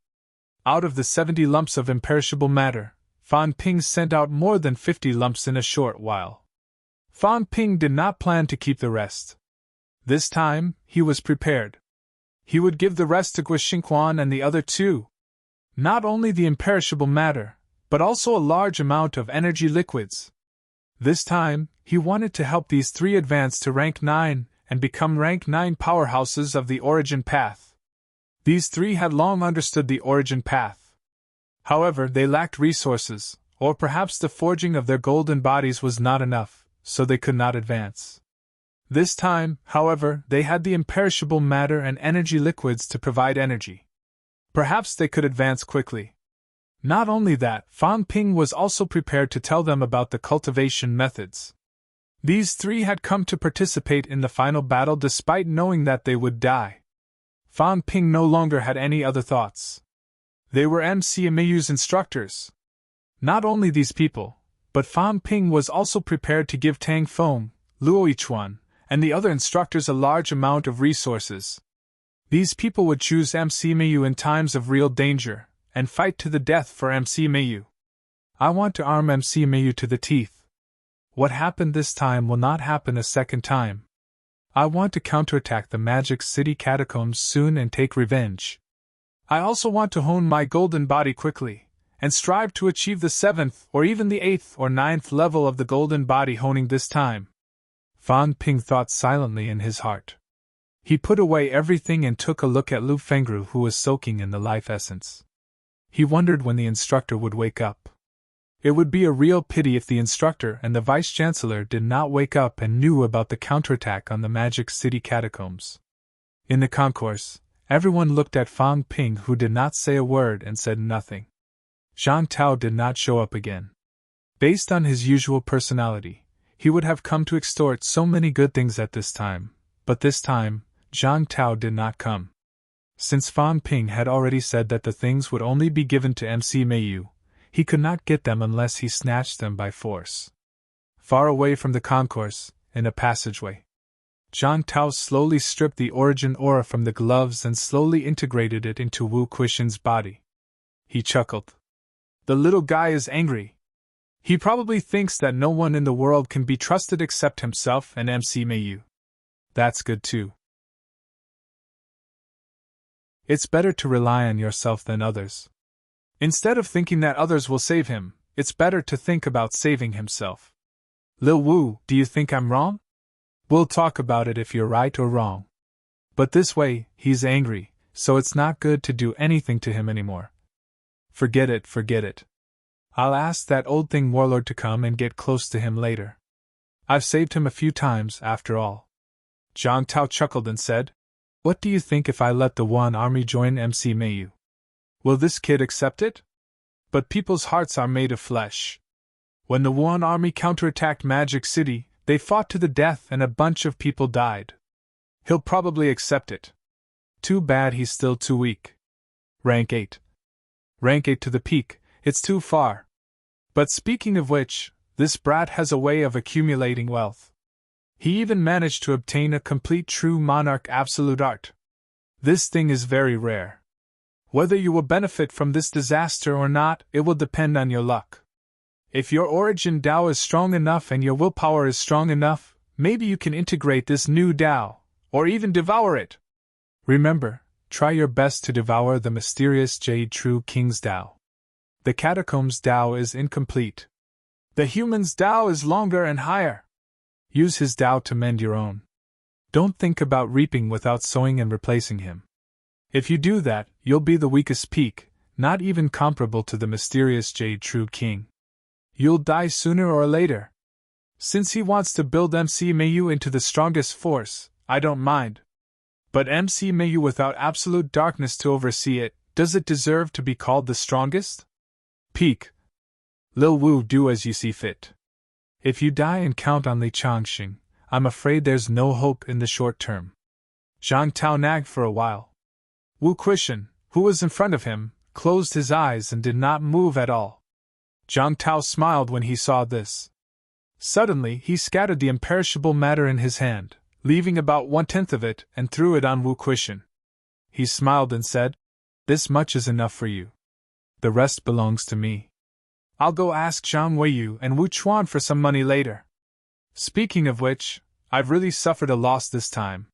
Out of the 70 lumps of imperishable matter, Fang Ping sent out more than 50 lumps in a short while. Fang Ping did not plan to keep the rest. This time, he was prepared. He would give the rest to Gui Xingquan and the other 2. Not only the imperishable matter, but also a large amount of energy liquids. This time, he wanted to help these 3 advance to rank 9 and become rank 9 powerhouses of the origin path. These 3 had long understood the origin path. However, they lacked resources, or perhaps the forging of their golden bodies was not enough, so they could not advance. This time, however, they had the imperishable matter and energy liquids to provide energy. Perhaps they could advance quickly. Not only that, Fang Ping was also prepared to tell them about the cultivation methods. These 3 had come to participate in the final battle despite knowing that they would die. Fang Ping no longer had any other thoughts. They were MCMAU's instructors. Not only these people, but Fang Ping was also prepared to give Tang Feng, Luo Yichuan, and the other instructors a large amount of resources. These people would choose MCMAU in times of real danger, and fight to the death for MCMAU. I want to arm MCMAU to the teeth. What happened this time will not happen a second time. I want to counterattack the Magic City catacombs soon and take revenge. I also want to hone my golden body quickly, and strive to achieve the 7th or even the 8th or 9th level of the golden body honing this time. Fang Ping thought silently in his heart. He put away everything and took a look at Lu Fengru, who was soaking in the life essence. He wondered when the instructor would wake up. It would be a real pity if the instructor and the vice-chancellor did not wake up and knew about the counterattack on the Magic City catacombs. In the concourse, everyone looked at Fang Ping, who did not say a word and said nothing. Zhang Tao did not show up again. Based on his usual personality, he would have come to extort so many good things at this time, but this time, Zhang Tao did not come. Since Fang Ping had already said that the things would only be given to MC Meiyu, he could not get them unless he snatched them by force. Far away from the concourse, in a passageway. Zhang Tao slowly stripped the origin aura from the gloves and slowly integrated it into Wu Kuishen's body. He chuckled. The little guy is angry. He probably thinks that no one in the world can be trusted except himself and MC Mayu. That's good too. It's better to rely on yourself than others. Instead of thinking that others will save him, it's better to think about saving himself. Lil Wu, do you think I'm wrong? We'll talk about it if you're right or wrong. But this way, he's angry, so it's not good to do anything to him anymore. Forget it. I'll ask that old thing warlord to come and get close to him later. I've saved him a few times, after all. Zhang Tao chuckled and said, What do you think if I let the Wuhan army join MC Mayu? Will this kid accept it? But people's hearts are made of flesh. When the Wuhan army counterattacked Magic City, they fought to the death and a bunch of people died. He'll probably accept it. Too bad he's still too weak. Rank 8. Rank 8 to the peak, it's too far. But speaking of which, this brat has a way of accumulating wealth. He even managed to obtain a complete true monarch absolute art. This thing is very rare. Whether you will benefit from this disaster or not, it will depend on your luck. If your origin Dao is strong enough and your willpower is strong enough, maybe you can integrate this new Dao, or even devour it. Remember, try your best to devour the mysterious Jade True King's Dao. The Catacombs Dao is incomplete. The human's Dao is longer and higher. Use his Dao to mend your own. Don't think about reaping without sowing and replacing him. If you do that, you'll be the weakest peak, not even comparable to the mysterious Jade True King. You'll die sooner or later. Since he wants to build MC Mayu into the strongest force, I don't mind. But MC Mayu without absolute darkness to oversee it, does it deserve to be called the strongest? Peak. Lil Wu, do as you see fit. If you die and count on Li Changxing, I'm afraid there's no hope in the short term. Zhang Tao nagged for a while. Wu Kuishen, who was in front of him, closed his eyes and did not move at all. Zhang Tao smiled when he saw this. Suddenly, he scattered the imperishable matter in his hand, leaving about 1/10 of it, and threw it on Wu Kuishen. He smiled and said, This much is enough for you. The rest belongs to me. I'll go ask Zhang Weiyu and Wu Chuan for some money later. Speaking of which, I've really suffered a loss this time.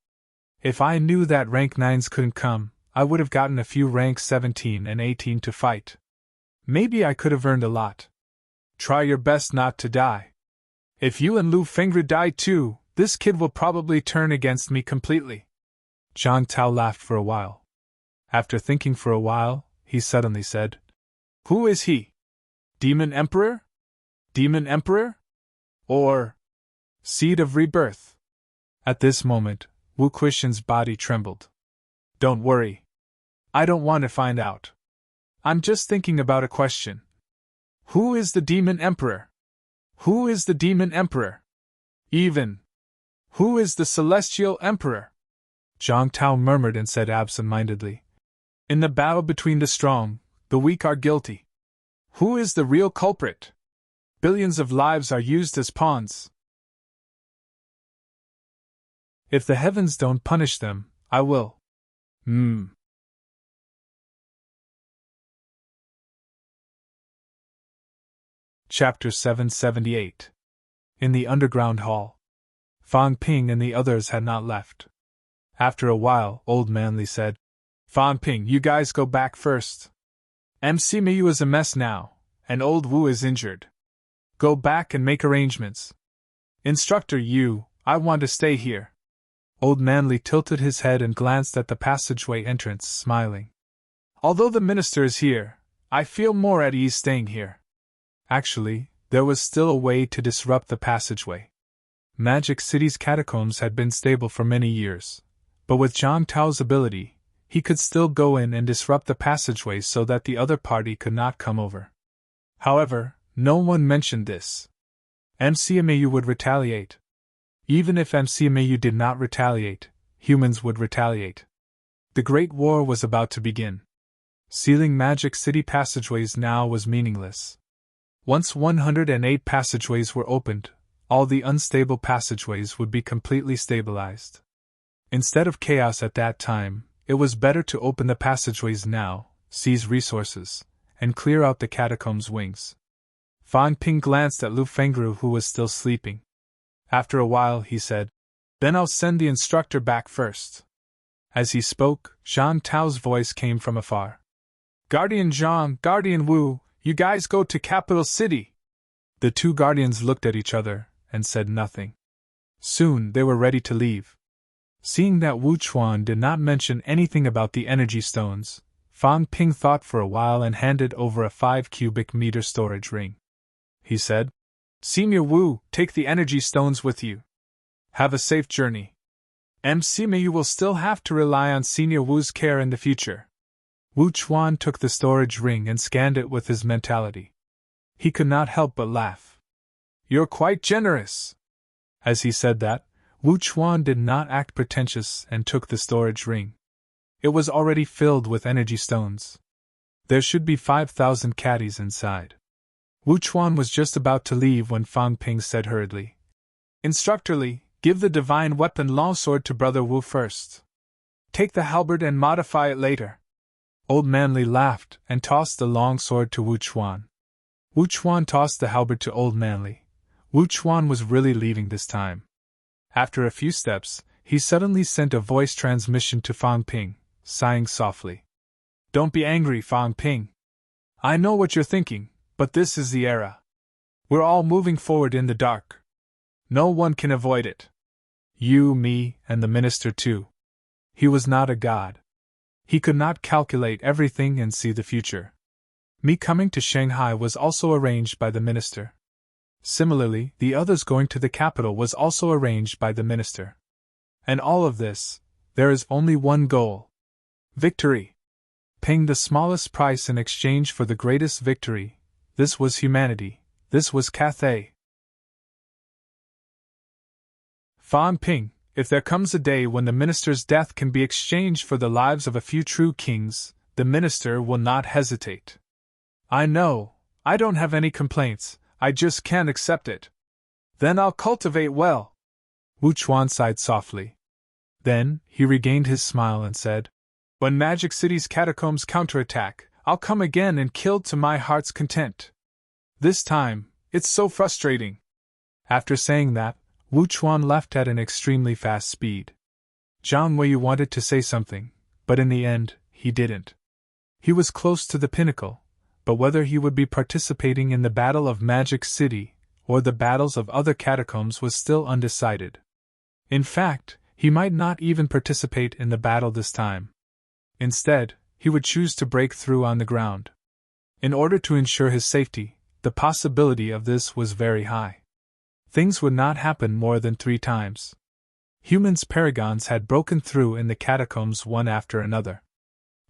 If I knew that rank 9s couldn't come, I would have gotten a few rank 17 and 18 to fight. Maybe I could have earned a lot. Try your best not to die. If you and Lu Fengri die too, this kid will probably turn against me completely. Zhang Tao laughed for a while. After thinking for a while, he suddenly said, Who is he? Demon Emperor? Demon Emperor? Or Seed of Rebirth? At this moment, Wu Kuishen's body trembled. Don't worry. I don't want to find out. I'm just thinking about a question. Who is the Demon Emperor? Who is the Demon Emperor? Even, who is the Celestial Emperor? Zhang Tao murmured and said absent-mindedly. In the battle between the strong, the weak are guilty. Who is the real culprit? Billions of lives are used as pawns. If the heavens don't punish them, I will. Chapter 778. In the underground hall. Fang Ping and the others had not left. After a while, Old Manly said, Fang Ping, you guys go back first. MC Mayu is a mess now, and Old Wu is injured. Go back and make arrangements. Instructor Yu, I want to stay here. Old Manly tilted his head and glanced at the passageway entrance, smiling. Although the minister is here, I feel more at ease staying here. Actually, there was still a way to disrupt the passageway. Magic City's catacombs had been stable for many years, but with Zhang Tao's ability, he could still go in and disrupt the passageway so that the other party could not come over. However, no one mentioned this. MCMAU would retaliate. Even if MCMAU did not retaliate, humans would retaliate. The Great War was about to begin. Sealing Magic City passageways now was meaningless. Once 108 passageways were opened, all the unstable passageways would be completely stabilized. Instead of chaos at that time, it was better to open the passageways now, seize resources, and clear out the catacombs' wings. Fan Ping glanced at Lu Fengru, who was still sleeping. After a while, he said, "Then I'll send the instructor back first." As he spoke, Zhang Tao's voice came from afar. "Guardian Zhang, Guardian Wu, you guys go to Capital City." The two guardians looked at each other and said nothing. Soon they were ready to leave. Seeing that Wu Chuan did not mention anything about the energy stones, Fan Ping thought for a while and handed over a 5 cubic meter storage ring. He said, "Senior Wu, take the energy stones with you. Have a safe journey. You will still have to rely on Senior Wu's care in the future." Wu Chuan took the storage ring and scanned it with his mentality. He could not help but laugh. "You're quite generous." As he said that, Wu Chuan did not act pretentious and took the storage ring. It was already filled with energy stones. There should be 5,000 caddies inside. Wu Chuan was just about to leave when Fan Ping said hurriedly, "Instructor Li, give the divine weapon longsword to Brother Wu first. Take the halberd and modify it later." Old Man Li laughed and tossed the longsword to Wu Chuan. Wu Chuan tossed the halberd to Old Man Li. Wu Chuan was really leaving this time. After a few steps, he suddenly sent a voice transmission to Fan Ping, sighing softly. "Don't be angry, Fan Ping. I know what you're thinking, but this is the era. We're all moving forward in the dark. No one can avoid it. You, me, and the minister too. He was not a god. He could not calculate everything and see the future. Me coming to Shanghai was also arranged by the minister. Similarly, the others going to the capital was also arranged by the minister. And all of this, there is only one goal. Victory. Paying the smallest price in exchange for the greatest victory. This was humanity. This was Cathay. Fan Ping, if there comes a day when the minister's death can be exchanged for the lives of a few true kings, the minister will not hesitate. I know, I don't have any complaints, I just can't accept it. Then I'll cultivate well." Wu Chuan sighed softly. Then, he regained his smile and said, "When Magic City's catacombs counterattack, I'll come again and kill to my heart's content. This time, it's so frustrating." After saying that, Wu Chuan left at an extremely fast speed. Zhang Wei wanted to say something, but in the end, he didn't. He was close to the pinnacle, but whether he would be participating in the Battle of Magic City or the battles of other catacombs was still undecided. In fact, he might not even participate in the battle this time. Instead, he would choose to break through on the ground. In order to ensure his safety, the possibility of this was very high. Things would not happen more than 3 times. Humans paragons had broken through in the catacombs one after another.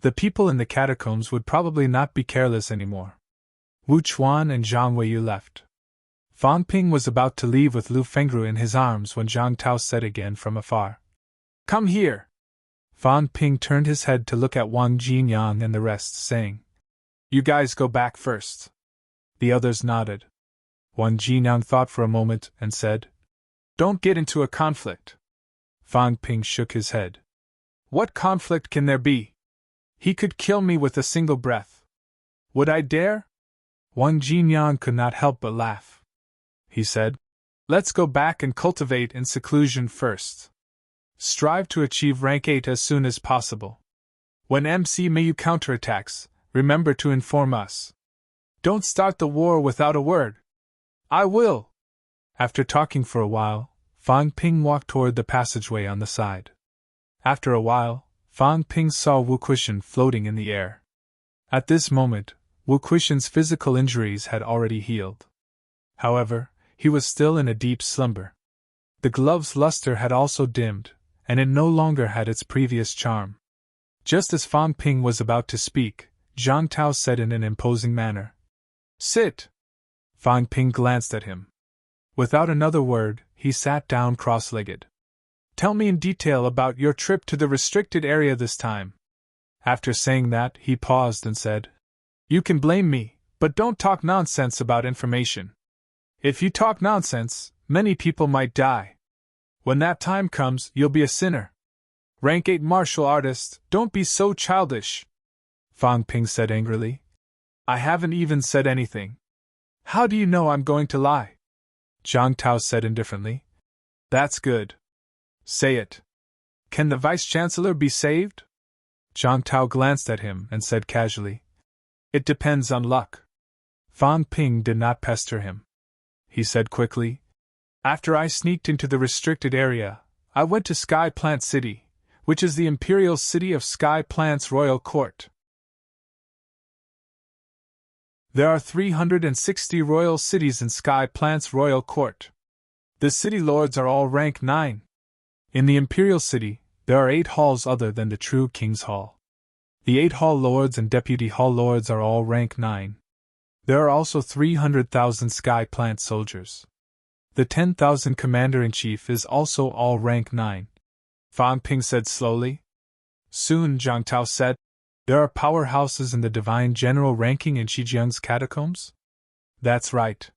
The people in the catacombs would probably not be careless anymore. Wu Chuan and Zhang Wei left. Fan Ping was about to leave with Lu Fengru in his arms when Zhang Tao said again from afar, "Come here." Fan Ping turned his head to look at Wang Jinyang and the rest, saying, "You guys go back first." The others nodded. Wang Jinyang thought for a moment and said, "Don't get into a conflict." Fan Ping shook his head. "What conflict can there be? He could kill me with a single breath. Would I dare?" Wang Jinyang could not help but laugh. He said, "Let's go back and cultivate in seclusion first. Strive to achieve rank 8 as soon as possible. When Mayu counterattacks, remember to inform us. Don't start the war without a word." "I will." After talking for a while, Fan Ping walked toward the passageway on the side. After a while, Fan Ping saw Wu Quishan floating in the air. At this moment, Wu Quishan's physical injuries had already healed. However, he was still in a deep slumber. The glove's luster had also dimmed, and it no longer had its previous charm. Just as Fan Ping was about to speak, Zhang Tao said in an imposing manner, "Sit." Fan Ping glanced at him. Without another word, he sat down cross-legged. "Tell me in detail about your trip to the restricted area this time." After saying that, he paused and said, "You can blame me, but don't talk nonsense about information. If you talk nonsense, Many people might die. When that time comes, you'll be a sinner. Rank 8 martial artist, don't be so childish, Fang Ping said angrily. I haven't even said anything. How do you know I'm going to lie? Zhang Tao said indifferently. That's good. Say it. Can the Vice-Chancellor be saved? Zhang Tao glanced at him and said casually. It depends on luck. Fang Ping did not pester him. He said quickly. After I sneaked into the restricted area, I went to Sky Plant City, which is the imperial city of Sky Plant's royal court. There are 360 royal cities in Sky Plant's royal court. The city lords are all rank 9. In the imperial city, there are 8 halls other than the true King's Hall. The 8 hall lords and deputy hall lords are all rank 9. There are also 300,000 Sky Plant soldiers. The 10,000 commander-in-chief is also all rank 9. Fang Ping said slowly. Soon Zhang Tao said, there are powerhouses in the divine general ranking in Shijiang's catacombs? That's right.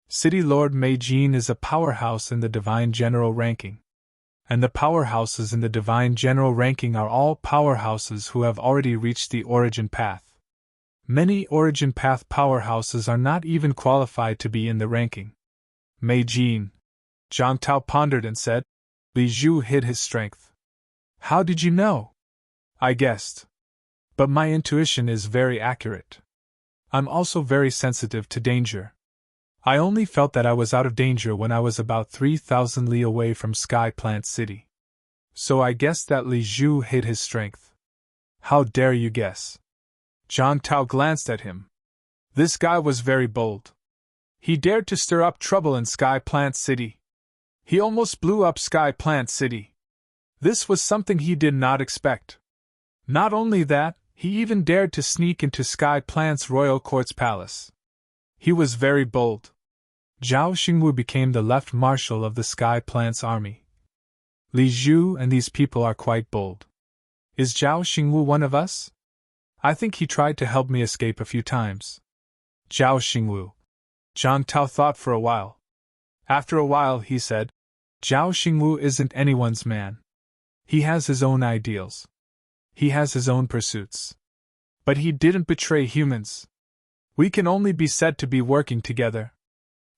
City Lord Mei Jin is a powerhouse in the divine general ranking. And the powerhouses in the divine general ranking are all powerhouses who have already reached the origin path. Many origin path powerhouses are not even qualified to be in the ranking. Mei Jin. Zhang Tao pondered and said, Li Zhu hid his strength. How did you know? I guessed. But my intuition is very accurate. I'm also very sensitive to danger. I only felt that I was out of danger when I was about 3,000 li away from Sky Plant City. So I guessed that Li Zhu hid his strength. How dare you guess? Zhang Tao glanced at him. This guy was very bold. He dared to stir up trouble in Sky Plant City. He almost blew up Sky Plant City. This was something he did not expect. Not only that, he even dared to sneak into Sky Plant's royal court's palace. He was very bold. Zhao Xingwu became the left marshal of the Sky Plant's army. Li Zhu and these people are quite bold. Is Zhao Xingwu one of us? I think he tried to help me escape a few times. Zhao Xingwu. Zhang Tao thought for a while. After a while he said, Zhao Xingwu isn't anyone's man. He has his own ideals. He has his own pursuits. But he didn't betray humans. We can only be said to be working together.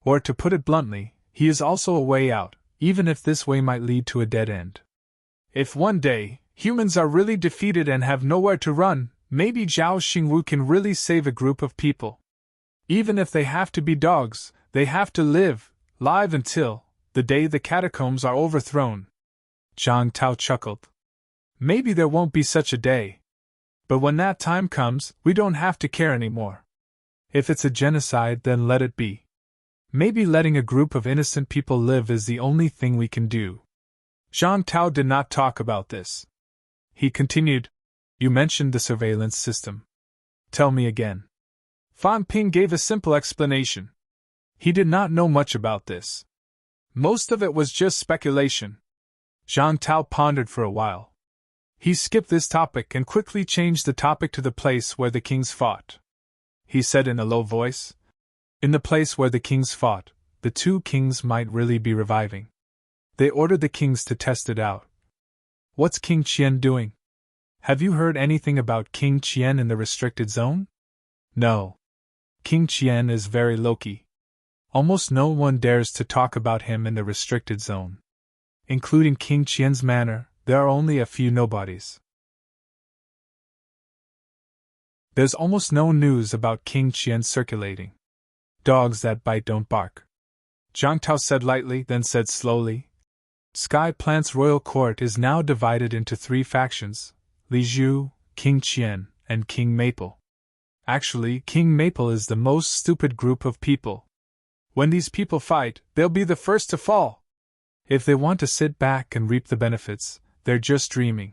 Or to put it bluntly, he is also a way out, even if this way might lead to a dead end. If one day, humans are really defeated and have nowhere to run, maybe Zhao Xingwu can really save a group of people. Even if they have to be dogs, they have to live until the day the catacombs are overthrown. Zhang Tao chuckled. Maybe there won't be such a day. But when that time comes, we don't have to care anymore. If it's a genocide, then let it be. Maybe letting a group of innocent people live is the only thing we can do. Zhang Tao did not talk about this. He continued, You mentioned the surveillance system. Tell me again. Fang Ping gave a simple explanation. He did not know much about this. Most of it was just speculation. Zhang Tao pondered for a while. He skipped this topic and quickly changed the topic to the place where the kings fought. He said in a low voice, In the place where the kings fought, the 2 kings might really be reviving. They ordered the kings to test it out. What's King Qian doing? Have you heard anything about King Qian in the restricted zone? No. King Qian is very low-key. Almost no one dares to talk about him in the restricted zone. Including King Qian's manor, there are only a few nobodies. There's almost no news about King Qian circulating. Dogs that bite don't bark. Zhang Tao said lightly, then said slowly, Sky Plant's royal court is now divided into 3 factions, Li Zhu, King Qian, and King Maple. Actually, King Maple is the most stupid group of people. When these people fight, they'll be the first to fall. If they want to sit back and reap the benefits, they're just dreaming.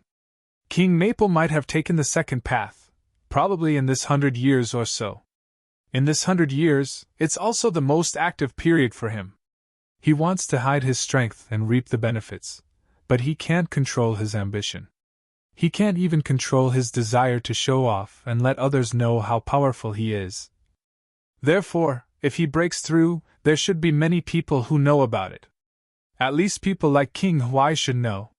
King Maple might have taken the second path, probably in this 100 years or so. In this 100 years, it's also the most active period for him. He wants to hide his strength and reap the benefits, but he can't control his ambition. He can't even control his desire to show off and let others know how powerful he is. Therefore, if he breaks through, there should be many people who know about it. At least people like King Huai should know.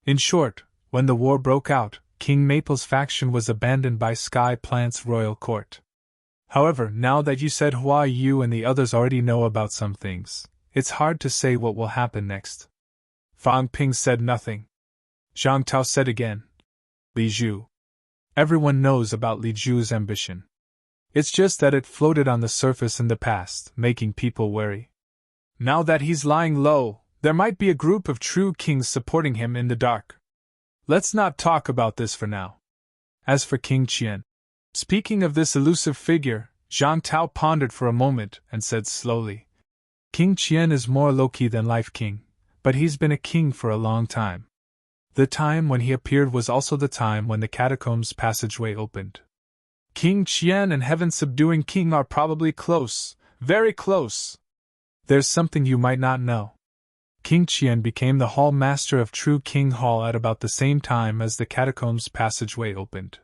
In short, when the war broke out, King Maple's faction was abandoned by Sky Plant's royal court. However, now that you said Huai, you and the others already know about some things. It's hard to say what will happen next. Fang Ping said nothing. Zhang Tao said again. Li Zhu. Everyone knows about Li Zhu's ambition. It's just that it floated on the surface in the past, making people wary. Now that he's lying low, there might be a group of true kings supporting him in the dark. Let's not talk about this for now. As for King Qian. Speaking of this elusive figure, Zhang Tao pondered for a moment and said slowly. King Qian is more low-key than life king, but he's been a king for a long time. The time when he appeared was also the time when the catacombs passageway opened. King Qian and heaven-subduing king are probably close, very close. There's something you might not know. King Qian became the hall master of True King Hall at about the same time as the catacombs passageway opened.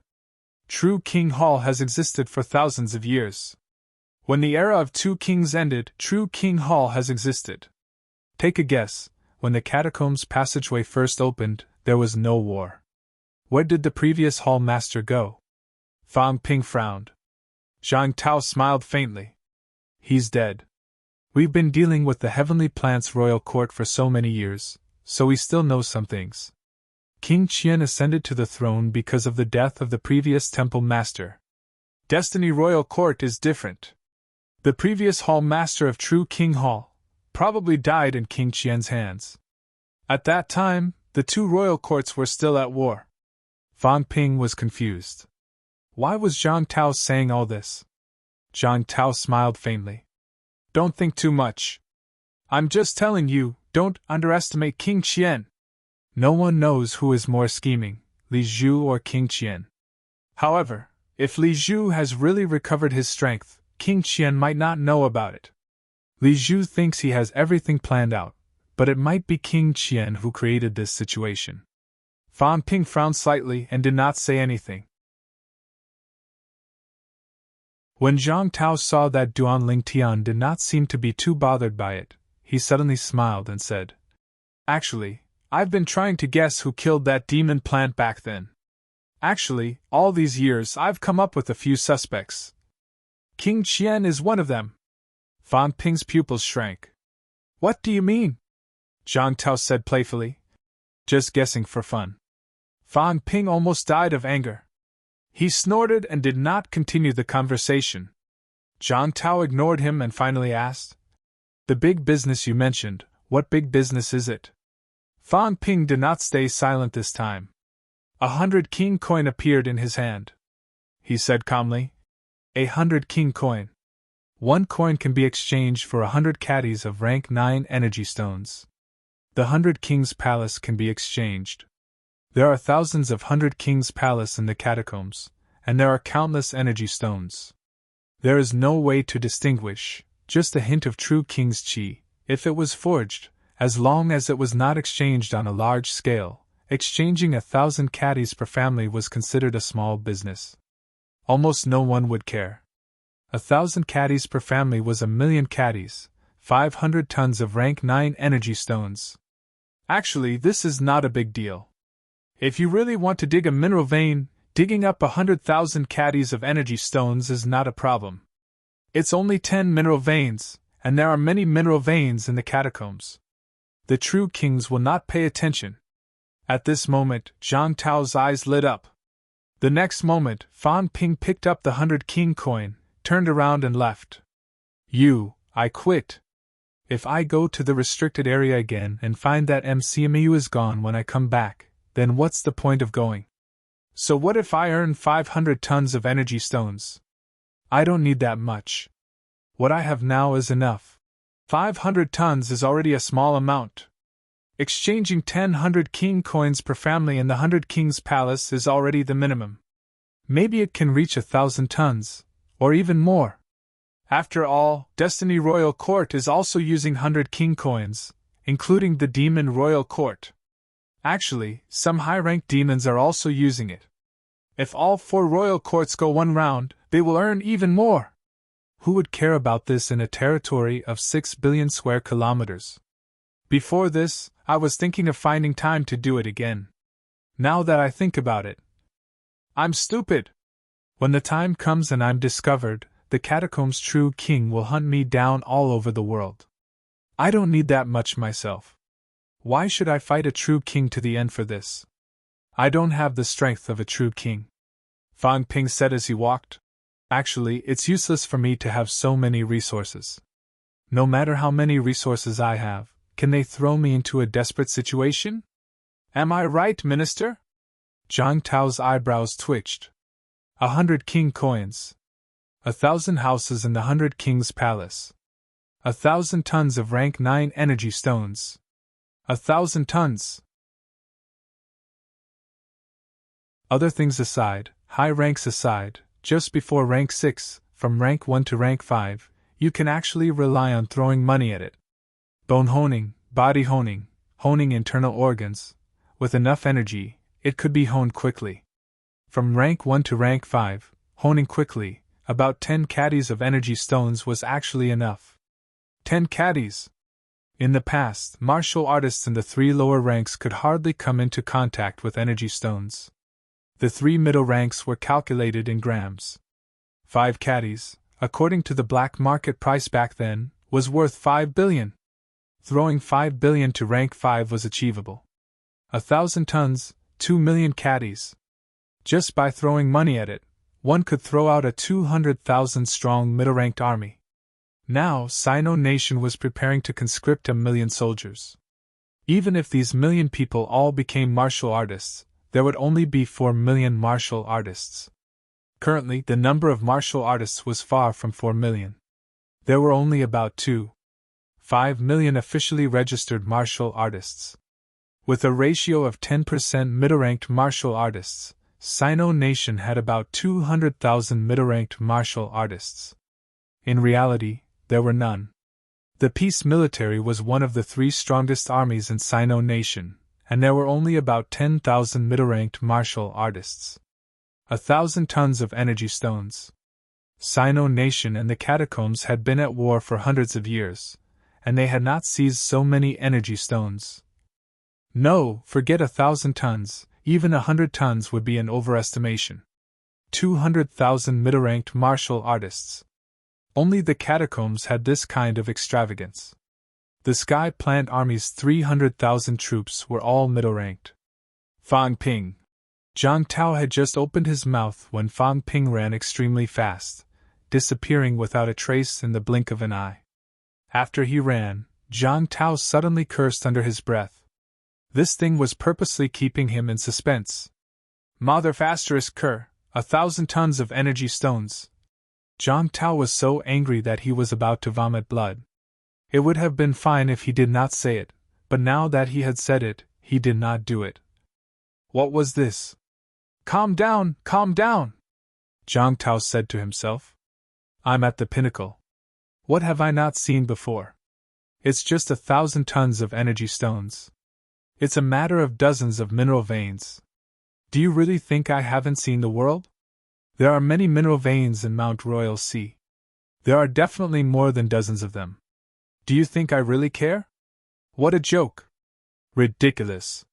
True King Hall has existed for thousands of years. When the era of two kings ended, True King Hall has existed. Take a guess, when the catacombs passageway first opened, there was no war. Where did the previous hall master go? Fang Ping frowned. Zhang Tao smiled faintly. He's dead. We've been dealing with the Heavenly Plant's royal court for so many years, so we still know some things. King Qian ascended to the throne because of the death of the previous temple master. Destiny Royal Court is different. The previous hall master of True King Hall probably died in King Qian's hands. At that time, the two royal courts were still at war. Fang Ping was confused. Why was Zhang Tao saying all this? Zhang Tao smiled faintly. Don't think too much. I'm just telling you, don't underestimate King Qian. No one knows who is more scheming, Li Zhu or King Qian. However, if Li Zhu has really recovered his strength, King Qian might not know about it. Li Zhu thinks he has everything planned out, but it might be King Qian who created this situation. Fang Ping frowned slightly and did not say anything. When Zhang Tao saw that Duan Ling Tian did not seem to be too bothered by it, he suddenly smiled and said, Actually, I've been trying to guess who killed that demon plant back then. Actually, all these years I've come up with a few suspects. King Qian is one of them. Fang Ping's pupils shrank. What do you mean? Zhang Tao said playfully. Just guessing for fun. Fang Ping almost died of anger. He snorted and did not continue the conversation. Zhang Tao ignored him and finally asked, The big business you mentioned, what big business is it? Fang Ping did not stay silent this time. 100 king coin appeared in his hand. He said calmly, 100 king coin. 1 coin can be exchanged for 100 caddies of rank 9 energy stones. The 100 King's Palace can be exchanged. There are thousands of 100 King's Palace in the catacombs, and there are countless energy stones. There is no way to distinguish, just a hint of true King's Qi, if it was forged, as long as it was not exchanged on a large scale. Exchanging 1,000 caddies per family was considered a small business. Almost no one would care. 1,000 caddies per family was 1,000,000 caddies, 500 tons of rank 9 energy stones. Actually, this is not a big deal. If you really want to dig a mineral vein, digging up 100,000 caddies of energy stones is not a problem. It's only 10 mineral veins, and there are many mineral veins in the catacombs. The true kings will not pay attention. At this moment, Zhang Tao's eyes lit up. The next moment, Fang Ping picked up the 100 king coin, turned around and left. I quit. If I go to the restricted area again and find that MCMU is gone when I come back, then what's the point of going? So what if I earn 500 tons of energy stones? I don't need that much. What I have now is enough. 500 tons is already a small amount. Exchanging 100 king coins per family in the 100 King's Palace is already the minimum. Maybe it can reach 1,000 tons, or even more. After all, Destiny Royal Court is also using 100 king coins, including the Demon Royal Court. Actually, some high-ranked demons are also using it. If all 4 royal courts go one round, they will earn even more. Who would care about this in a territory of 6 billion square kilometers? Before this, I was thinking of finding time to do it again. Now that I think about it, I'm stupid. When the time comes and I'm discovered, the catacombs' true king will hunt me down all over the world. I don't need that much myself. Why should I fight a true king to the end for this? I don't have the strength of a true king. Fang Ping said as he walked. Actually, it's useless for me to have so many resources. No matter how many resources I have, can they throw me into a desperate situation? Am I right, Minister? Zhang Tao's eyebrows twitched. 100 king coins. 1,000 houses in the 100 King's Palace. 1,000 tons of rank 9 energy stones. 1,000 tons. Other things aside, high ranks aside, just before rank 6, from rank 1 to rank 5, you can actually rely on throwing money at it. Bone honing, body honing, honing internal organs. With enough energy, it could be honed quickly. From rank 1 to rank 5, honing quickly, about 10 caddies of energy stones was actually enough. 10 caddies! In the past, martial artists in the 3 lower ranks could hardly come into contact with energy stones. The 3 middle ranks were calculated in grams. 5 caddies, according to the black market price back then, was worth 5 billion. Throwing 5 billion to rank 5 was achievable. 1,000 tons, 2 million caddies. Just by throwing money at it, one could throw out a 200,000 strong middle-ranked army. Now, Sino Nation was preparing to conscript 1 million soldiers. Even if these million people all became martial artists, there would only be 4 million martial artists. Currently, the number of martial artists was far from 4 million. There were only about 2.5 million officially registered martial artists. With a ratio of 10% middle-ranked martial artists, Sino Nation had about 200,000 middle-ranked martial artists. In reality, there were none. The peace military was one of the 3 strongest armies in Sino Nation, and there were only about 10,000 middle-ranked martial artists. 1,000 tons of energy stones. Sino Nation and the catacombs had been at war for hundreds of years, and they had not seized so many energy stones. No, forget 1,000 tons, even 100 tons would be an overestimation. 200,000 middle-ranked martial artists. Only the catacombs had this kind of extravagance. The Sky Plant Army's 300,000 troops were all middle-ranked. Fang Ping. Zhang Tao had just opened his mouth when Fang Ping ran extremely fast, disappearing without a trace in the blink of an eye. After he ran, Zhang Tao suddenly cursed under his breath. This thing was purposely keeping him in suspense. Mother asterisk cur, 1,000 tons of energy stones. Zhang Tao was so angry that he was about to vomit blood. It would have been fine if he did not say it, but now that he had said it, he did not do it. What was this? Calm down, Zhang Tao said to himself. I'm at the pinnacle. What have I not seen before? It's just 1,000 tons of energy stones. It's a matter of dozens of mineral veins. Do you really think I haven't seen the world? There are many mineral veins in Mount Royal Sea. There are definitely more than dozens of them. Do you think I really care? What a joke! Ridiculous.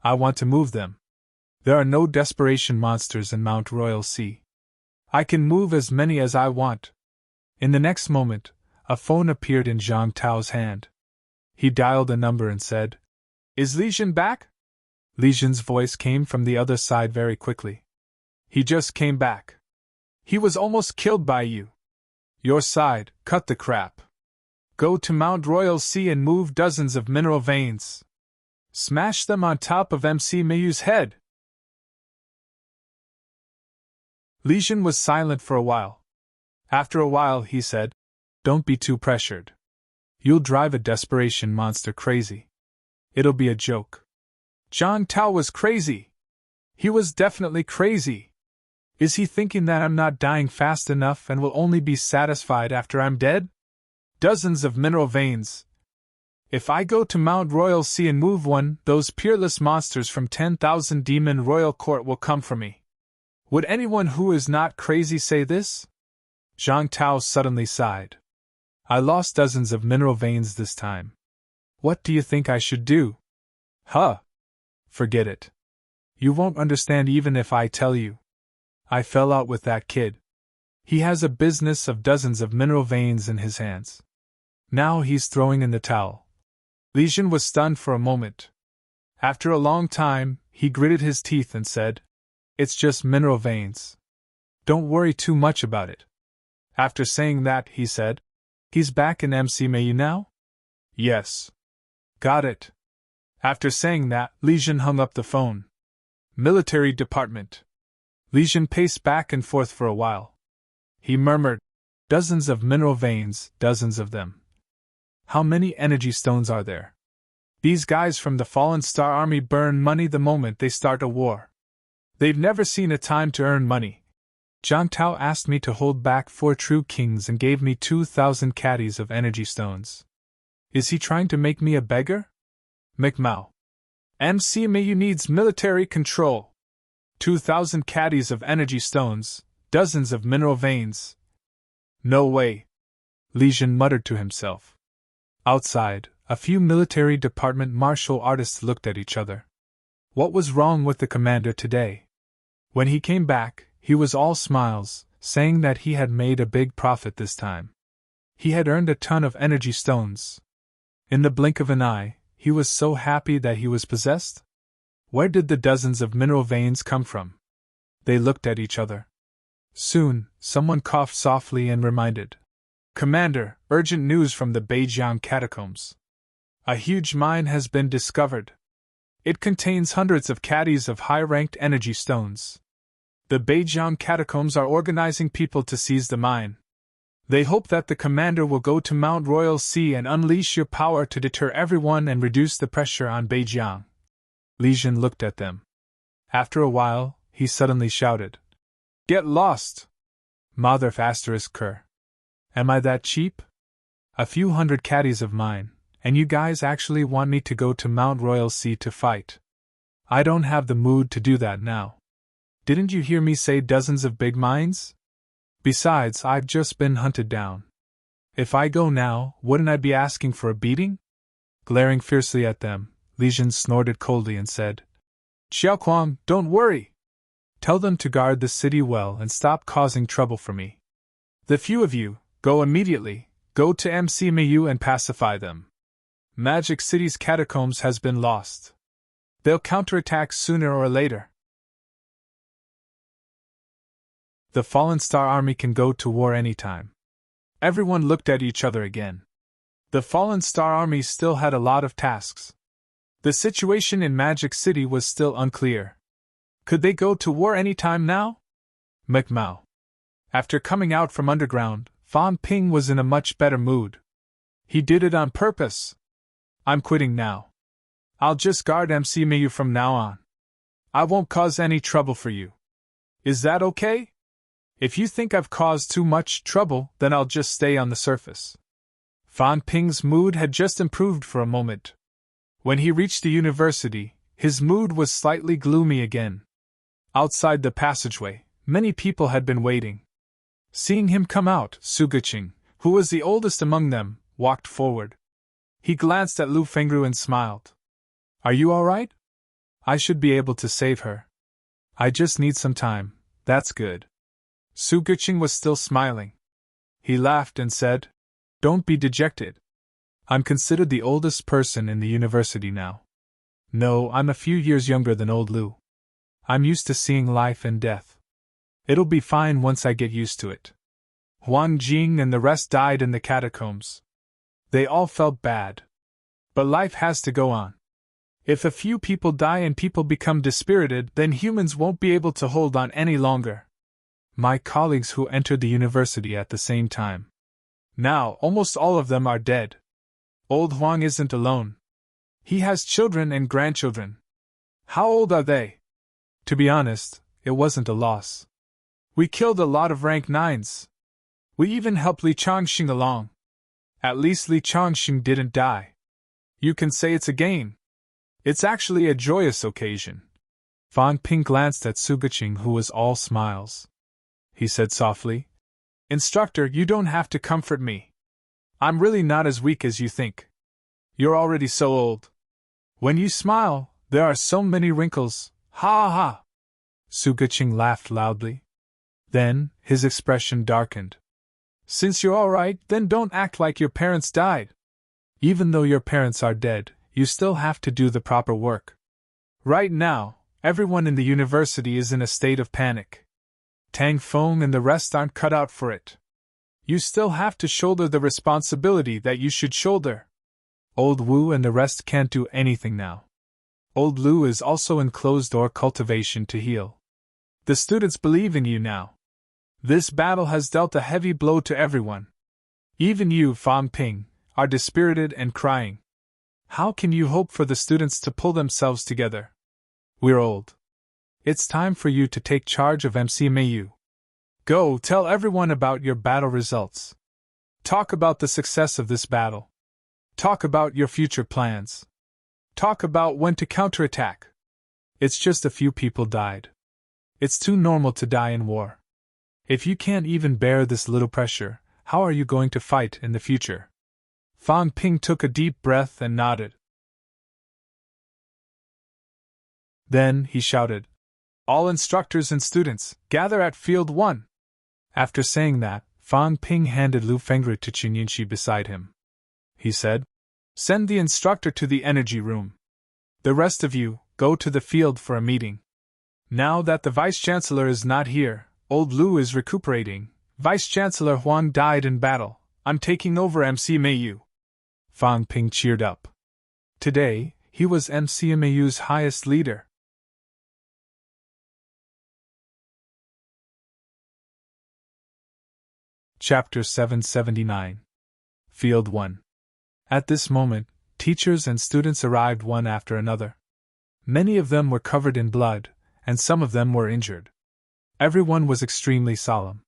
I want to move them. There are no desperation monsters in Mount Royal Sea. I can move as many as I want. In the next moment, a phone appeared in Zhang Tao's hand. He dialed a number and said, Is Li Jin back? Li Jin's voice came from the other side very quickly. He just came back. He was almost killed by you. Your side, cut the crap. Go to Mount Royal Sea and move dozens of mineral veins. Smash them on top of MC Mayu's head. Li Jin was silent for a while. After a while, he said, Don't be too pressured. You'll drive a desperation monster crazy. It'll be a joke. Zhang Tao was crazy. He was definitely crazy. Is he thinking that I'm not dying fast enough and will only be satisfied after I'm dead? Dozens of mineral veins. If I go to Mount Royal Sea and move one, those peerless monsters from 10,000 Demon Royal Court will come for me. Would anyone who is not crazy say this? Zhang Tao suddenly sighed. I lost dozens of mineral veins this time. What do you think I should do? Huh? Forget it. You won't understand even if I tell you. I fell out with that kid. He has a business of dozens of mineral veins in his hands. Now he's throwing in the towel. Li Jin was stunned for a moment. After a long time, he gritted his teeth and said, It's just mineral veins. Don't worry too much about it. After saying that, he said, He's back in MC Mayu now? Yes. Got it. After saying that, Li Jin hung up the phone. Military Department. Li Jin paced back and forth for a while. He murmured, Dozens of mineral veins, dozens of them. How many energy stones are there? These guys from the Fallen Star Army burn money the moment they start a war. They've never seen a time to earn money. Zhang Tao asked me to hold back 4 true kings and gave me 2,000 caddies of energy stones. Is he trying to make me a beggar? McMao. MC Mayu needs military control. 2,000 caddies of energy stones, dozens of mineral veins. No way. Li Jin muttered to himself. Outside, a few military department martial artists looked at each other. What was wrong with the commander today? When he came back, he was all smiles, saying that he had made a big profit this time. He had earned a ton of energy stones. In the blink of an eye, he was so happy that he was possessed. Where did the dozens of mineral veins come from? They looked at each other. Soon, someone coughed softly and reminded. Commander, urgent news from the Beijiang catacombs. A huge mine has been discovered. It contains hundreds of caddies of high-ranked energy stones. The Beijiang catacombs are organizing people to seize the mine. They hope that the commander will go to Mount Royal Sea and unleash your power to deter everyone and reduce the pressure on Beijiang. Li Jin looked at them. After a while, he suddenly shouted. Get lost! Mother **Ker. Am I that cheap? A few hundred caddies of mine, and you guys actually want me to go to Mount Royal Sea to fight? I don't have the mood to do that now. Didn't you hear me say dozens of big mines? Besides, I've just been hunted down. If I go now, wouldn't I be asking for a beating? Glaring fiercely at them, Li Jin snorted coldly and said, Xiaoquang, don't worry. Tell them to guard the city well and stop causing trouble for me. The few of you, go immediately, go to MC Mayu and pacify them. Magic City's catacombs has been lost. They'll counterattack sooner or later. The Fallen Star Army can go to war anytime. Everyone looked at each other again. The Fallen Star Army still had a lot of tasks. The situation in Magic City was still unclear. Could they go to war anytime now? McMao. After coming out from underground, Fan Ping was in a much better mood. He did it on purpose. I'm quitting now. I'll just guard MC Mayu from now on. I won't cause any trouble for you. Is that okay? If you think I've caused too much trouble, then I'll just stay on the surface. Fan Ping's mood had just improved for a moment. When he reached the university, his mood was slightly gloomy again. Outside the passageway, many people had been waiting. Seeing him come out, Suguqing, who was the oldest among them, walked forward. He glanced at Lu Fengru and smiled. Are you all right? I should be able to save her. I just need some time, that's good. Suguqing was still smiling. He laughed and said, Don't be dejected. I'm considered the oldest person in the university now. No, I'm a few years younger than old Lu. I'm used to seeing life and death. It'll be fine once I get used to it. Huan Jing and the rest died in the catacombs. They all felt bad. But life has to go on. If a few people die and people become dispirited, then humans won't be able to hold on any longer. My colleagues who entered the university at the same time. Now, almost all of them are dead. Old Huang isn't alone. He has children and grandchildren. How old are they? To be honest, it wasn't a loss. We killed a lot of rank 9s. We even helped Li Changxing along. At least Li Changxing didn't die. You can say it's a gain. It's actually a joyous occasion. Fan Ping glanced at Suguqing, who was all smiles. He said softly, Instructor, you don't have to comfort me. I'm really not as weak as you think. You're already so old. When you smile, there are so many wrinkles. Ha ha! Sugaching laughed loudly. Then, his expression darkened. Since you're alright, then don't act like your parents died. Even though your parents are dead, you still have to do the proper work. Right now, everyone in the university is in a state of panic. Tang Feng and the rest aren't cut out for it. You still have to shoulder the responsibility that you should shoulder. Old Wu and the rest can't do anything now. Old Lu is also in closed-door cultivation to heal. The students believe in you now. This battle has dealt a heavy blow to everyone. Even you, Fan Ping, are dispirited and crying. How can you hope for the students to pull themselves together? We're old. It's time for you to take charge of MCMAU. Go tell everyone about your battle results. Talk about the success of this battle. Talk about your future plans. Talk about when to counterattack. It's just a few people died. It's too normal to die in war. If you can't even bear this little pressure, how are you going to fight in the future? Fan Ping took a deep breath and nodded. Then he shouted, "All instructors and students, gather at Field 1. After saying that, Fan Ping handed Lu Fengri to Qingyinshi beside him. He said, "Send the instructor to the energy room. The rest of you, go to the field for a meeting. Now that the Vice-Chancellor is not here, old Lu is recuperating. Vice-Chancellor Huang died in battle. I'm taking over MCMAU." Fan Ping cheered up. Today, he was MCMAU's highest leader. Chapter 779. Field 1. At this moment, teachers and students arrived one after another. Many of them were covered in blood, and some of them were injured. Everyone was extremely solemn.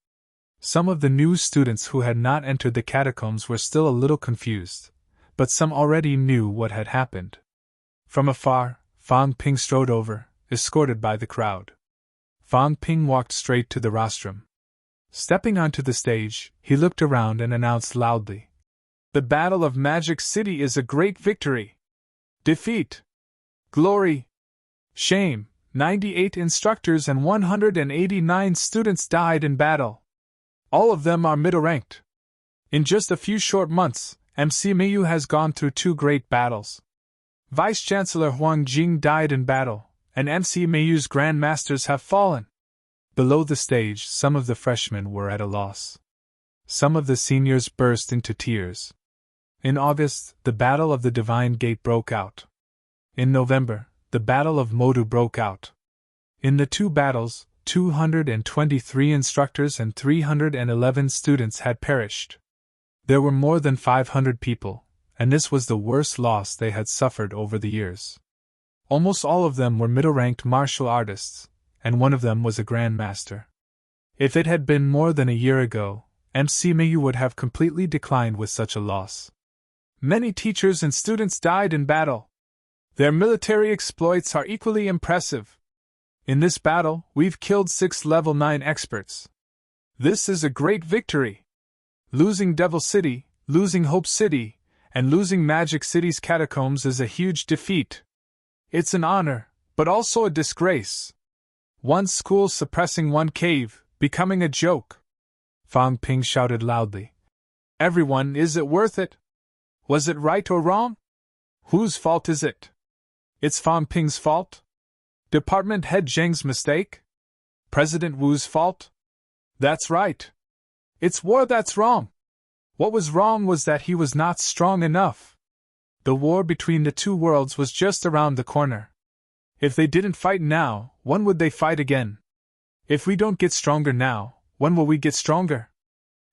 Some of the new students who had not entered the catacombs were still a little confused, but some already knew what had happened. From afar, Fan Ping strode over, escorted by the crowd. Fan Ping walked straight to the rostrum. Stepping onto the stage, he looked around and announced loudly, "The Battle of Magic City is a great victory. Defeat. Glory. Shame. 98 instructors and 189 students died in battle. All of them are middle-ranked. In just a few short months, MCMAU has gone through 2 great battles. Vice-Chancellor Huang Jing died in battle, and MCMAU's Grand Masters have fallen." Below the stage, some of the freshmen were at a loss. Some of the seniors burst into tears. In August, the Battle of the Divine Gate broke out. In November, the Battle of Modu broke out. In the 2 battles, 223 instructors and 311 students had perished. There were more than 500 people, and this was the worst loss they had suffered over the years. Almost all of them were middle-ranked martial artists, and one of them was a Grand Master. If it had been more than a year ago, MCMAU would have completely declined with such a loss. Many teachers and students died in battle. Their military exploits are equally impressive. In this battle, we've killed 6 level 9 experts. This is a great victory. Losing Devil City, losing Hope City, and losing Magic City's catacombs is a huge defeat. It's an honor, but also a disgrace. One school suppressing one cave, becoming a joke. Fan Ping shouted loudly. "Everyone, is it worth it? Was it right or wrong? Whose fault is it? It's Fan Ping's fault? Department Head Zheng's mistake? President Wu's fault? That's right. It's war that's wrong. What was wrong was that he was not strong enough. The war between the 2 worlds was just around the corner. If they didn't fight now, when would they fight again? If we don't get stronger now, when will we get stronger?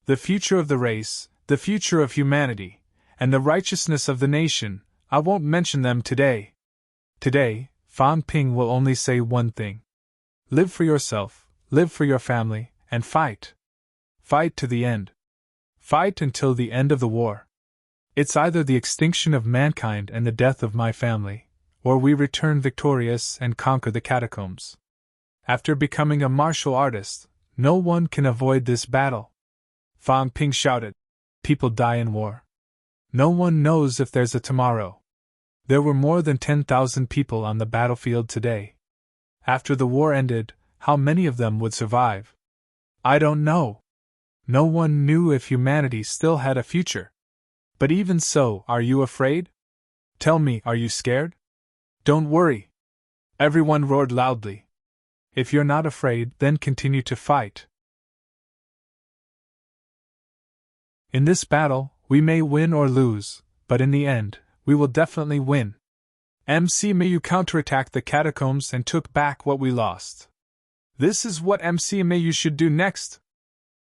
The future of the race, the future of humanity, and the righteousness of the nation, I won't mention them today. Today, Fan Ping will only say one thing. Live for yourself, live for your family, and fight. Fight to the end. Fight until the end of the war. It's either the extinction of mankind and the death of my family, or we return victorious and conquer the catacombs. After becoming a martial artist, no one can avoid this battle. Fang Ping shouted. People die in war. No one knows if there's a tomorrow. There were more than 10,000 people on the battlefield today. After the war ended, how many of them would survive? I don't know. No one knew if humanity still had a future. But even so, are you afraid? Tell me, are you scared? Don't worry. Everyone roared loudly. If you're not afraid, then continue to fight. In this battle, we may win or lose, but in the end, we will definitely win. MC Mayu counterattacked the catacombs and took back what we lost. This is what MC Mayu should do next.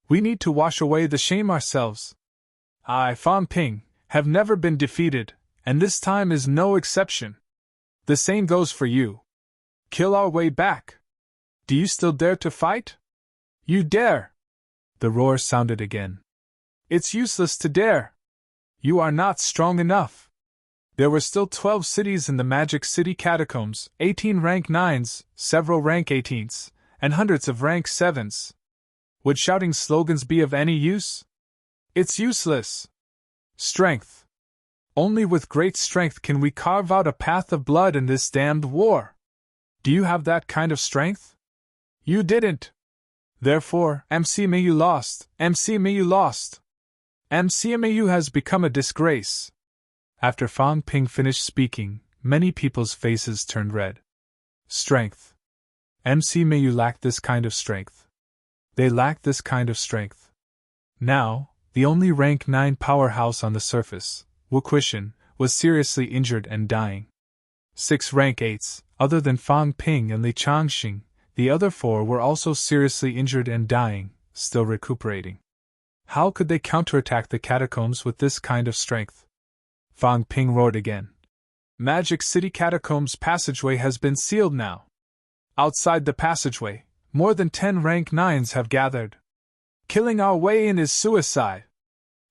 We need to wash away the shame ourselves. I, Fang Ping, have never been defeated, and this time is no exception. The same goes for you. Kill our way back. Do you still dare to fight? You dare! The roar sounded again. It's useless to dare. You are not strong enough. There were still 12 cities in the Magic City catacombs, 18 rank 9s, several rank 18s, and hundreds of rank 7s. Would shouting slogans be of any use? It's useless. Strength. Only with great strength can we carve out a path of blood in this damned war. Do you have that kind of strength? You didn't. Therefore, MC Mayu lost. MC Mayu lost. MC Mayu has become a disgrace. After Fang Ping finished speaking, many people's faces turned red. Strength. MC Mayu lacked this kind of strength. They lacked this kind of strength. Now, the only rank 9 powerhouse on the surface, Wu Quishan, was seriously injured and dying. 6 rank 8s, other than Fang Ping and Li Changxing, the other 4 were also seriously injured and dying, still recuperating. How could they counterattack the catacombs with this kind of strength? Fang Ping roared again. Magic City Catacombs passageway has been sealed now. Outside the passageway, more than 10 rank 9s have gathered. Killing our way in is suicide.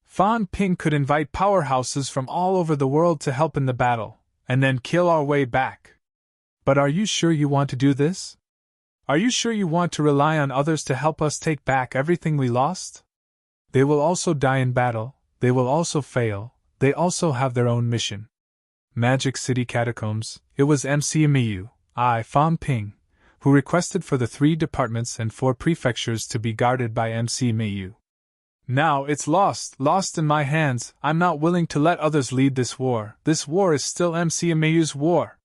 Fang Ping could invite powerhouses from all over the world to help in the battle, and then kill our way back. But are you sure you want to do this? Are you sure you want to rely on others to help us take back everything we lost? They will also die in battle, they will also fail, they also have their own mission. Magic City Catacombs, it was MC Mayu, I, Fang Ping, who requested for the 3 departments and 4 prefectures to be guarded by MC Mayu. Now it's lost in my hands. I'm not willing to let others lead this war. This war is still MC Mayu's war.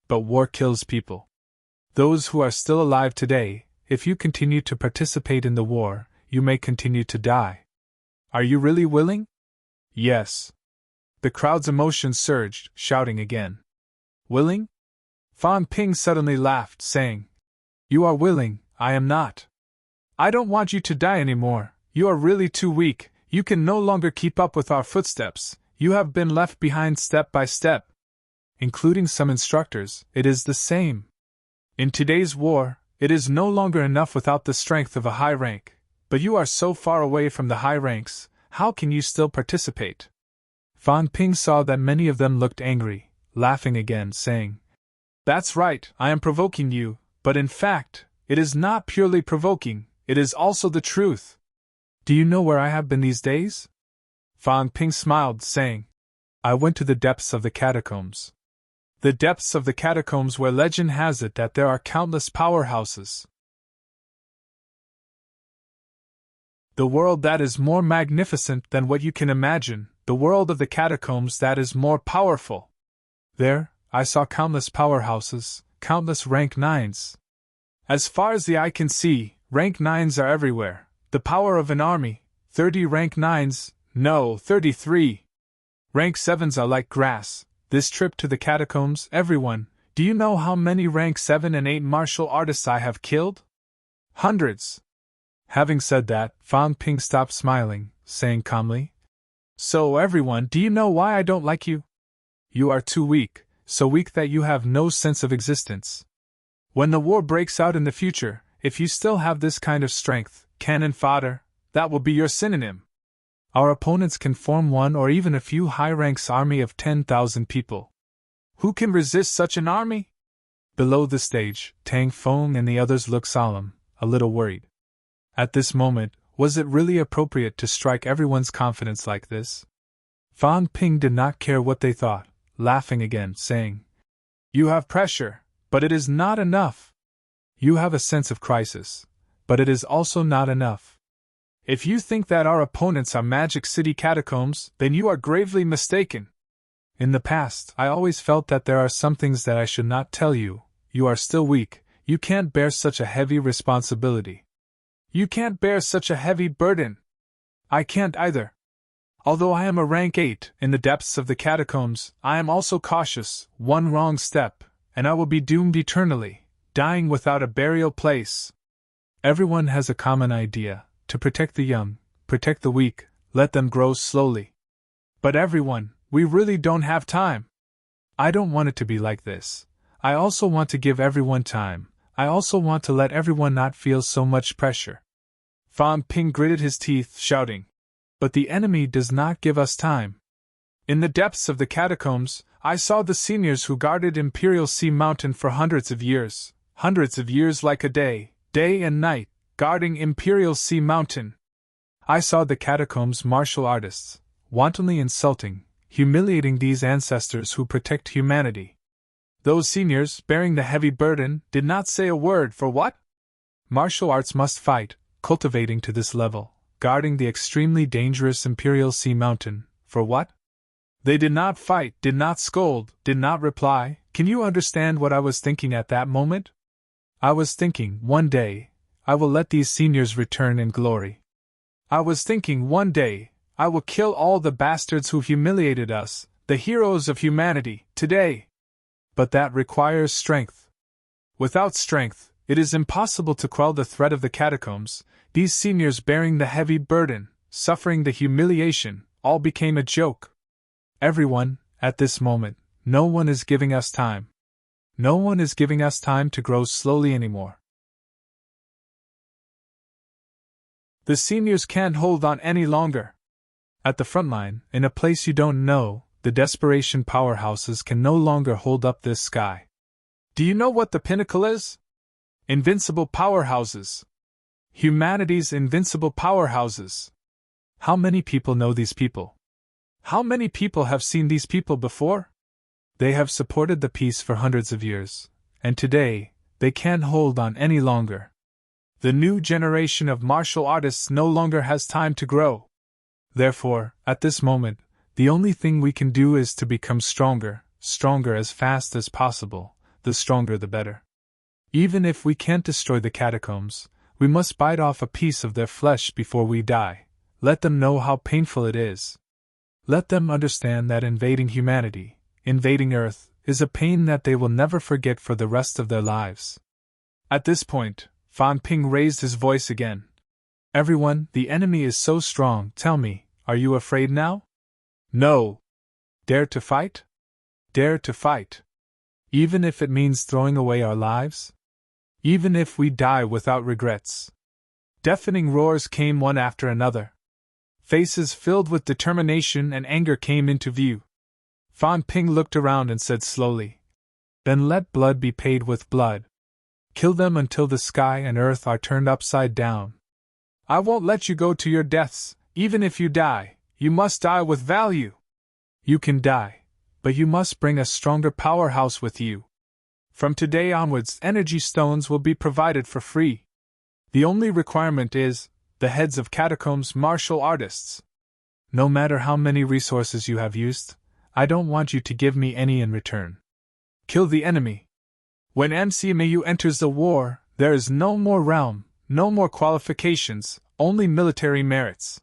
But war kills people. Those who are still alive today, if you continue to participate in the war, you may continue to die. Are you really willing? Yes. The crowd's emotions surged, shouting again. Willing? Fang Ping suddenly laughed, saying, You are willing, I am not. I don't want you to die anymore. You are really too weak, you can no longer keep up with our footsteps, you have been left behind step by step. Including some instructors, it is the same. In today's war, it is no longer enough without the strength of a high rank, but you are so far away from the high ranks, how can you still participate? Fang Ping saw that many of them looked angry, laughing again, saying, That's right, I am provoking you, but in fact, it is not purely provoking, it is also the truth. Do you know where I have been these days? Fang Ping smiled, saying, I went to the depths of the catacombs. The depths of the catacombs where legend has it that there are countless powerhouses. The world that is more magnificent than what you can imagine, the world of the catacombs that is more powerful. There, I saw countless powerhouses, countless rank 9s. As far as the eye can see, rank 9s are everywhere. The power of an army, 30 rank 9s, no, 33. Rank 7s are like grass. This trip to the catacombs, everyone, do you know how many rank 7 and 8 martial artists I have killed? Hundreds. Having said that, Fang Ping stopped smiling, saying calmly, So everyone, do you know why I don't like you? You are too weak, so weak that you have no sense of existence. When the war breaks out in the future, if you still have this kind of strength, cannon fodder, that will be your synonym. Our opponents can form one or even a few high-ranks army of 10,000 people. Who can resist such an army? Below the stage, Tang Feng and the others looked solemn, a little worried. At this moment, Was it really appropriate to strike everyone's confidence like this? Fan Ping did not care what they thought, laughing again, saying, "You have pressure, but it is not enough. You have a sense of crisis, but it is also not enough. If you think that our opponents are Magic City catacombs, then you are gravely mistaken. In the past, I always felt that there are some things that I should not tell you. You are still weak, you can't bear such a heavy responsibility. You can't bear such a heavy burden. I can't either. Although I am a rank 8 in the depths of the catacombs, I am also cautious. One wrong step, and I will be doomed eternally, dying without a burial place. Everyone has a common idea: to protect the young, protect the weak, let them grow slowly. But everyone, we really don't have time. I don't want it to be like this. I also want to give everyone time. I also want to let everyone not feel so much pressure." Fan Ping gritted his teeth, shouting, "But the enemy does not give us time. In the depths of the catacombs, I saw the seniors who guarded Imperial Sea Mountain for hundreds of years like a day, day and night, guarding Imperial Sea Mountain. I saw the catacombs martial artists, wantonly insulting, humiliating these ancestors who protect humanity. Those seniors, bearing the heavy burden, did not say a word. For what? Martial arts must fight, cultivating to this level, guarding the extremely dangerous Imperial Sea Mountain. For what? They did not fight, did not scold, did not reply. Can you understand what I was thinking at that moment? I was thinking, one day, I will let these seniors return in glory. I was thinking, one day, I will kill all the bastards who humiliated us, the heroes of humanity, today. But that requires strength. Without strength, it is impossible to quell the threat of the catacombs. These seniors bearing the heavy burden, suffering the humiliation, all became a joke. Everyone, at this moment, no one is giving us time. No one is giving us time to grow slowly anymore. The seniors can't hold on any longer. At the front line, in a place you don't know, the desperation powerhouses can no longer hold up this sky. Do you know what the pinnacle is? Invincible powerhouses. Humanity's invincible powerhouses. How many people know these people? How many people have seen these people before? They have supported the peace for hundreds of years, and today, they can't hold on any longer. The new generation of martial artists no longer has time to grow. Therefore, at this moment, the only thing we can do is to become stronger, stronger as fast as possible, the stronger the better. Even if we can't destroy the catacombs, we must bite off a piece of their flesh before we die. Let them know how painful it is. Let them understand that invading humanity, invading Earth, is a pain that they will never forget for the rest of their lives. At this point, Fan Ping raised his voice again. Everyone, the enemy is so strong. Tell me, are you afraid now? No. Dare to fight? Dare to fight. Even if it means throwing away our lives? Even if we die without regrets. Deafening roars came one after another. Faces filled with determination and anger came into view. Fan Ping looked around and said slowly, "Then let blood be paid with blood. Kill them until the sky and earth are turned upside down. I won't let you go to your deaths. Even if you die, you must die with value. You can die, but you must bring a stronger powerhouse with you. From today onwards, energy stones will be provided for free. The only requirement is the heads of catacombs martial artists. No matter how many resources you have used, I don't want you to give me any in return. Kill the enemy. When MCMAU enters the war, there is no more realm, no more qualifications, only military merits.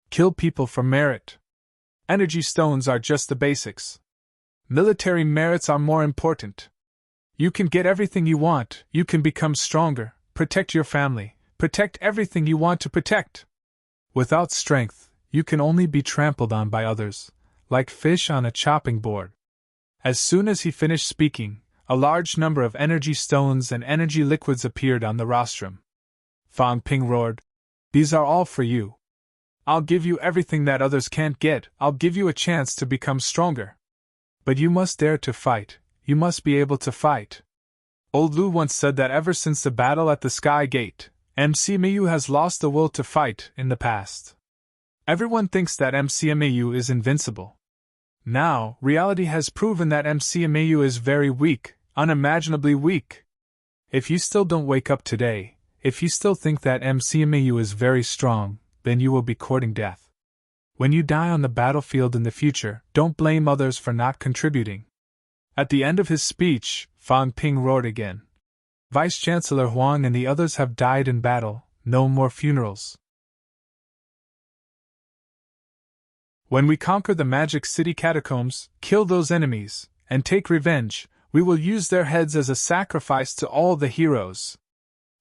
Kill people for merit. Energy stones are just the basics. Military merits are more important. You can get everything you want, you can become stronger, protect your family, protect everything you want to protect. Without strength, you can only be trampled on by others, like fish on a chopping board." As soon as he finished speaking, a large number of energy stones and energy liquids appeared on the rostrum. Fan Ping roared, "These are all for you. I'll give you everything that others can't get. I'll give you a chance to become stronger. But you must dare to fight, you must be able to fight. Old Lu once said that ever since the battle at the Sky Gate, MCMAU has lost the will to fight in the past. Everyone thinks that MCMAU is invincible. Now, reality has proven that MCMAU is very weak, unimaginably weak. If you still don't wake up today, if you still think that MCMAU is very strong, then you will be courting death. When you die on the battlefield in the future, don't blame others for not contributing. At the end of his speech, Fan Ping roared again. Vice-Chancellor Huang and the others have died in battle, no more funerals. When we conquer the Magic City catacombs, kill those enemies, and take revenge, we will use their heads as a sacrifice to all the heroes.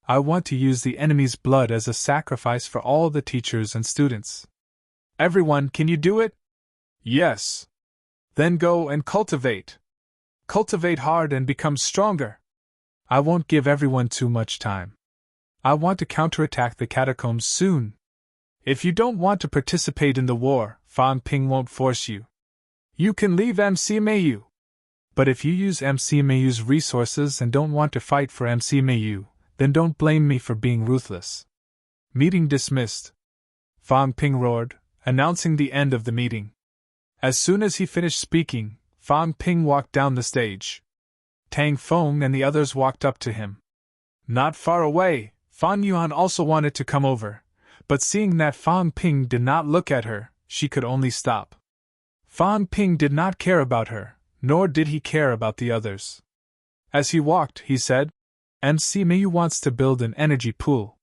I want to use the enemy's blood as a sacrifice for all the teachers and students. Everyone, can you do it? Yes. Then go and cultivate. Cultivate hard and become stronger. I won't give everyone too much time. I want to counterattack the catacombs soon. If you don't want to participate in the war, Fan Ping won't force you. You can leave MCMAU. But if you use MCMAU's resources and don't want to fight for MCMAU, then don't blame me for being ruthless. Meeting dismissed. Fan Ping roared, announcing the end of the meeting. As soon as he finished speaking, Fan Ping walked down the stage. Tang Feng and the others walked up to him. Not far away, Fan Yuan also wanted to come over, but seeing that Fan Ping did not look at her, she could only stop. Fan Ping did not care about her, nor did he care about the others. As he walked, he said, MCMAU wants to build an energy pool.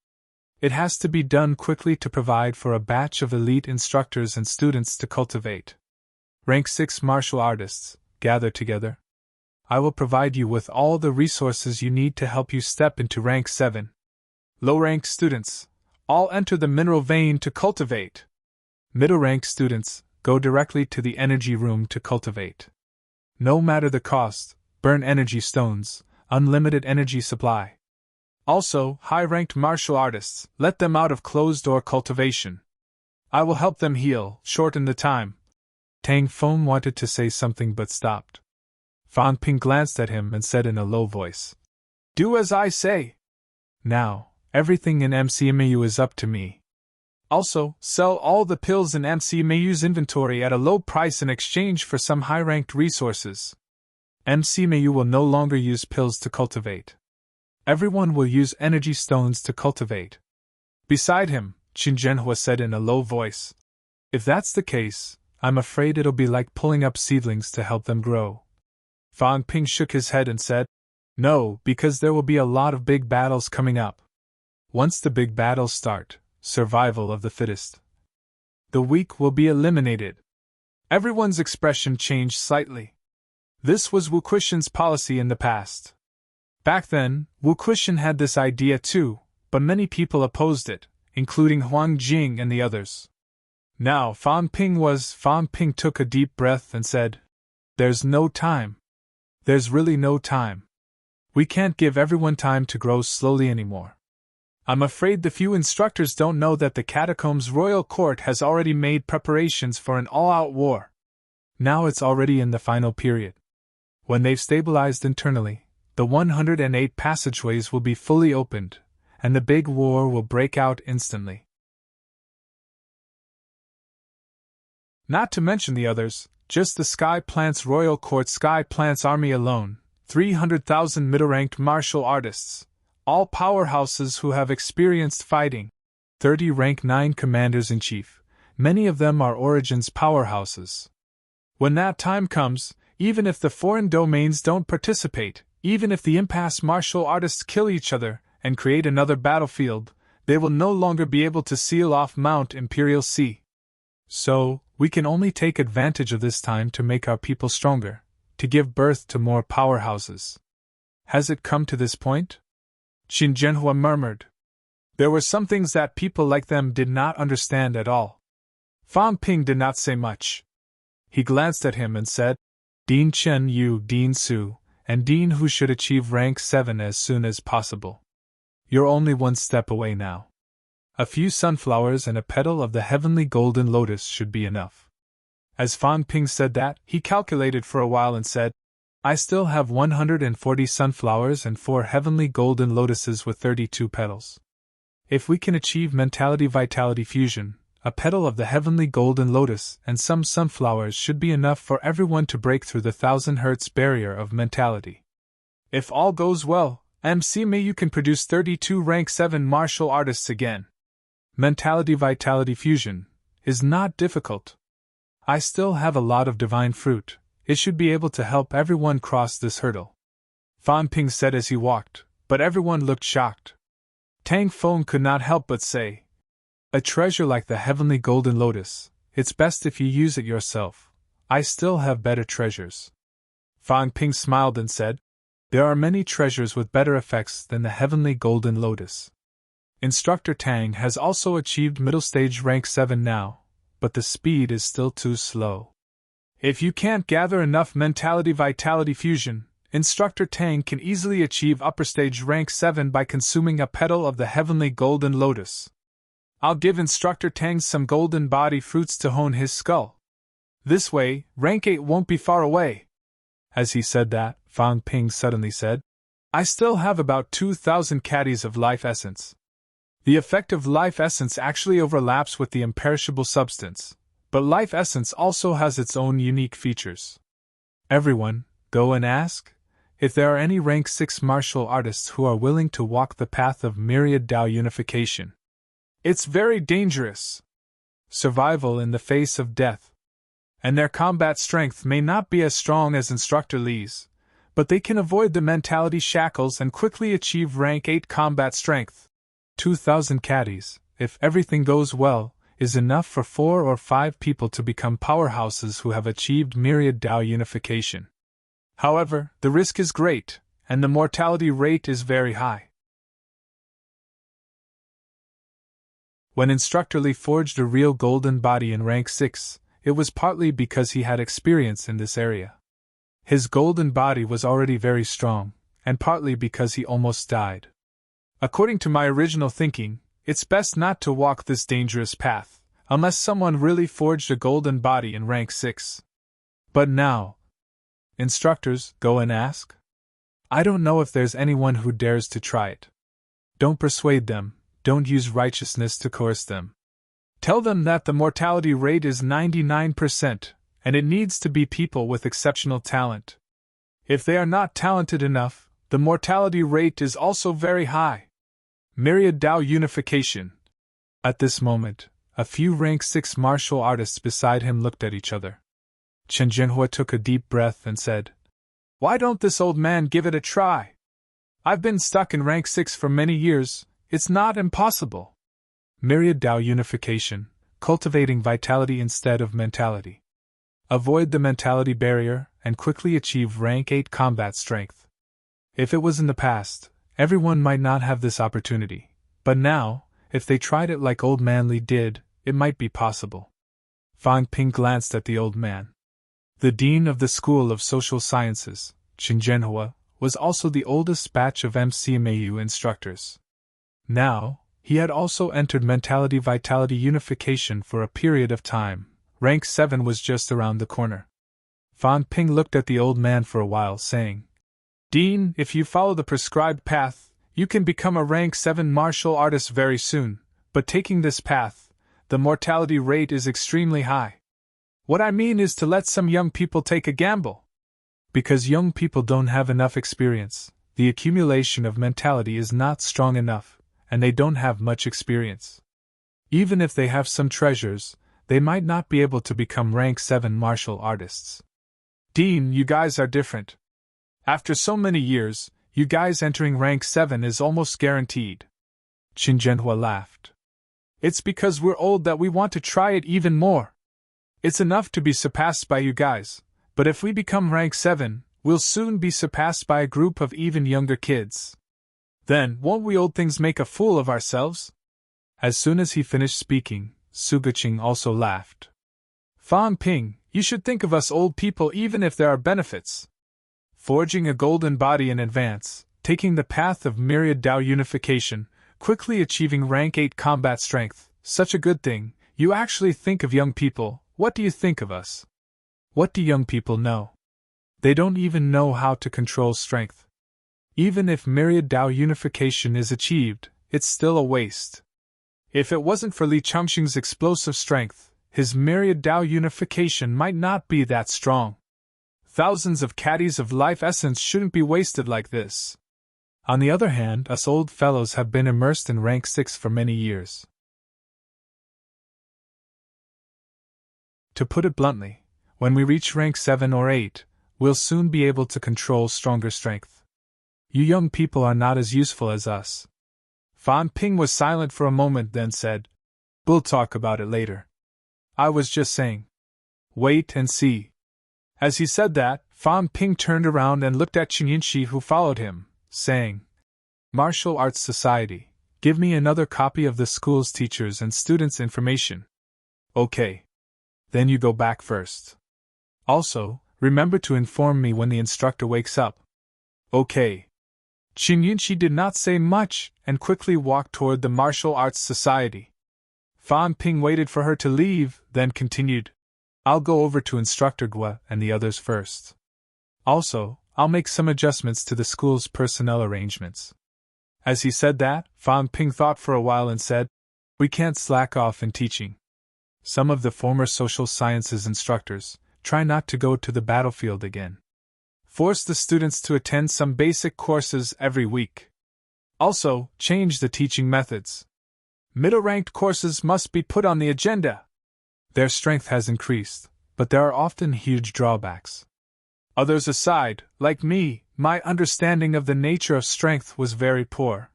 It has to be done quickly to provide for a batch of elite instructors and students to cultivate. Rank 6 martial artists, gather together. I will provide you with all the resources you need to help you step into rank 7. Low-rank students, all enter the mineral vein to cultivate. Middle-rank students, go directly to the energy room to cultivate. No matter the cost, burn energy stones, unlimited energy supply. Also, high-ranked martial artists, let them out of closed-door cultivation. I will help them heal, shorten the time. Tang Feng wanted to say something but stopped. Fan Ping glanced at him and said in a low voice, Do as I say. Now, everything in MCMAU is up to me. Also, sell all the pills in MCMAU's inventory at a low price in exchange for some high-ranked resources. MCMAU will no longer use pills to cultivate. Everyone will use energy stones to cultivate. Beside him, Qin Zhenhua said in a low voice, If that's the case, I'm afraid it'll be like pulling up seedlings to help them grow. Fan Ping shook his head and said, No, because there will be a lot of big battles coming up. Once the big battles start, survival of the fittest. The weak will be eliminated. Everyone's expression changed slightly. This was Wu Quishan's policy in the past. Back then, Wu Quishan had this idea too, but many people opposed it, including Huang Jing and the others. Now Fan Ping took a deep breath and said, There's no time. There's really no time. We can't give everyone time to grow slowly anymore. I'm afraid the few instructors don't know that the Catacombs Royal Court has already made preparations for an all-out war. Now it's already in the final period. When they've stabilized internally, the 108 passageways will be fully opened, and the big war will break out instantly. Not to mention the others, just the Sky Plant's Royal Court Sky Plant's army alone, 300,000 middle-ranked martial artists, all powerhouses who have experienced fighting, 30 rank 9 commanders-in-chief, many of them are Origin's powerhouses. When that time comes, even if the foreign domains don't participate, even if the impasse martial artists kill each other and create another battlefield, they will no longer be able to seal off Mount Imperial Sea. So, we can only take advantage of this time to make our people stronger, to give birth to more powerhouses. Has it come to this point? Qin Zhenhua murmured. There were some things that people like them did not understand at all. Fan Ping did not say much. He glanced at him and said, Dean Chen Yu, Dean Su, and Dean Hu should achieve rank 7 as soon as possible. You're only one step away now. A few sunflowers and a petal of the heavenly golden lotus should be enough. As Fan Ping said that, he calculated for a while and said, I still have 140 sunflowers and 4 heavenly golden lotuses with 32 petals. If we can achieve mentality-vitality fusion, a petal of the heavenly golden lotus and some sunflowers should be enough for everyone to break through the 1000 Hz barrier of mentality. If all goes well, you can produce 32 rank 7 martial artists again. Mentality-vitality fusion is not difficult. I still have a lot of divine fruit. It should be able to help everyone cross this hurdle. Fan Ping said as he walked, but everyone looked shocked. Tang Feng could not help but say, "A treasure like the heavenly golden lotus, it's best if you use it yourself. I still have better treasures." Fan Ping smiled and said, "There are many treasures with better effects than the heavenly golden lotus. Instructor Tang has also achieved middle stage rank 7 now, but the speed is still too slow. If you can't gather enough mentality-vitality fusion, Instructor Tang can easily achieve upper stage rank 7 by consuming a petal of the heavenly golden lotus. I'll give Instructor Tang some golden body fruits to hone his skull. This way, rank 8 won't be far away." As he said that, Fan Ping suddenly said, "I still have about 2000 caddies of life essence." The effect of life essence actually overlaps with the imperishable substance, but life essence also has its own unique features. Everyone, go and ask if there are any rank 6 martial artists who are willing to walk the path of myriad Tao unification. It's very dangerous. Survival in the face of death. And their combat strength may not be as strong as Instructor Lee's, but they can avoid the mentality shackles and quickly achieve rank 8 combat strength. 2000 caddies, if everything goes well, is enough for 4 or 5 people to become powerhouses who have achieved myriad Tao unification. However, the risk is great, and the mortality rate is very high. When Instructor Lee forged a real golden body in rank 6, it was partly because he had experience in this area. His golden body was already very strong, and partly because he almost died. According to my original thinking, it's best not to walk this dangerous path, unless someone really forged a golden body in rank 6. But now, instructors, go and ask? I don't know if there's anyone who dares to try it. Don't persuade them, don't use righteousness to coerce them. Tell them that the mortality rate is 99%, and it needs to be people with exceptional talent. If they are not talented enough, the mortality rate is also very high. Myriad Tao unification. At this moment, a few rank 6 martial artists beside him looked at each other. Chen Jinhua took a deep breath and said, "Why don't this old man give it a try? I've been stuck in rank 6 for many years, it's not impossible." Myriad Tao unification, cultivating vitality instead of mentality. Avoid the mentality barrier and quickly achieve rank 8 combat strength. If it was in the past, everyone might not have this opportunity, but now, if they tried it like Old Man Li did, it might be possible. Fan Ping glanced at the old man. The dean of the School of Social Sciences, Chen Jinhua, was also the oldest batch of MCMAU instructors. Now, he had also entered mentality-vitality unification for a period of time. Rank 7 was just around the corner. Fan Ping looked at the old man for a while, saying, "Dean, if you follow the prescribed path, you can become a rank 7 martial artist very soon, but taking this path, the mortality rate is extremely high. What I mean is to let some young people take a gamble. Because young people don't have enough experience, the accumulation of mentality is not strong enough, and they don't have much experience. Even if they have some treasures, they might not be able to become rank 7 martial artists. Dean, you guys are different. After so many years, you guys entering rank 7 is almost guaranteed." Qin Zhenhua laughed. "It's because we're old that we want to try it even more. It's enough to be surpassed by you guys, but if we become rank 7, we'll soon be surpassed by a group of even younger kids. Then, won't we old things make a fool of ourselves?" As soon as he finished speaking, Su Guqing also laughed. "Fan Ping, you should think of us old people even if there are benefits. Forging a golden body in advance, taking the path of myriad Tao unification, quickly achieving rank 8 combat strength, such a good thing. You actually think of young people. What do you think of us? What do young people know? They don't even know how to control strength. Even if myriad Tao unification is achieved, it's still a waste. If it wasn't for Li Changxing's explosive strength, his myriad Dao unification might not be that strong. Thousands of caddies of life essence shouldn't be wasted like this. On the other hand, us old fellows have been immersed in rank 6 for many years. To put it bluntly, when we reach rank 7 or 8, we'll soon be able to control stronger strength. You young people are not as useful as us. Fan Ping was silent for a moment, then said, "We'll talk about it later. I was just saying. Wait and see." As he said that, Fan Ping turned around and looked at Qin Yinshi, who followed him, saying, "Martial Arts Society, give me another copy of the school's teachers' and students' information." "Okay. Then you go back first. Also, remember to inform me when the instructor wakes up." "Okay." Qin Yinshi did not say much and quickly walked toward the Martial Arts Society. Fan Ping waited for her to leave, then continued, "I'll go over to Instructor Gua and the others first. Also, I'll make some adjustments to the school's personnel arrangements." As he said that, Fan Ping thought for a while and said, "We can't slack off in teaching. Some of the former social sciences instructors try not to go to the battlefield again. Force the students to attend some basic courses every week. Also, change the teaching methods. Middle-ranked courses must be put on the agenda. Their strength has increased, but there are often huge drawbacks. Others aside, like me, my understanding of the nature of strength was very poor.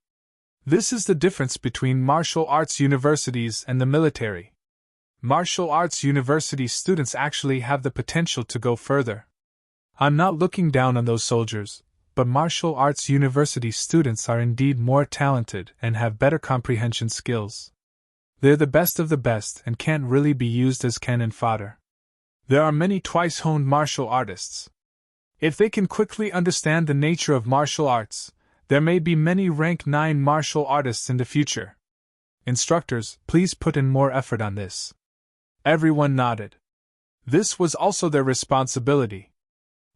This is the difference between martial arts universities and the military. Martial arts university students actually have the potential to go further. I'm not looking down on those soldiers, but martial arts university students are indeed more talented and have better comprehension skills. They're the best of the best and can't really be used as cannon fodder. There are many twice-honed martial artists. If they can quickly understand the nature of martial arts, there may be many rank 9 martial artists in the future. Instructors, please put in more effort on this." Everyone nodded. This was also their responsibility.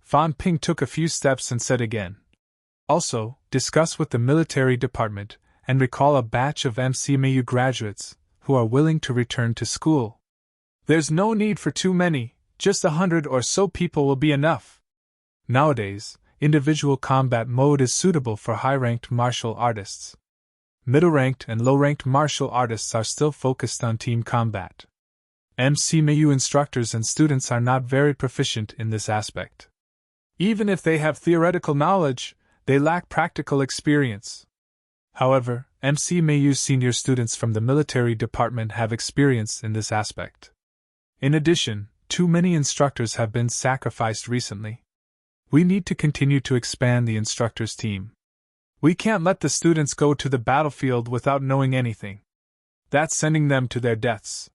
Fan Ping took a few steps and said again, "Also, discuss with the military department and recall a batch of MCMAU graduates who are willing to return to school. There's no need for too many, just 100 or so people will be enough. Nowadays, individual combat mode is suitable for high-ranked martial artists. Middle-ranked and low-ranked martial artists are still focused on team combat. MCMAU instructors and students are not very proficient in this aspect. Even if they have theoretical knowledge, they lack practical experience. However, MCMAU senior students from the military department have experience in this aspect. In addition, too many instructors have been sacrificed recently. We need to continue to expand the instructors' team. We can't let the students go to the battlefield without knowing anything. That's sending them to their deaths."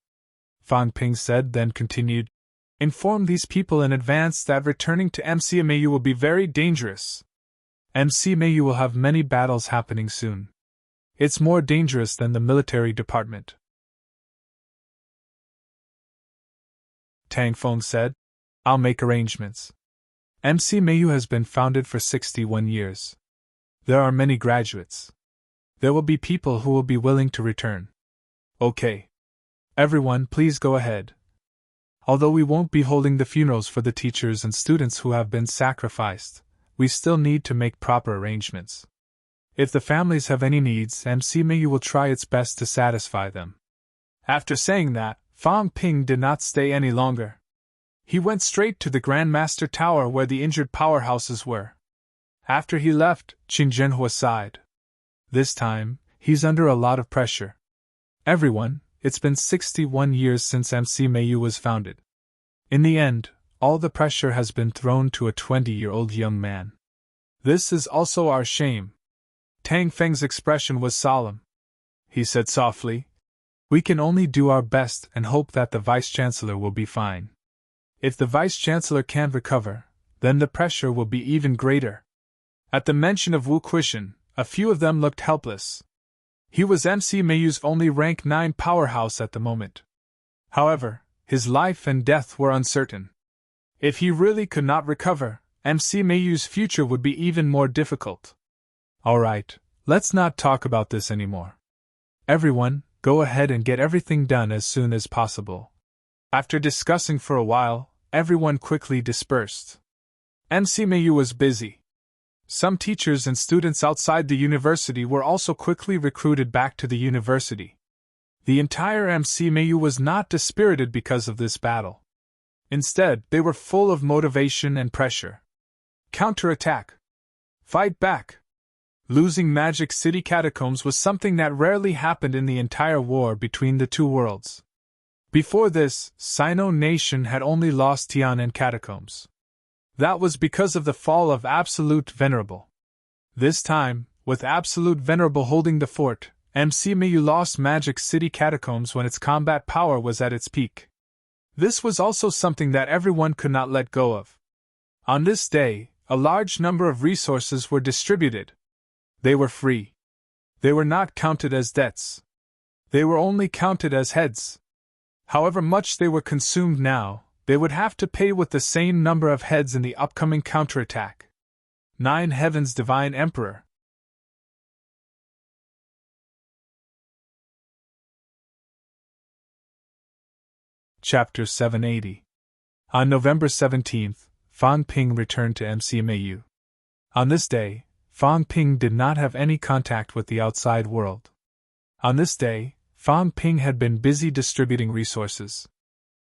Fan Ping said, then continued, "Inform these people in advance that returning to MCMAU will be very dangerous. MCMAU will have many battles happening soon. It's more dangerous than the military department." Tang Feng said, "I'll make arrangements. MCMAU has been founded for 61 years. There are many graduates. There will be people who will be willing to return." "Okay. Everyone, please go ahead. Although we won't be holding the funerals for the teachers and students who have been sacrificed, we still need to make proper arrangements. If the families have any needs, MCMAU will try its best to satisfy them." After saying that, Fan Ping did not stay any longer. He went straight to the Grand Master Tower where the injured powerhouses were. After he left, Qin Zhenhua sighed. This time, he's under a lot of pressure. "Everyone, it's been 61 years since MCMAU was founded. In the end, all the pressure has been thrown to a 20-year-old young man. This is also our shame." Tang Feng's expression was solemn. He said softly, "We can only do our best and hope that the Vice-Chancellor will be fine. If the Vice-Chancellor can't recover, then the pressure will be even greater." At the mention of Wu Quishan, a few of them looked helpless. He was MCMAU's only rank 9 powerhouse at the moment. However, his life and death were uncertain. If he really could not recover, MCMAU's future would be even more difficult. "All right, let's not talk about this anymore. Everyone, go ahead and get everything done as soon as possible. After discussing for a while, everyone quickly dispersed. MC Mayu was busy. Some teachers and students outside the university were also quickly recruited back to the university. The entire MC Mayu was not dispirited because of this battle. Instead, they were full of motivation and pressure. Counterattack. Fight back. Losing Magic City Catacombs was something that rarely happened in the entire war between the two worlds. Before this, Sino Nation had only lost Tian and Catacombs. That was because of the fall of Absolute Venerable. This time, with Absolute Venerable holding the fort, MC Mayu lost Magic City Catacombs when its combat power was at its peak. This was also something that everyone could not let go of. On this day, a large number of resources were distributed. They were free. They were not counted as debts. They were only counted as heads. However much they were consumed now, they would have to pay with the same number of heads in the upcoming counterattack. 9 Heavens Divine Emperor. Chapter 780. On November 17th, Fang Ping returned to MC Mayu. On this day, Fang Ping did not have any contact with the outside world. On this day, Fang Ping had been busy distributing resources.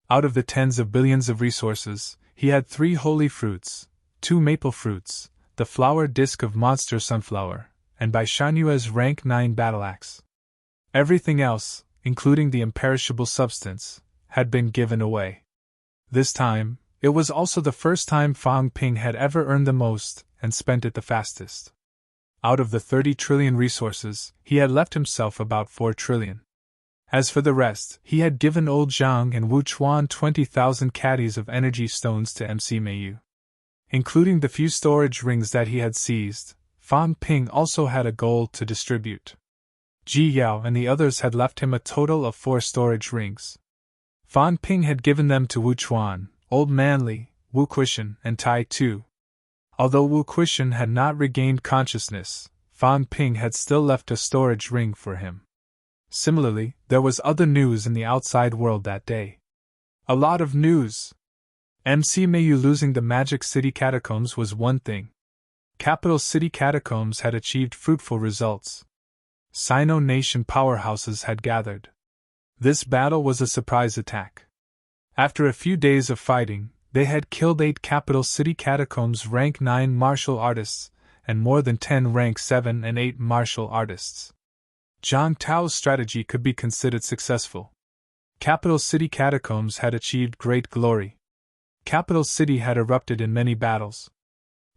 Out of the tens of billions of resources, he had 3 holy fruits, 2 maple fruits, the flower disc of Monster Sunflower, and Bai Shanyue's rank 9 battle axe. Everything else, including the imperishable substance, had been given away. This time, it was also the first time Fang Ping had ever earned the most and spent it the fastest. Out of the 30 trillion resources, he had left himself about 4 trillion. As for the rest, he had given Old Zhang and Wu Chuan 20,000 caddies of energy stones to MC Mayu. Including the few storage rings that he had seized, Fang Ping also had a gold to distribute. Ji Yao and the others had left him a total of 4 storage rings. Fang Ping had given them to Wu Chuan, Old Manly, Wu Quishan, and Tai Tu. Although Wu Quishan had not regained consciousness, Fang Ping had still left a storage ring for him. Similarly, there was other news in the outside world that day. A lot of news. MC Mayu losing the Magic City Catacombs was one thing. Capital City Catacombs had achieved fruitful results. Sino Nation powerhouses had gathered. This battle was a surprise attack. After a few days of fighting, they had killed 8 Capital City Catacombs rank 9 martial artists, and more than 10 rank 7 and 8 martial artists. Zhang Tao's strategy could be considered successful. Capital City Catacombs had achieved great glory. Capital City had erupted in many battles.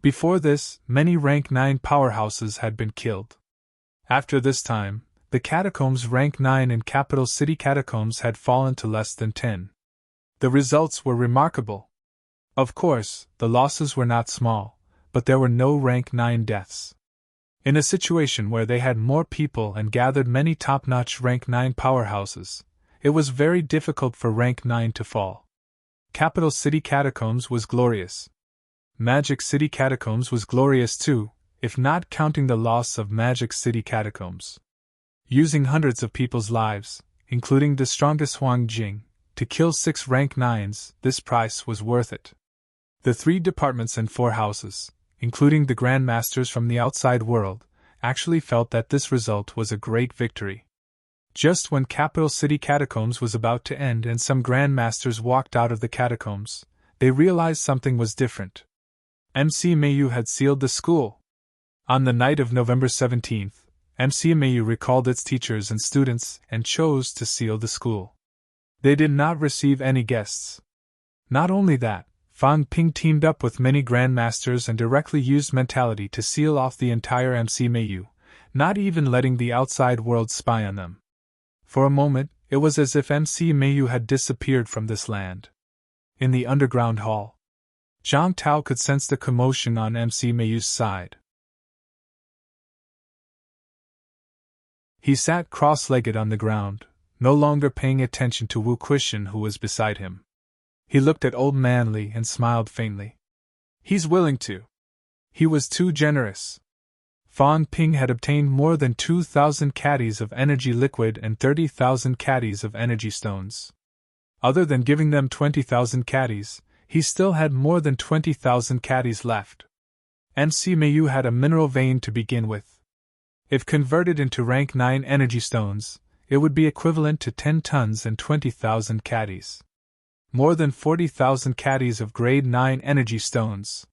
Before this, many rank 9 powerhouses had been killed. After this time, the Catacombs rank 9 in Capital City Catacombs had fallen to less than 10. The results were remarkable. Of course, the losses were not small, but there were no rank 9 deaths. In a situation where they had more people and gathered many top-notch rank 9 powerhouses, it was very difficult for rank 9 to fall. Capital City Catacombs was glorious. Magic City Catacombs was glorious too, if not counting the loss of Magic City Catacombs. Using hundreds of people's lives, including the strongest Huang Jing, to kill 6 rank 9s, this price was worth it. The 3 departments and 4 houses, including the Grandmasters from the outside world, actually felt that this result was a great victory. Just when Capital City Catacombs was about to end and some Grandmasters walked out of the catacombs, they realized something was different. MC Mayu had sealed the school. On the night of November 17th, MC Mayu recalled its teachers and students and chose to seal the school. They did not receive any guests. Not only that, Fang Ping teamed up with many Grandmasters and directly used mentality to seal off the entire MC Mayu, not even letting the outside world spy on them. For a moment, it was as if MC Mayu had disappeared from this land. In the underground hall, Zhang Tao could sense the commotion on MC Mayu's side. He sat cross-legged on the ground, no longer paying attention to Wu Quishan who was beside him. He looked at Old Manly and smiled faintly. He's willing to. He was too generous. Fan Ping had obtained more than 2,000 caddies of energy liquid and 30,000 caddies of energy stones. Other than giving them 20,000 caddies, he still had more than 20,000 caddies left. MC Mayu had a mineral vein to begin with. If converted into rank 9 energy stones, it would be equivalent to 10 tons and 20,000 caddies. More than 40,000 caddies of grade 9 energy stones.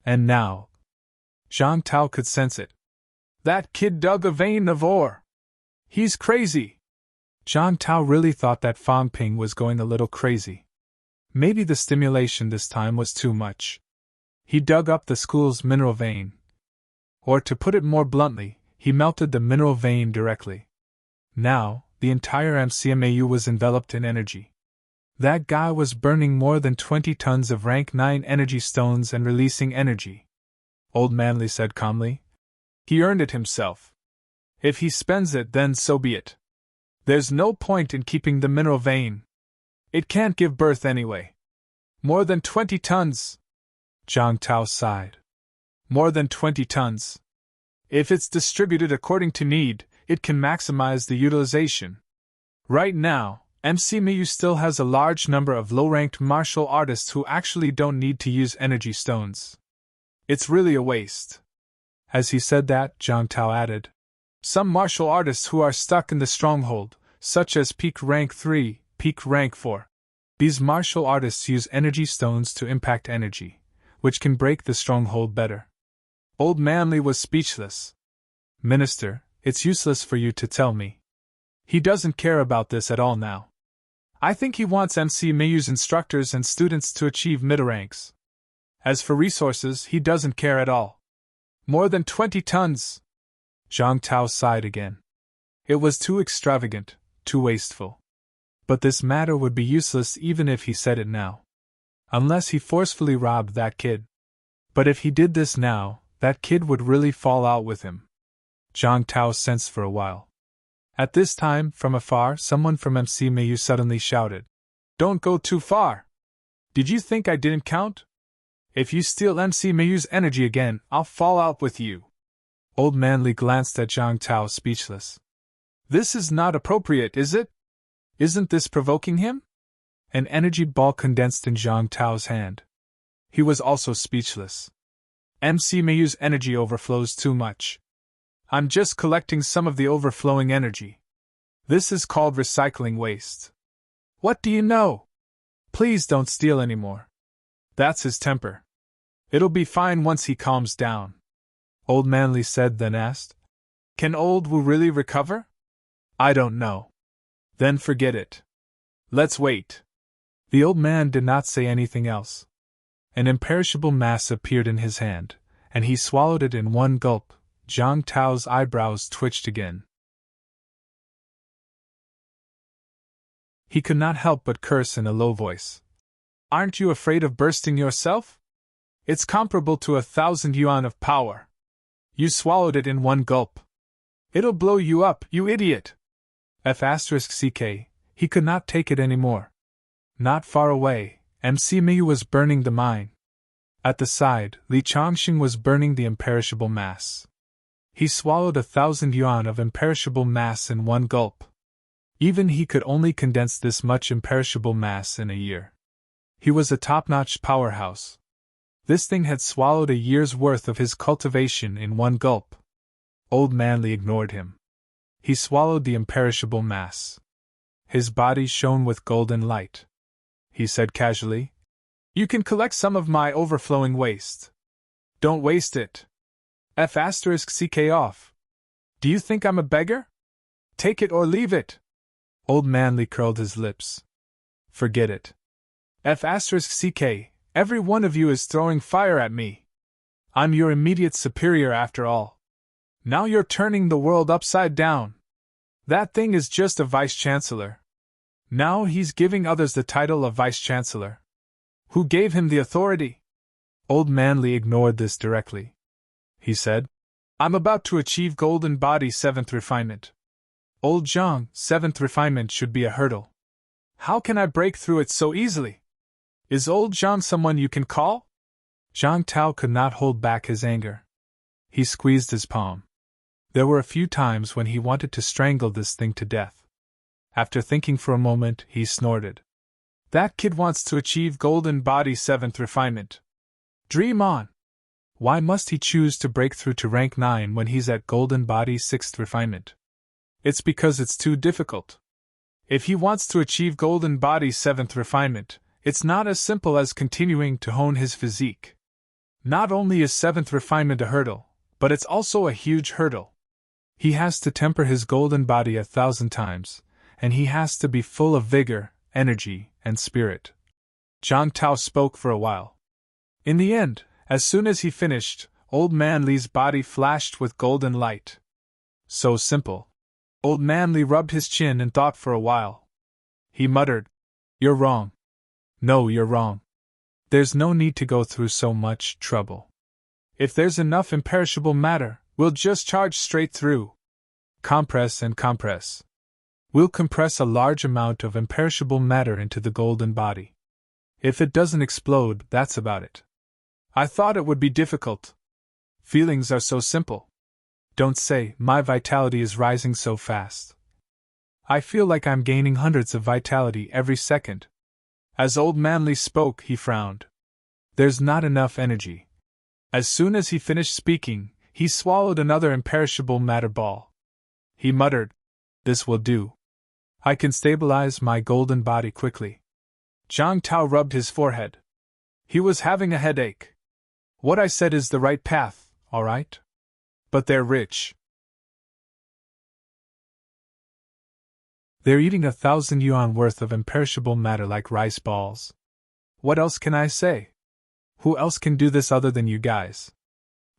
And now, Zhang Tao could sense it. That kid dug a vein of ore. He's crazy. Zhang Tao really thought that Fan Ping was going a little crazy. Maybe the stimulation this time was too much. He dug up the school's mineral vein. Or to put it more bluntly, he melted the mineral vein directly. Now, the entire MCMAU was enveloped in energy. That guy was burning more than 20 tons of rank 9 energy stones and releasing energy. Old Manly said calmly. He earned it himself. If he spends it, then so be it. There's no point in keeping the mineral vein. It can't give birth anyway. More than 20 tons. Zhang Tao sighed. More than 20 tons. If it's distributed according to need, it can maximize the utilization. Right now, MC Miyu still has a large number of low-ranked martial artists who actually don't need to use energy stones. It's really a waste. As he said that, Zhang Tao added, some martial artists who are stuck in the stronghold, such as peak rank 3, peak rank 4. These martial artists use energy stones to impact energy, which can break the stronghold better. Old Manly was speechless. Minister, it's useless for you to tell me. He doesn't care about this at all now. I think he wants MC Miyu's instructors and students to achieve middle ranks. As for resources, he doesn't care at all. More than 20 tons! Zhang Tao sighed again. It was too extravagant, too wasteful. But this matter would be useless even if he said it now. Unless he forcefully robbed that kid. But if he did this now, that kid would really fall out with him. Zhang Tao sensed for a while. At this time, from afar, someone from MC Mayu suddenly shouted, Don't go too far! Did you think I didn't count? If you steal MC Mayu's energy again, I'll fall out with you. Old Manly glanced at Zhang Tao, speechless. This is not appropriate, is it? Isn't this provoking him? An energy ball condensed in Zhang Tao's hand. He was also speechless. MC Mayu's energy overflows too much. I'm just collecting some of the overflowing energy. This is called recycling waste. What do you know? Please don't steal anymore. That's his temper. It'll be fine once he calms down. Old Manly said, then asked, Can Old Wu really recover? I don't know. Then forget it. Let's wait. The old man did not say anything else. An imperishable mass appeared in his hand, and he swallowed it in one gulp. Zhang Tao's eyebrows twitched again. He could not help but curse in a low voice. Aren't you afraid of bursting yourself? It's comparable to 1,000 yuan of power. You swallowed it in one gulp. It'll blow you up, you idiot! F***ck, he could not take it any more. Not far away, MC Miyu was burning the mine. At the side, Li Chongxing was burning the imperishable mass. He swallowed 1,000 yuan of imperishable mass in one gulp. Even he could only condense this much imperishable mass in a year. He was a top-notch powerhouse. This thing had swallowed a year's worth of his cultivation in one gulp. Old Manly ignored him. He swallowed the imperishable mass. His body shone with golden light. He said casually, You can collect some of my overflowing waste. Don't waste it. F***ck off. Do you think I'm a beggar? Take it or leave it. Old Manly curled his lips. Forget it. F***ck, every one of you is throwing fire at me. I'm your immediate superior after all. Now you're turning the world upside down. That thing is just a vice-chancellor. Now he's giving others the title of vice-chancellor. Who gave him the authority? Old Manly ignored this directly. He said, I'm about to achieve golden body 7th refinement. Old Zhang, 7th refinement should be a hurdle. How can I break through it so easily? Is old Zhang someone you can call? Zhang Tao could not hold back his anger. He squeezed his palm. There were a few times when he wanted to strangle this thing to death. After thinking for a moment, he snorted. That kid wants to achieve Golden Body 7th refinement. Dream on! Why must he choose to break through to rank 9 when he's at Golden Body 6th refinement? It's because it's too difficult. If he wants to achieve Golden Body 7th refinement, it's not as simple as continuing to hone his physique. Not only is 7th refinement a hurdle, but it's also a huge hurdle. He has to temper his golden body 1,000 times, and he has to be full of vigor, energy, and spirit. Zhang Tao spoke for a while. In the end, as soon as he finished, Old Man Li's body flashed with golden light. So simple. Old Man Li rubbed his chin and thought for a while. He muttered, You're wrong. No, you're wrong. There's no need to go through so much trouble. If there's enough imperishable matter, we'll just charge straight through. Compress and compress. We'll compress a large amount of imperishable matter into the golden body. If it doesn't explode, that's about it. I thought it would be difficult. Feelings are so simple. Don't say, my vitality is rising so fast. I feel like I'm gaining hundreds of vitality every second. As Old Man Li spoke, he frowned. There's not enough energy. As soon as he finished speaking, he swallowed another imperishable matter ball. He muttered, This will do. I can stabilize my golden body quickly. Zhang Tao rubbed his forehead. He was having a headache. What I said is the right path, all right? But they're rich. They're eating 1,000 yuan worth of imperishable matter like rice balls. What else can I say? Who else can do this other than you guys?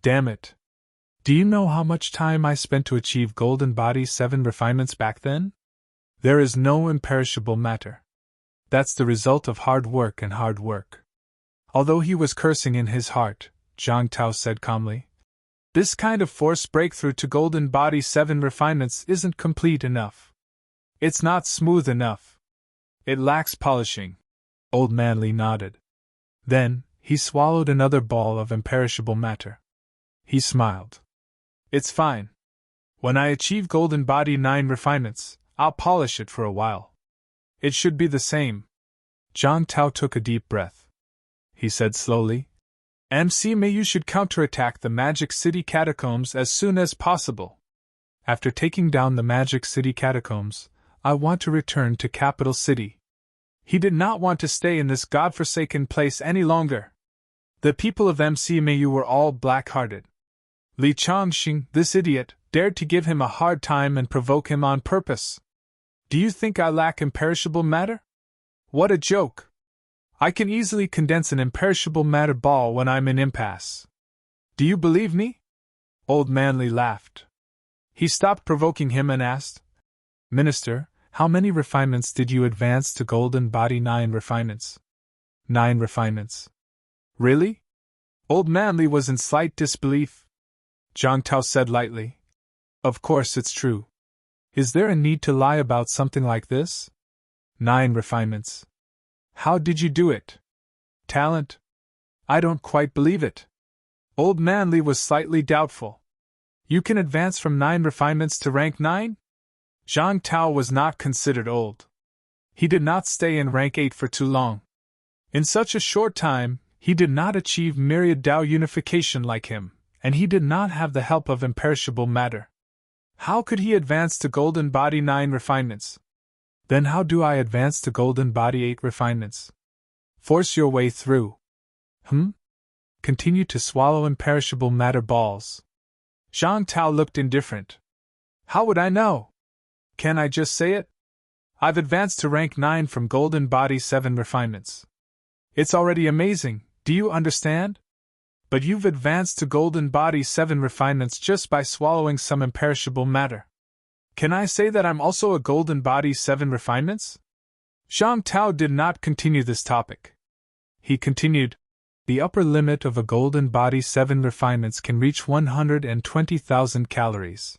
Damn it. Do you know how much time I spent to achieve Golden Body 7 refinements back then? There is no imperishable matter. That's the result of hard work and hard work. Although he was cursing in his heart, Zhang Tao said calmly, This kind of forced breakthrough to Golden Body 7 refinements isn't complete enough. It's not smooth enough. It lacks polishing. Old Man Li nodded. Then, he swallowed another ball of imperishable matter. He smiled. It's fine. When I achieve Golden Body 9 refinements, I'll polish it for a while. It should be the same. Zhang Tao took a deep breath. He said slowly, MC Mei, you should counterattack the Magic City catacombs as soon as possible. After taking down the Magic City catacombs, I want to return to Capital City. He did not want to stay in this godforsaken place any longer. The people of MC Mei were all black-hearted. Li Changxing, this idiot, dared to give him a hard time and provoke him on purpose. Do you think I lack imperishable matter? What a joke! I can easily condense an imperishable matter ball when I'm in impasse. Do you believe me? Old Man Li laughed. He stopped provoking him and asked, Minister, how many refinements did you advance to Golden Body 9 refinements? 9 refinements. Really? Old Man Li was in slight disbelief. Zhang Tao said lightly, Of course it's true. Is there a need to lie about something like this? 9 refinements. How did you do it? Talent? I don't quite believe it. Old Man Li was slightly doubtful. You can advance from 9 refinements to rank 9? Zhang Tao was not considered old. He did not stay in rank 8 for too long. In such a short time, he did not achieve myriad Dao unification like him, and he did not have the help of imperishable matter. How could he advance to Golden Body 9 refinements? Then how do I advance to Golden Body 8 refinements? Force your way through. Continue to swallow imperishable matter balls. Zhang Tao looked indifferent. How would I know? Can I just say it? I've advanced to rank 9 from Golden Body 7 refinements. It's already amazing, do you understand? But you've advanced to Golden Body 7 refinements just by swallowing some imperishable matter. Can I say that I'm also a Golden Body 7 refinements? Zhang Tao did not continue this topic. He continued, The upper limit of a Golden Body 7 refinements can reach 120,000 calories.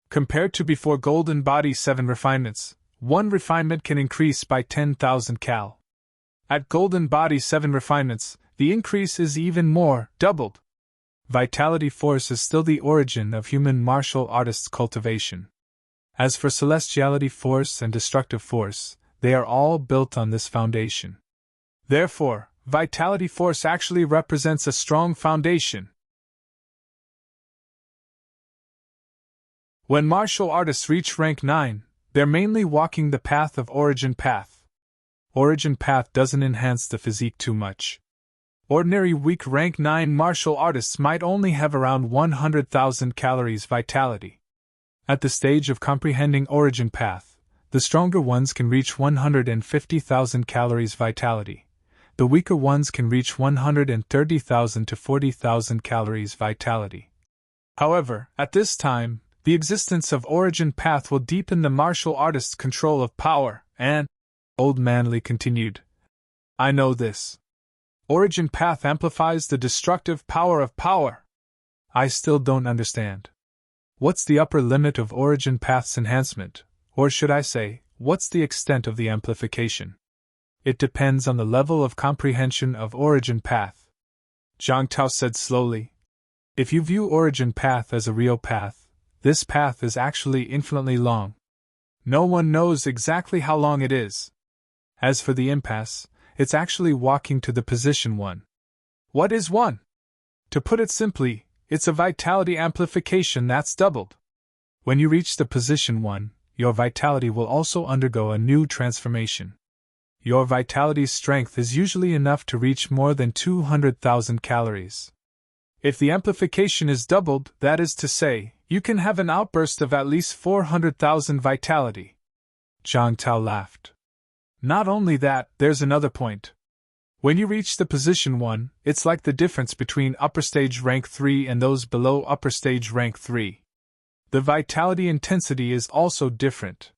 Compared to before Golden Body 7 refinements, one refinement can increase by 10,000 cal. At Golden Body 7 refinements, the increase is even more, doubled. Vitality force is still the origin of human martial artists' cultivation. As for celestiality force and destructive force, they are all built on this foundation. Therefore, vitality force actually represents a strong foundation. When martial artists reach rank 9, they're mainly walking the path of origin path. Origin path doesn't enhance the physique too much. Ordinary weak rank 9 martial artists might only have around 100,000 calories vitality. At the stage of comprehending origin path, the stronger ones can reach 150,000 calories vitality. The weaker ones can reach 130,000 to 40,000 calories vitality. However, at this time, the existence of origin path will deepen the martial artist's control of power, and, Old Manly continued, I know this. Origin path amplifies the destructive power of power. I still don't understand. What's the upper limit of origin path's enhancement, or should I say, what's the extent of the amplification? It depends on the level of comprehension of origin path. Zhang Tao said slowly. If you view origin path as a real path, this path is actually infinitely long. No one knows exactly how long it is. As for the impasse, it's actually walking to the position 1. What is 1? To put it simply, it's a vitality amplification that's doubled. When you reach the position 1, your vitality will also undergo a new transformation. Your vitality's strength is usually enough to reach more than 200,000 calories. If the amplification is doubled, that is to say, you can have an outburst of at least 400,000 vitality. Zhang Tao laughed. Not only that, there's another point. When you reach the position 1, it's like the difference between upper stage rank 3 and those below upper stage rank 3. The vitality intensity is also different.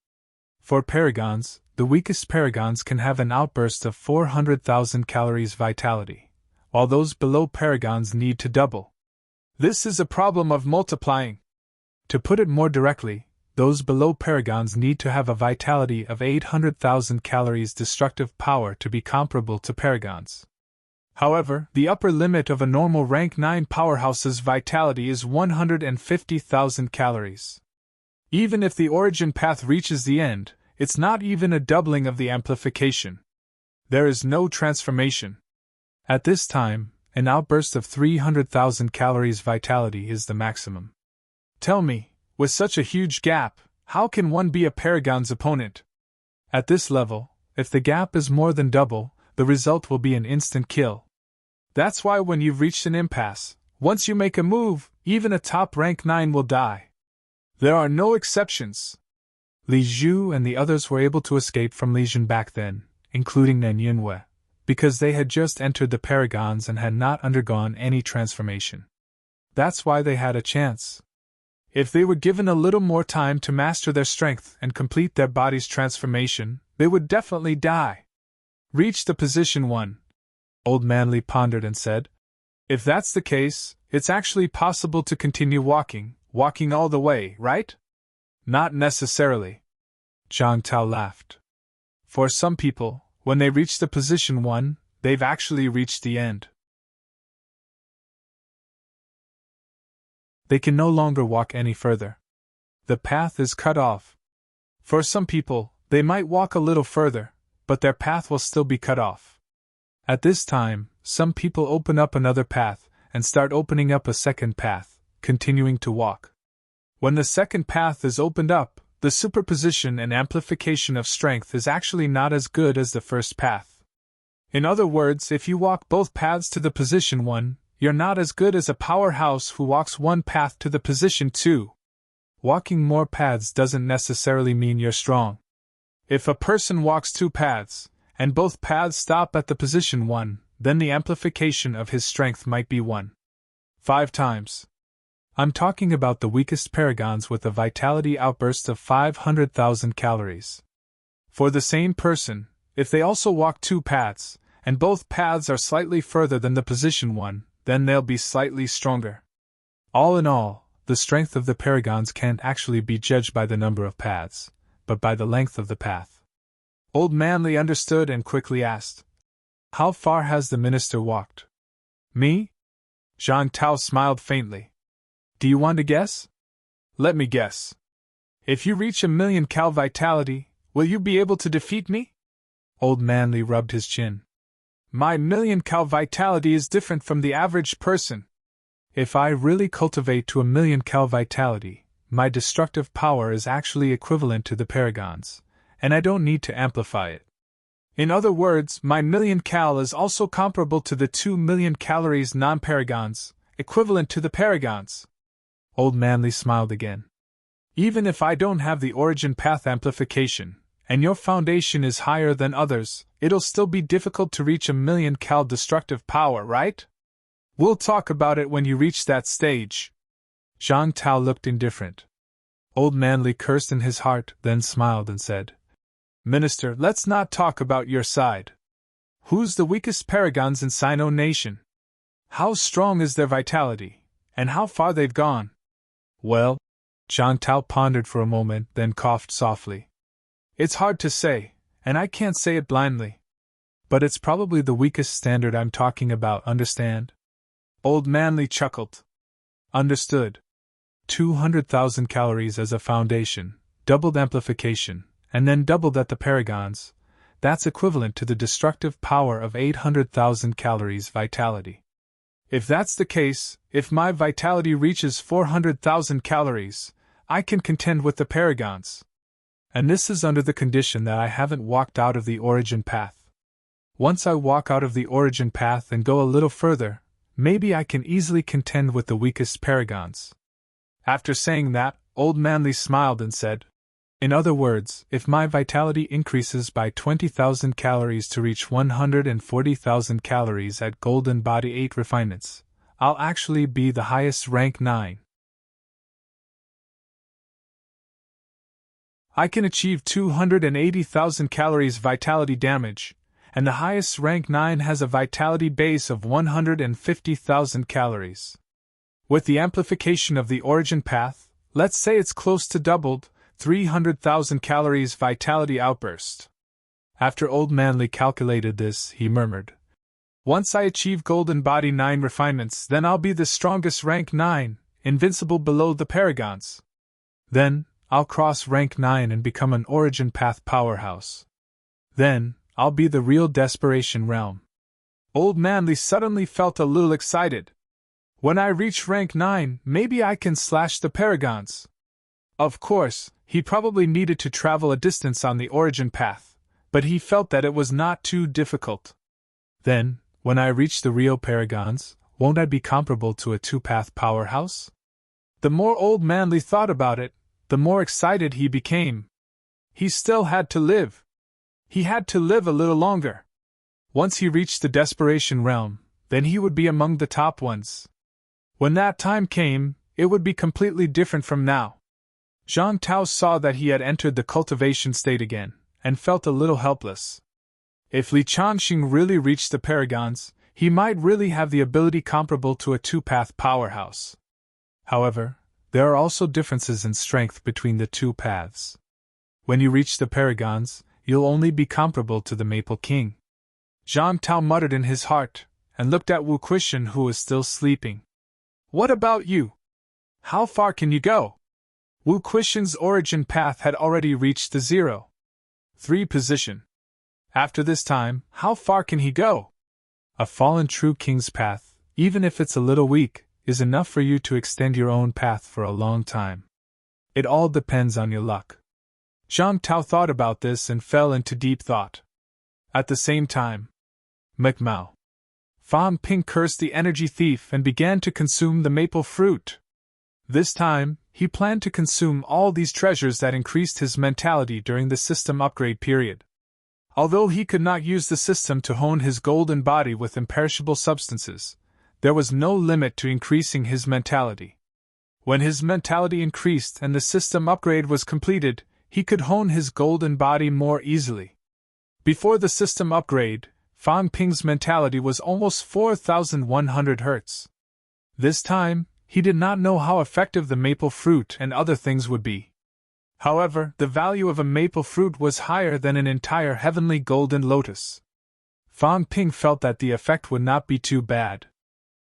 For paragons, the weakest paragons can have an outburst of 400,000 calories vitality, while those below paragons need to double. This is a problem of multiplying. To put it more directly, those below paragons need to have a vitality of 800,000 calories destructive power to be comparable to paragons. However, the upper limit of a normal rank 9 powerhouse's vitality is 150,000 calories. Even if the origin path reaches the end, it's not even a doubling of the amplification. There is no transformation. At this time, an outburst of 300,000 calories vitality is the maximum. Tell me, with such a huge gap, how can one be a paragon's opponent? At this level, if the gap is more than double, the result will be an instant kill. That's why when you've reached an impasse, once you make a move, even a top rank 9 will die. There are no exceptions. Li Zhu and the others were able to escape from lesion back then, including Nen Yunwei, because they had just entered the paragons and had not undergone any transformation. That's why they had a chance. If they were given a little more time to master their strength and complete their body's transformation, they would definitely die. Reach the position 1. Old Manly pondered and said, if that's the case, it's actually possible to continue walking all the way, right? Not necessarily. Zhang Tao laughed. For some people, when they reach the position 1, they've actually reached the end. They can no longer walk any further. The path is cut off. For some people, they might walk a little further, but their path will still be cut off. At this time, some people open up another path and start opening up a second path, continuing to walk. When the second path is opened up, the superposition and amplification of strength is actually not as good as the first path. In other words, if you walk both paths to the position 1, you're not as good as a powerhouse who walks one path to the position 2. Walking more paths doesn't necessarily mean you're strong. If a person walks 2 paths, and both paths stop at the position 1, then the amplification of his strength might be 1.5 times. I'm talking about the weakest paragons with a vitality outburst of 500,000 calories. For the same person, if they also walk 2 paths, and both paths are slightly further than the position 1, then they'll be slightly stronger. All in all, the strength of the paragons can't actually be judged by the number of paths, but by the length of the path. Old Manly understood and quickly asked, how far has the minister walked? Me? Zhang Tao smiled faintly. Do you want to guess? Let me guess. If you reach 1,000,000 cal vitality, will you be able to defeat me? Old Manly rubbed his chin. My 1,000,000 cal vitality is different from the average person. If I really cultivate to 1,000,000 cal vitality, my destructive power is actually equivalent to the Paragon's, and I don't need to amplify it. In other words, my 1,000,000 cal is also comparable to the 2,000,000 calories non-Paragons, equivalent to the Paragons. Old Manly smiled again. Even if I don't have the origin path amplification, and your foundation is higher than others, it'll still be difficult to reach 1,000,000 cal destructive power, right? We'll talk about it when you reach that stage. Zhang Tao looked indifferent. Old Manly cursed in his heart, then smiled and said, Minister, let's not talk about your side. Who's the weakest Paragons in Sino Nation? How strong is their vitality, and how far they've gone? Well, Zhang Tao pondered for a moment, then coughed softly. It's hard to say, and I can't say it blindly. But it's probably the weakest standard I'm talking about, understand? Old Manly chuckled. Understood. 200,000 calories as a foundation, doubled amplification, and then doubled at the Paragons. That's equivalent to the destructive power of 800,000 calories vitality. If that's the case, if my vitality reaches 400,000 calories, I can contend with the Paragons. And this is under the condition that I haven't walked out of the origin path. Once I walk out of the origin path and go a little further, maybe I can easily contend with the weakest Paragons. After saying that, Old Manly smiled and said, In other words, if my vitality increases by 20,000 calories to reach 140,000 calories at Golden Body 8 refinements, I'll actually be the highest rank 9. I can achieve 280,000 calories vitality damage, and the highest rank 9 has a vitality base of 150,000 calories. With the amplification of the origin path, let's say it's close to doubled, 300,000 calories vitality outburst. After Old Manly calculated this, he murmured, Once I achieve Golden Body 9 refinements, then I'll be the strongest rank 9, invincible below the Paragons. Then, I'll cross rank 9 and become an origin path powerhouse. Then, I'll be the real desperation realm. Old Manly suddenly felt a little excited. When I reach rank 9, maybe I can slash the Paragons. Of course, he probably needed to travel a distance on the origin path, but he felt that it was not too difficult. Then, when I reach the real Paragons, won't I be comparable to a two-path powerhouse? The more Old Manly thought about it, the more excited he became. He still had to live. He had to live a little longer. Once he reached the desperation realm, then he would be among the top ones. When that time came, it would be completely different from now. Zhang Tao saw that he had entered the cultivation state again, and felt a little helpless. If Li Changxing really reached the Paragons, he might really have the ability comparable to a two-path powerhouse. However, there are also differences in strength between the two paths. When you reach the Paragons, you'll only be comparable to the Maple King. Zhang Tao muttered in his heart, and looked at Wu Quishan, who was still sleeping. What about you? How far can you go? Wu Quishan's origin path had already reached the 0.3 position. After this time, how far can he go? A fallen true king's path, even if it's a little weak, is enough for you to extend your own path for a long time. It all depends on your luck. Zhang Tao thought about this and fell into deep thought. At the same time, Mao Fan Ping cursed the energy thief and began to consume the maple fruit. This time, he planned to consume all these treasures that increased his mentality during the system upgrade period. Although he could not use the system to hone his golden body with imperishable substances, there was no limit to increasing his mentality. When his mentality increased and the system upgrade was completed, he could hone his golden body more easily. Before the system upgrade, Fan Ping's mentality was almost 4,100 Hz. This time, he did not know how effective the maple fruit and other things would be. However, the value of a maple fruit was higher than an entire heavenly golden lotus. Fan Ping felt that the effect would not be too bad.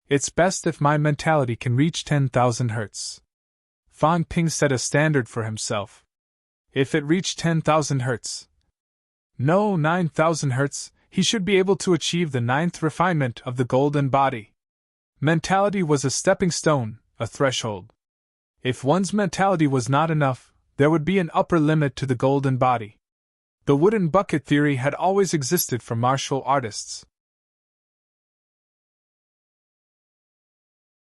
It's best if my mentality can reach 10,000 hertz. Fan Ping set a standard for himself. If it reached 10,000 hertz, no, 9,000 hertz, he should be able to achieve the ninth refinement of the golden body. Mentality was a stepping stone, a threshold. If one's mentality was not enough, there would be an upper limit to the golden body. The wooden bucket theory had always existed for martial artists.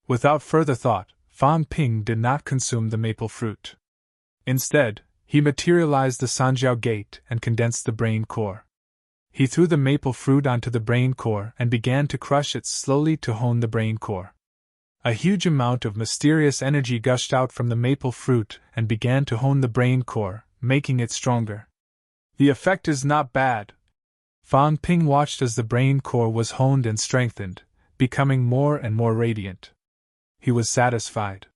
Without further thought, Fan Ping did not consume the maple fruit. Instead, he materialized the Sanjiao gate and condensed the brain core. He threw the maple fruit onto the brain core and began to crush it slowly to hone the brain core. A huge amount of mysterious energy gushed out from the maple fruit and began to hone the brain core, making it stronger. The effect is not bad. Fan Ping watched as the brain core was honed and strengthened, becoming more and more radiant. He was satisfied.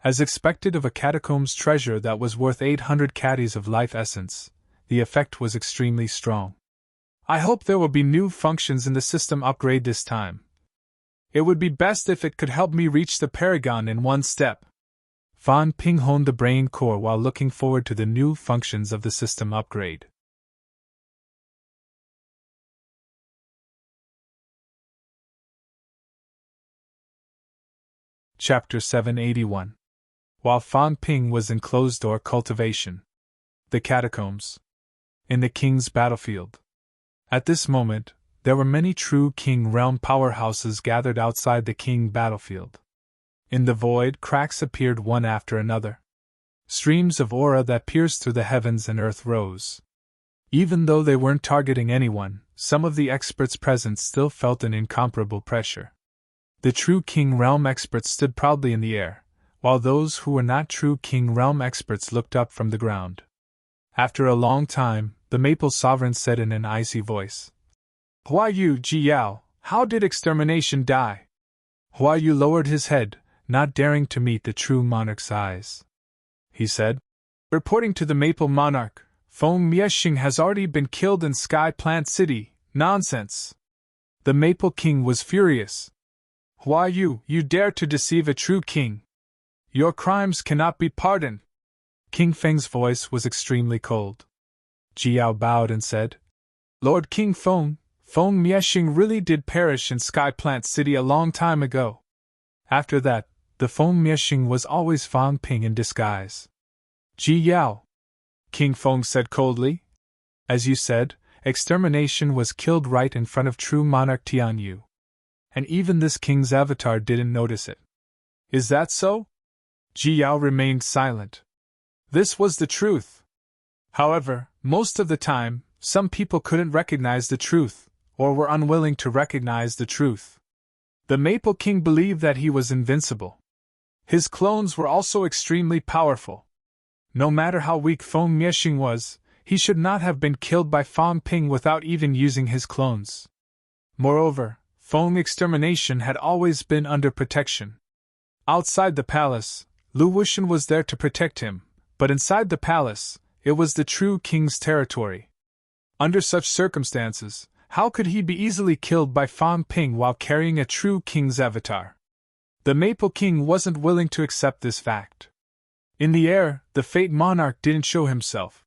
As expected of a catacombs treasure that was worth 800 caddies of life essence, the effect was extremely strong. I hope there will be new functions in the system upgrade this time. It would be best if it could help me reach the Paragon in one step. Fan Ping honed the brain core while looking forward to the new functions of the system upgrade. Chapter 781. While Fan Ping was in closed-door cultivation. The catacombs. In the king's battlefield. At this moment, there were many true King Realm powerhouses gathered outside the king battlefield. In the void, cracks appeared one after another. Streams of aura that pierced through the heavens and earth rose. Even though they weren't targeting anyone, some of the experts present still felt an incomparable pressure. The true King Realm experts stood proudly in the air, while those who were not true King Realm experts looked up from the ground. After a long time, the Maple Sovereign said in an icy voice, "Huai Yu Ji Yao, how did extermination die?" Huai Yu lowered his head, not daring to meet the true monarch's eyes. He said, "Reporting to the Maple Monarch, Feng Miexing has already been killed in Sky Plant City. Nonsense!" The Maple King was furious. "Huai Yu, you dare to deceive a true king! Your crimes cannot be pardoned." King Feng's voice was extremely cold. Jiao bowed and said, "Lord King Feng Miexing really did perish in Sky Plant City a long time ago." After that, the Feng Miexing was always Fan Ping in disguise. "Ji Yao," King Feng said coldly, "as you said, extermination was killed right in front of true monarch Tian Yu. And even this king's avatar didn't notice it. Is that so?" Ji Yao remained silent. This was the truth. However, most of the time, some people couldn't recognize the truth, or were unwilling to recognize the truth. The Maple King believed that he was invincible. His clones were also extremely powerful. No matter how weak Feng Miexing was, he should not have been killed by Fan Ping without even using his clones. Moreover, Feng extermination had always been under protection. Outside the palace, Lu Wuxian was there to protect him, but inside the palace, it was the true king's territory. Under such circumstances, how could he be easily killed by Fan Ping while carrying a true king's avatar? The Maple King wasn't willing to accept this fact. In the air, the Fate Monarch didn't show himself.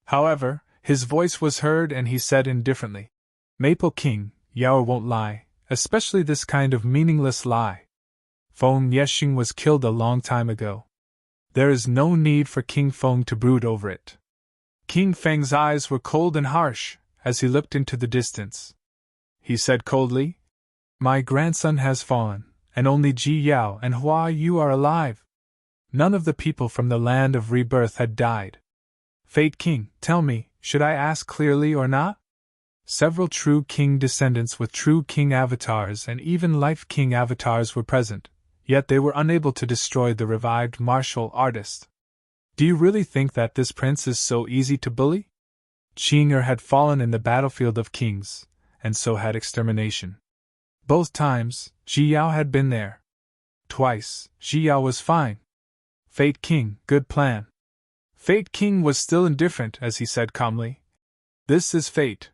However, his voice was heard and he said indifferently, "Maple King, Yao won't lie, especially this kind of meaningless lie. Feng Miexing was killed a long time ago. There is no need for King Feng to brood over it." King Feng's eyes were cold and harsh as he looked into the distance. He said coldly, "My grandson has fallen, and only Ji Yao and Huai Yu are alive. None of the people from the land of rebirth had died. Fate King, tell me, should I ask clearly or not?" Several true king descendants with true king avatars and even life king avatars were present, yet they were unable to destroy the revived martial artist. "Do you really think that this prince is so easy to bully?" Qing'er had fallen in the battlefield of kings, and so had extermination. Both times, Ji Yao had been there. Twice, Ji Yao was fine. "Fate King, good plan." Fate King was still indifferent as he said calmly, "This is fate."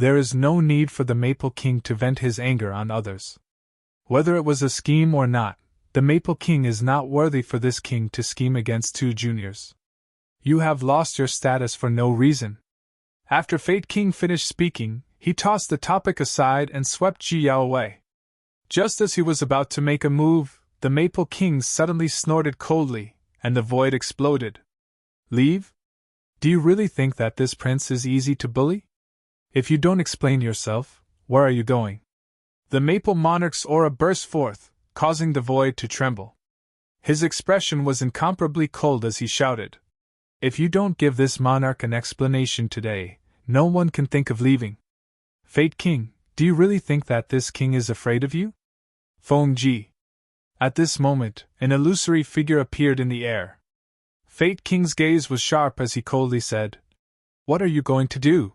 There is no need for the Maple King to vent his anger on others. Whether it was a scheme or not, the Maple King is not worthy for this king to scheme against two juniors. You have lost your status for no reason. After Fate King finished speaking, he tossed the topic aside and swept Ji Yao away. Just as he was about to make a move, the Maple King suddenly snorted coldly, and the void exploded. Leave? Do you really think that this prince is easy to bully? If you don't explain yourself, where are you going? The Maple Monarch's aura burst forth, causing the void to tremble. His expression was incomparably cold as he shouted, "If you don't give this monarch an explanation today, no one can think of leaving. Fate King, do you really think that this king is afraid of you?" Feng Ji. At this moment, an illusory figure appeared in the air. Fate King's gaze was sharp as he coldly said, "What are you going to do?"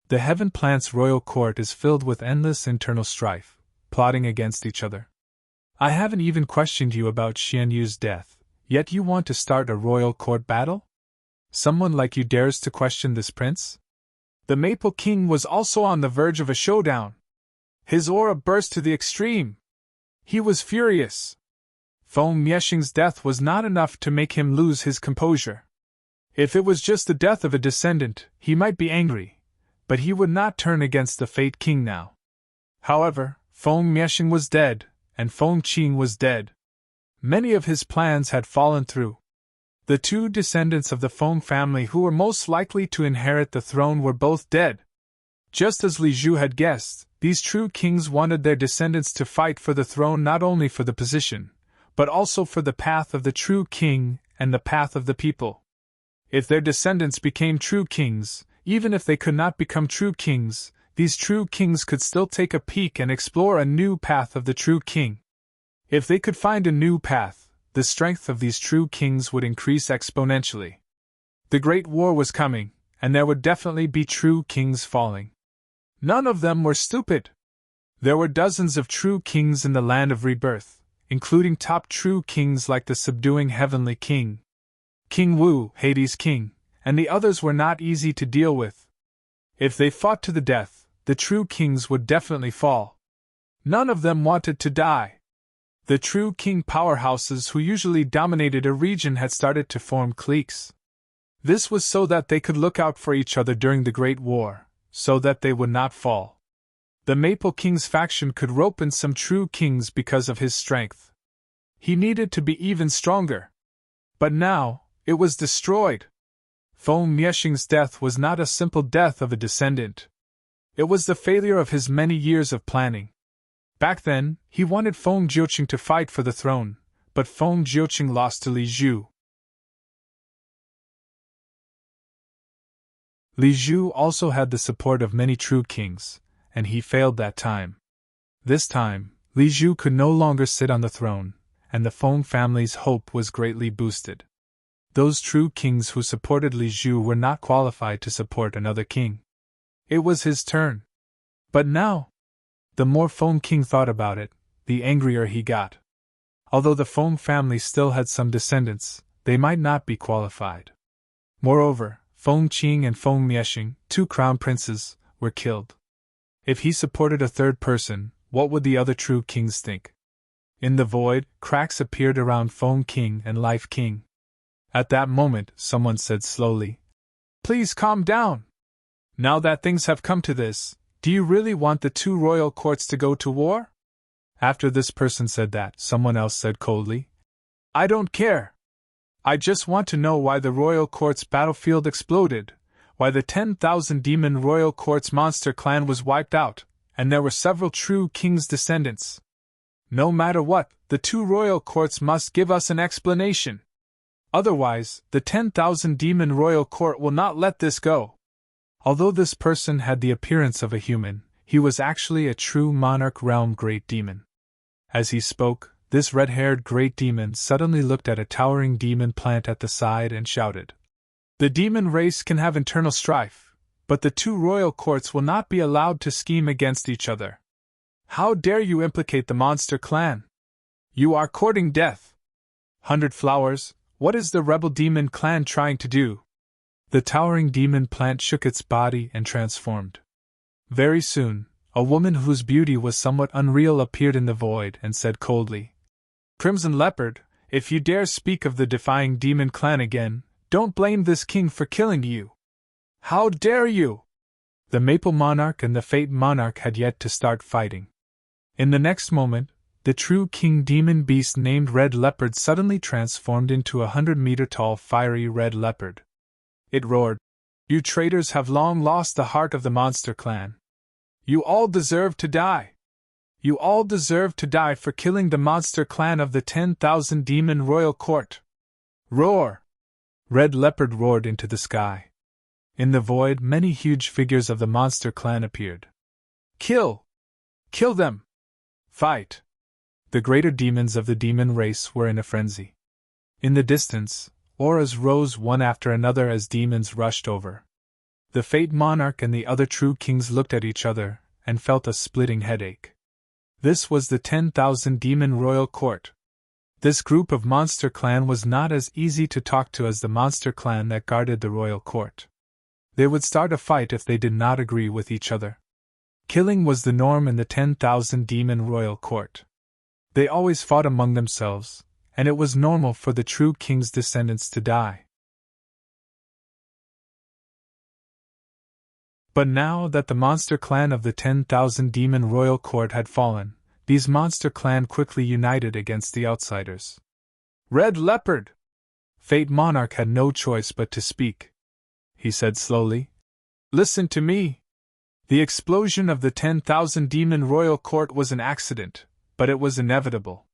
The Heaven Plant's royal court is filled with endless internal strife, plotting against each other. I haven't even questioned you about Xian Yu's death, yet you want to start a royal court battle? Someone like you dares to question this prince? The Maple King was also on the verge of a showdown. His aura burst to the extreme. He was furious. Feng Miexing's death was not enough to make him lose his composure. If it was just the death of a descendant, he might be angry, but he would not turn against the Fate King now. However, Feng Miexing was dead, and Feng Qing was dead. Many of his plans had fallen through. The two descendants of the Feng family who were most likely to inherit the throne were both dead. Just as Li Zhu had guessed, these true kings wanted their descendants to fight for the throne not only for the position, but also for the path of the true king and the path of the people. If their descendants became true kings, even if they could not become true kings, these true kings could still take a peek and explore a new path of the true king. If they could find a new path, the strength of these true kings would increase exponentially. The Great War was coming, and there would definitely be true kings falling. None of them were stupid. There were dozens of true kings in the land of rebirth, including top true kings like the subduing Heavenly King, King Wu, Hades' king, and the others were not easy to deal with. If they fought to the death, the true kings would definitely fall. None of them wanted to die. The true king powerhouses who usually dominated a region had started to form cliques. This was so that they could look out for each other during the Great War, so that they would not fall. The Maple King's faction could rope in some true kings because of his strength. He needed to be even stronger. But now, it was destroyed. Feng Miexing's death was not a simple death of a descendant. It was the failure of his many years of planning. Back then, he wanted Feng Jiuqing to fight for the throne, but Feng Jiuqing lost to Li Zhu. Li Zhu also had the support of many true kings, and he failed that time. This time, Li Zhu could no longer sit on the throne, and the Feng family's hope was greatly boosted. Those true kings who supported Li Zhu were not qualified to support another king. It was his turn. But now, the more Feng King thought about it, the angrier he got. Although the Feng family still had some descendants, they might not be qualified. Moreover, Feng Qing and Feng Miexing, two crown princes, were killed. If he supported a third person, what would the other true kings think? In the void, cracks appeared around Feng King and Life King. At that moment, someone said slowly, "Please calm down. Now that things have come to this, do you really want the two royal courts to go to war?" After this person said that, someone else said coldly, "I don't care. I just want to know why the royal court's battlefield exploded, why the 10,000 demon royal court's monster clan was wiped out, and there were several true kings' descendants. No matter what, the two royal courts must give us an explanation. Otherwise, the 10,000 demon royal court will not let this go." Although this person had the appearance of a human, he was actually a true monarch realm great demon. As he spoke, this red-haired great demon suddenly looked at a towering demon plant at the side and shouted, "The demon race can have internal strife, but the two royal courts will not be allowed to scheme against each other. How dare you implicate the monster clan? You are courting death. 100 Flowers, what is the rebel demon clan trying to do?" The towering demon plant shook its body and transformed. Very soon, a woman whose beauty was somewhat unreal appeared in the void and said coldly, "Crimson Leopard, if you dare speak of the defying demon clan again, don't blame this king for killing you." "How dare you?" The Maple Monarch and the Fate Monarch had yet to start fighting. In the next moment, the true king demon beast named Red Leopard suddenly transformed into a 100-meter-tall fiery red leopard. It roared, "You traitors have long lost the heart of the monster clan. You all deserve to die. You all deserve to die for killing the monster clan of the 10,000 demon royal court. Roar!" Red Leopard roared into the sky. In the void, many huge figures of the monster clan appeared. "Kill! Kill them! Fight!" The greater demons of the demon race were in a frenzy. In the distance, auras rose one after another as demons rushed over. The Fate Monarch and the other true kings looked at each other and felt a splitting headache. This was the 10,000 demon royal court. This group of monster clan was not as easy to talk to as the monster clan that guarded the royal court. They would start a fight if they did not agree with each other. Killing was the norm in the 10,000 demon royal court. They always fought among themselves, and it was normal for the true king's descendants to die. But now that the monster clan of the 10,000 demon royal court had fallen, these monster clan quickly united against the outsiders. "Red Leopard!" Fate Monarch had no choice but to speak. He said slowly, "Listen to me. The explosion of the 10,000 demon royal court was an accident, but it was inevitable.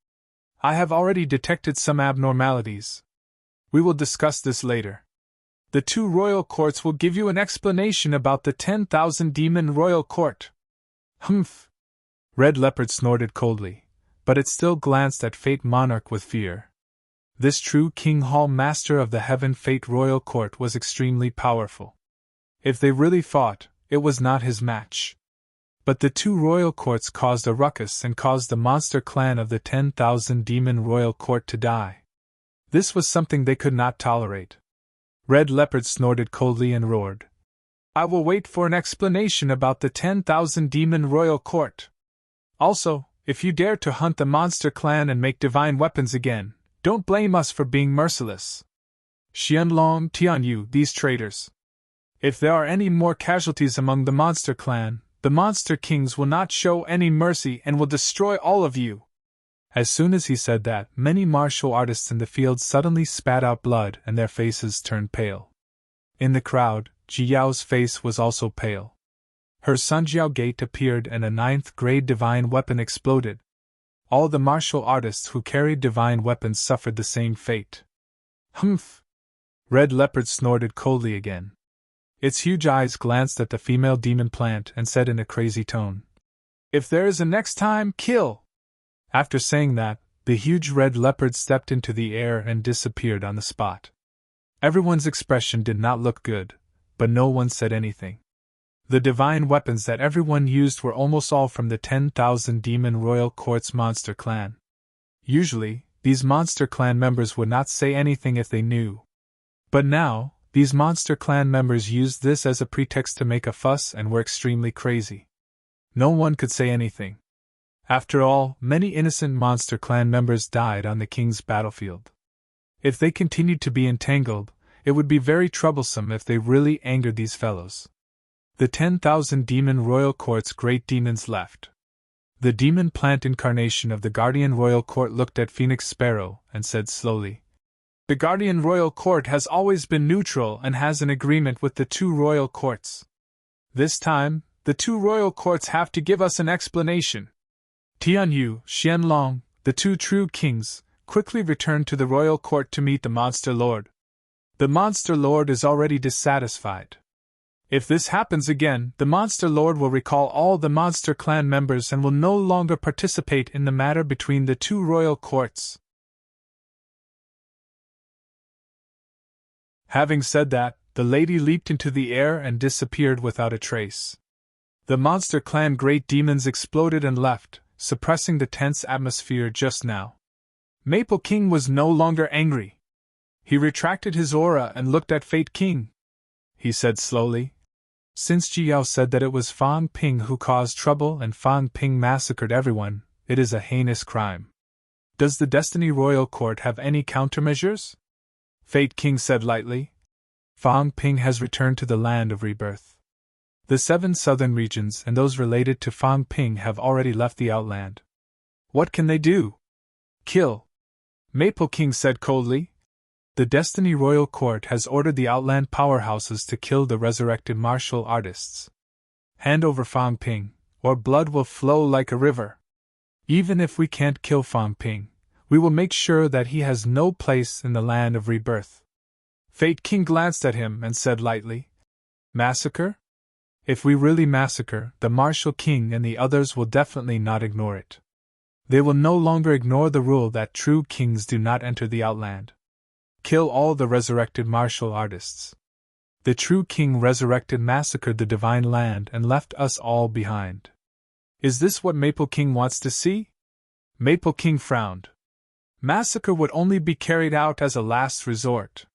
I have already detected some abnormalities. We will discuss this later. The two royal courts will give you an explanation about the 10,000 demon royal court." "Humph!" Red Leopard snorted coldly, but it still glanced at Fate Monarch with fear. This true King Hall Master of the Heaven Fate Royal Court was extremely powerful. If they really fought, it was not his match. But the two royal courts caused a ruckus and caused the monster clan of the 10,000 demon royal court to die. This was something they could not tolerate. Red Leopard snorted coldly and roared, "I will wait for an explanation about the 10,000 demon royal court. Also, if you dare to hunt the monster clan and make divine weapons again, don't blame us for being merciless. Xianlong Tianyu, these traitors. If there are any more casualties among the monster clan, the monster kings will not show any mercy and will destroy all of you." As soon as he said that, many martial artists in the field suddenly spat out blood and their faces turned pale. In the crowd, Ji Yao's face was also pale. Her Sanjiao Gate appeared and a 9th-grade divine weapon exploded. All the martial artists who carried divine weapons suffered the same fate. "Humph!" Red Leopard snorted coldly again. Its huge eyes glanced at the female demon plant and said in a crazy tone, "If there is a next time, kill!" After saying that, the huge red leopard stepped into the air and disappeared on the spot. Everyone's expression did not look good, but no one said anything. The divine weapons that everyone used were almost all from the 10,000 demon royal court's monster clan. Usually, these monster clan members would not say anything if they knew. But now, these monster clan members used this as a pretext to make a fuss and were extremely crazy. No one could say anything. After all, many innocent monster clan members died on the king's battlefield. If they continued to be entangled, it would be very troublesome if they really angered these fellows. The 10,000 demon royal court's great demons left. The demon plant incarnation of the Guardian Royal Court looked at Phoenix Sparrow and said slowly, "The Guardian Royal Court has always been neutral and has an agreement with the two royal courts. This time, the two royal courts have to give us an explanation." Tianyu, Xianlong, the two true kings, quickly returned to the royal court to meet the Monster Lord. The Monster Lord is already dissatisfied. If this happens again, the Monster Lord will recall all the Monster Clan members and will no longer participate in the matter between the two royal courts. Having said that, the lady leaped into the air and disappeared without a trace. The Monster Clan great demons exploded and left, suppressing the tense atmosphere just now. Maple King was no longer angry. He retracted his aura and looked at Fate King. He said slowly, Since Ji Yao said that it was Fang Ping who caused trouble and Fang Ping massacred everyone, it is a heinous crime. Does the Destiny Royal Court have any countermeasures? Fate King said lightly. Fang Ping has returned to the land of rebirth. The 7 southern regions and those related to Fang Ping have already left the Outland. What can they do? Kill. Maple King said coldly. The Destiny Royal Court has ordered the Outland powerhouses to kill the resurrected martial artists. Hand over Fang Ping, or blood will flow like a river. Even if we can't kill Fang Ping, we will make sure that he has no place in the land of rebirth. Fate King glanced at him and said lightly, Massacre? If we really massacre, the Martial King and the others will definitely not ignore it. They will no longer ignore the rule that true kings do not enter the Outland. Kill all the resurrected martial artists. The true king resurrected massacred the divine land and left us all behind. Is this what Maple King wants to see? Maple King frowned. Massacre would only be carried out as a last resort.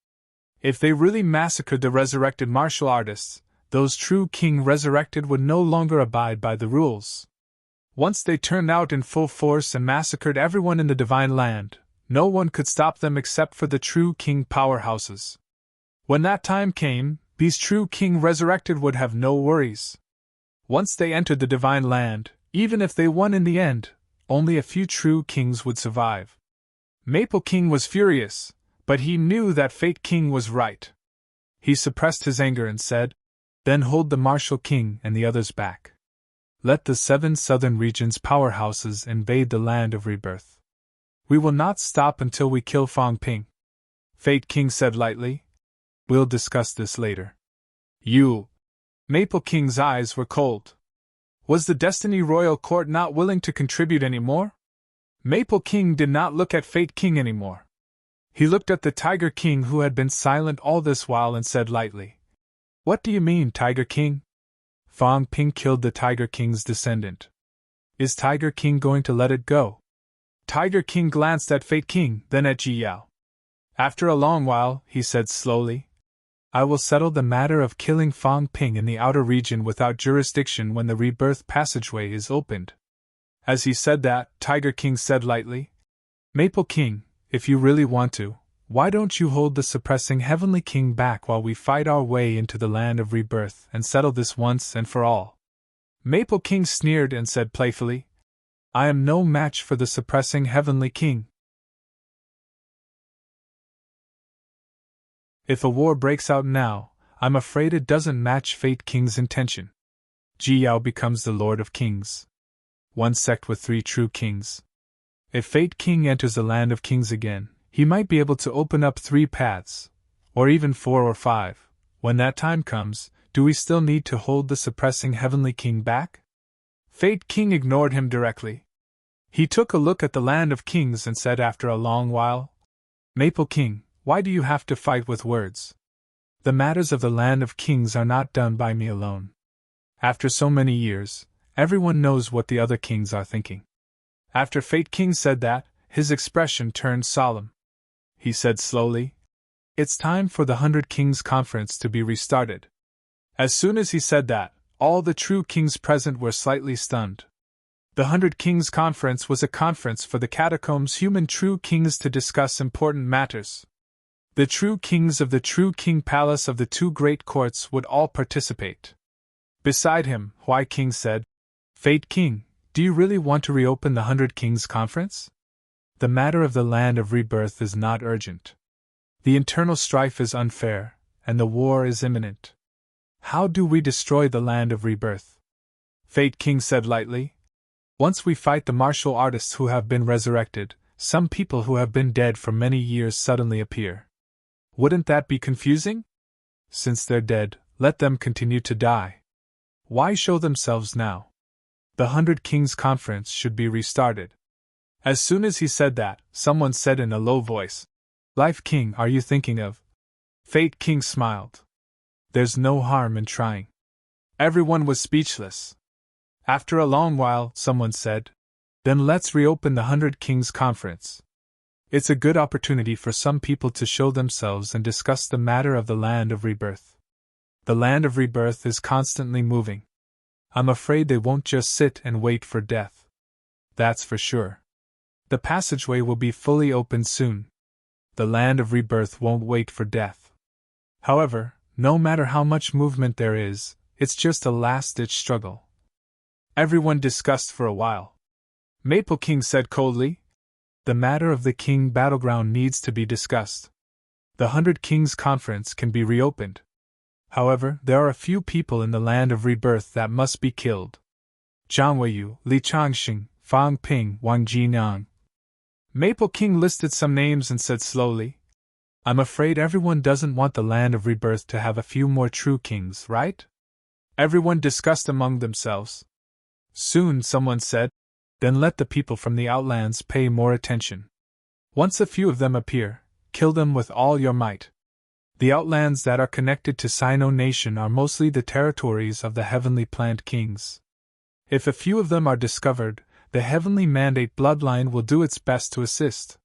If they really massacred the resurrected martial artists, those true king resurrected would no longer abide by the rules. Once they turned out in full force and massacred everyone in the divine land, no one could stop them except for the true king powerhouses. When that time came, these true king resurrected would have no worries. Once they entered the divine land, even if they won in the end, only a few true kings would survive. Maple King was furious, but he knew that Fate King was right. He suppressed his anger and said, Then hold the Martial King and the others back. Let the 7 southern regions' powerhouses invade the land of rebirth. We will not stop until we kill Fang Ping. Fate King said lightly. We'll discuss this later. You. Maple King's eyes were cold. Was the Destiny Royal Court not willing to contribute any more? Maple King did not look at Fate King anymore. He looked at the Tiger King who had been silent all this while and said lightly, What do you mean, Tiger King? Fang Ping killed the Tiger King's descendant. Is Tiger King going to let it go? Tiger King glanced at Fate King, then at Ji Yao. After a long while, he said slowly, I will settle the matter of killing Fang Ping in the outer region without jurisdiction when the rebirth passageway is opened. As he said that, Tiger King said lightly, Maple King, if you really want to, why don't you hold the suppressing Heavenly King back while we fight our way into the land of rebirth and settle this once and for all? Maple King sneered and said playfully, I am no match for the suppressing Heavenly King. If a war breaks out now, I'm afraid it doesn't match Fate King's intention. Ji Yao becomes the Lord of Kings. One sect with 3 true kings. If Fate King enters the land of kings again, he might be able to open up 3 paths, or even 4 or 5. When that time comes, do we still need to hold the suppressing Heavenly King back? Fate King ignored him directly. He took a look at the land of kings and said after a long while, Maple King, why do you have to fight with words? The matters of the land of kings are not done by me alone. After so many years, everyone knows what the other kings are thinking. After Fate King said that, his expression turned solemn. He said slowly, It's time for the 100 Kings Conference to be restarted. As soon as he said that, all the true kings present were slightly stunned. The 100 Kings Conference was a conference for the catacombs human true kings to discuss important matters. The true kings of the True King Palace of the 2 great courts would all participate. Beside him, Huai King said, Fate King, do you really want to reopen the 100 Kings Conference? The matter of the land of rebirth is not urgent. The internal strife is unfair, and the war is imminent. How do we destroy the land of rebirth? Fate King said lightly, Once we fight the martial artists who have been resurrected, some people who have been dead for many years suddenly appear. Wouldn't that be confusing? Since they're dead, let them continue to die. Why show themselves now? The 100 Kings Conference should be restarted. As soon as he said that, someone said in a low voice, Life King, are you thinking of? Fate King smiled. There's no harm in trying. Everyone was speechless. After a long while, someone said, Then let's reopen the 100 Kings Conference. It's a good opportunity for some people to show themselves and discuss the matter of the land of rebirth. The land of rebirth is constantly moving. I'm afraid they won't just sit and wait for death. That's for sure. The passageway will be fully opened soon. The land of rebirth won't wait for death. However, no matter how much movement there is, it's just a last-ditch struggle. Everyone discussed for a while. Maple King said coldly, "The matter of the King battleground needs to be discussed. The 100 Kings Conference can be reopened. However, there are a few people in the land of rebirth that must be killed. Zhang Weiyu, Li Changxing, Fang Ping, Wang Jinyang." Maple King listed some names and said slowly, "I'm afraid everyone doesn't want the land of rebirth to have a few more true kings, right?" Everyone discussed among themselves. Soon someone said, "Then let the people from the outlands pay more attention. Once a few of them appear, kill them with all your might. The outlands that are connected to Sino nation are mostly the territories of the heavenly plant kings. If a few of them are discovered, the heavenly mandate bloodline will do its best to assist."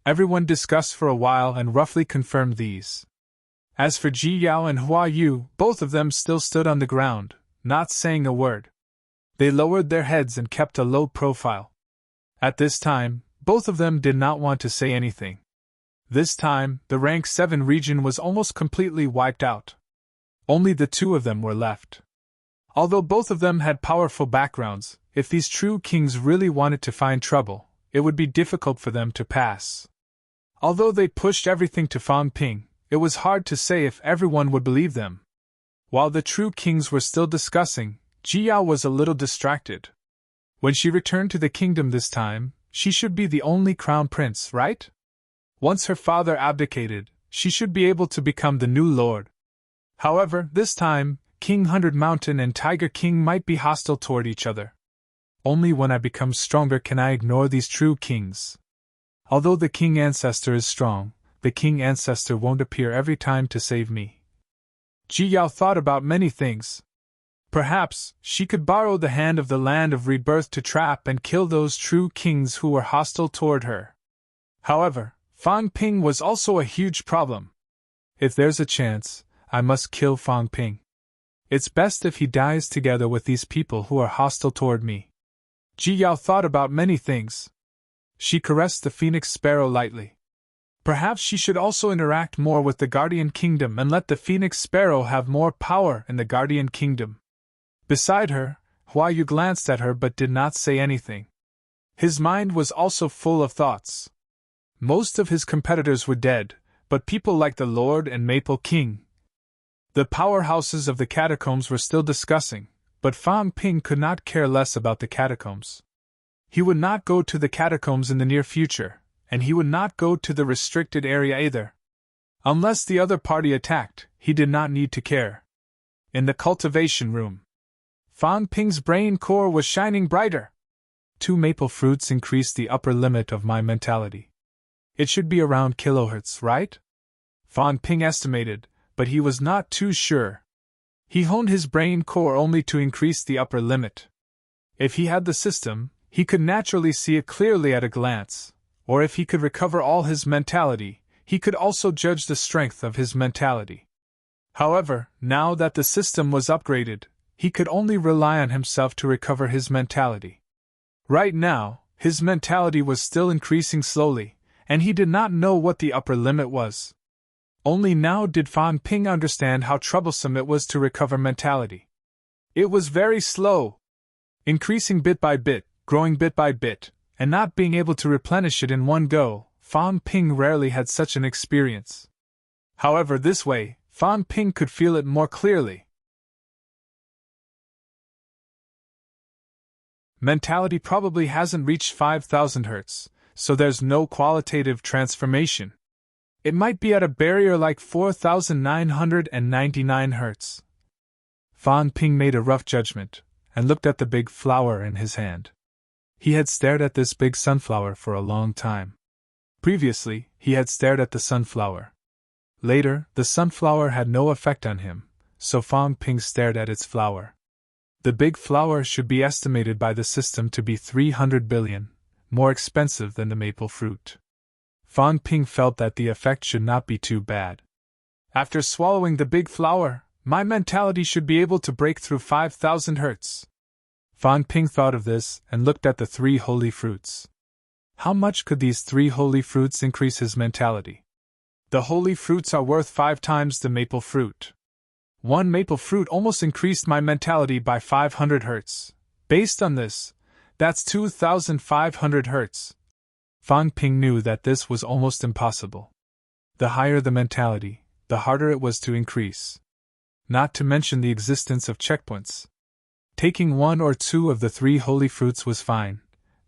Everyone discussed for a while and roughly confirmed these. As for Ji Yao and Hua Yu, both of them still stood on the ground, not saying a word. They lowered their heads and kept a low profile. At this time, both of them did not want to say anything. This time, the rank 7 region was almost completely wiped out. Only the two of them were left. Although both of them had powerful backgrounds, if these true kings really wanted to find trouble, it would be difficult for them to pass. Although they pushed everything to Fang Ping, it was hard to say if everyone would believe them. While the true kings were still discussing, Ji Yao was a little distracted. When she returned to the kingdom this time, she should be the only crown prince, right? Once her father abdicated, she should be able to become the new lord. However, this time, King 100 Mountain and Tiger King might be hostile toward each other. Only when I become stronger can I ignore these true kings. Although the king ancestor is strong, the king ancestor won't appear every time to save me. Ji Yao thought about many things. Perhaps she could borrow the hand of the land of rebirth to trap and kill those true kings who were hostile toward her. However, Fang Ping was also a huge problem. If there's a chance, I must kill Fang Ping. It's best if he dies together with these people who are hostile toward me. Ji Yao thought about many things. She caressed the phoenix sparrow lightly. Perhaps she should also interact more with the Guardian Kingdom and let the phoenix sparrow have more power in the Guardian Kingdom. Beside her, Hua Yu glanced at her but did not say anything. His mind was also full of thoughts. Most of his competitors were dead, but people like the Lord and Maple King. The powerhouses of the catacombs were still discussing, but Fang Ping could not care less about the catacombs. He would not go to the catacombs in the near future, and he would not go to the restricted area either. Unless the other party attacked, he did not need to care. In the cultivation room, Fang Ping's brain core was shining brighter. 2 maple fruits increased the upper limit of my mentality. It should be around kilohertz, right? Fang Ping estimated, but he was not too sure. He honed his brain core only to increase the upper limit. If he had the system, he could naturally see it clearly at a glance, or if he could recover all his mentality, he could also judge the strength of his mentality. However, now that the system was upgraded, he could only rely on himself to recover his mentality. Right now, his mentality was still increasing slowly, and he did not know what the upper limit was. Only now did Fang Ping understand how troublesome it was to recover mentality. It was very slow, increasing bit by bit, growing bit by bit, and not being able to replenish it in one go. Fang Ping rarely had such an experience. However, this way, Fang Ping could feel it more clearly. Mentality probably hasn't reached 5,000 Hz, so there's no qualitative transformation. It might be at a barrier like 4,999 Hz. Fang Ping made a rough judgment, and looked at the big flower in his hand. He had stared at this big sunflower for a long time. Previously, he had stared at the sunflower. Later, the sunflower had no effect on him, so Fang Ping stared at its flower. The big flower should be estimated by the system to be 300 billion, more expensive than the maple fruit. Fan Ping felt that the effect should not be too bad. After swallowing the big flower, my mentality should be able to break through 5,000 hertz. Fan Ping thought of this and looked at the 3 holy fruits. How much could these 3 holy fruits increase his mentality? The holy fruits are worth 5 times the maple fruit. 1 maple fruit almost increased my mentality by 500 hertz. Based on this, that's 2,500 hertz. Fan Ping knew that this was almost impossible. The higher the mentality, the harder it was to increase. Not to mention the existence of checkpoints. Taking 1 or 2 of the 3 holy fruits was fine,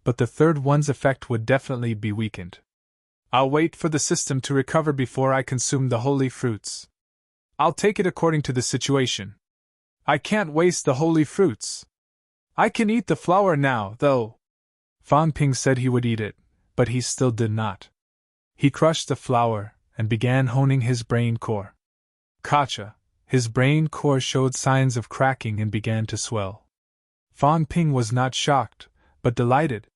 but the third one's effect would definitely be weakened. I'll wait for the system to recover before I consume the holy fruits. I'll take it according to the situation. I can't waste the holy fruits. I can eat the flower now, though. Fan Ping said he would eat it, but he still did not. He crushed the flower and began honing his brain core. Gotcha! His brain core showed signs of cracking and began to swell. Fan Ping was not shocked, but delighted.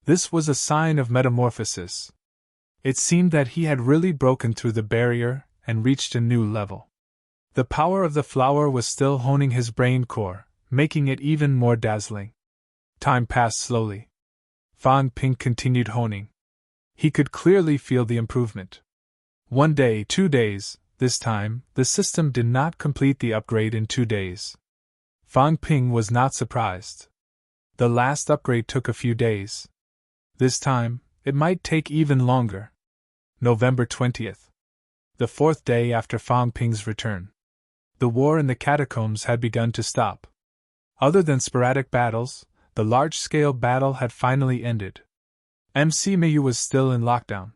This was a sign of metamorphosis. It seemed that he had really broken through the barrier and reached a new level. The power of the flower was still honing his brain core, making it even more dazzling. Time passed slowly. Fan Ping continued honing. He could clearly feel the improvement. 1 day, 2 days, this time, the system did not complete the upgrade in 2 days. Fan Ping was not surprised. The last upgrade took a few days. This time, it might take even longer. November 20th. The 4th day after Fan Ping's return. The war in the catacombs had begun to stop. Other than sporadic battles, the large-scale battle had finally ended. MC Mayu was still in lockdown.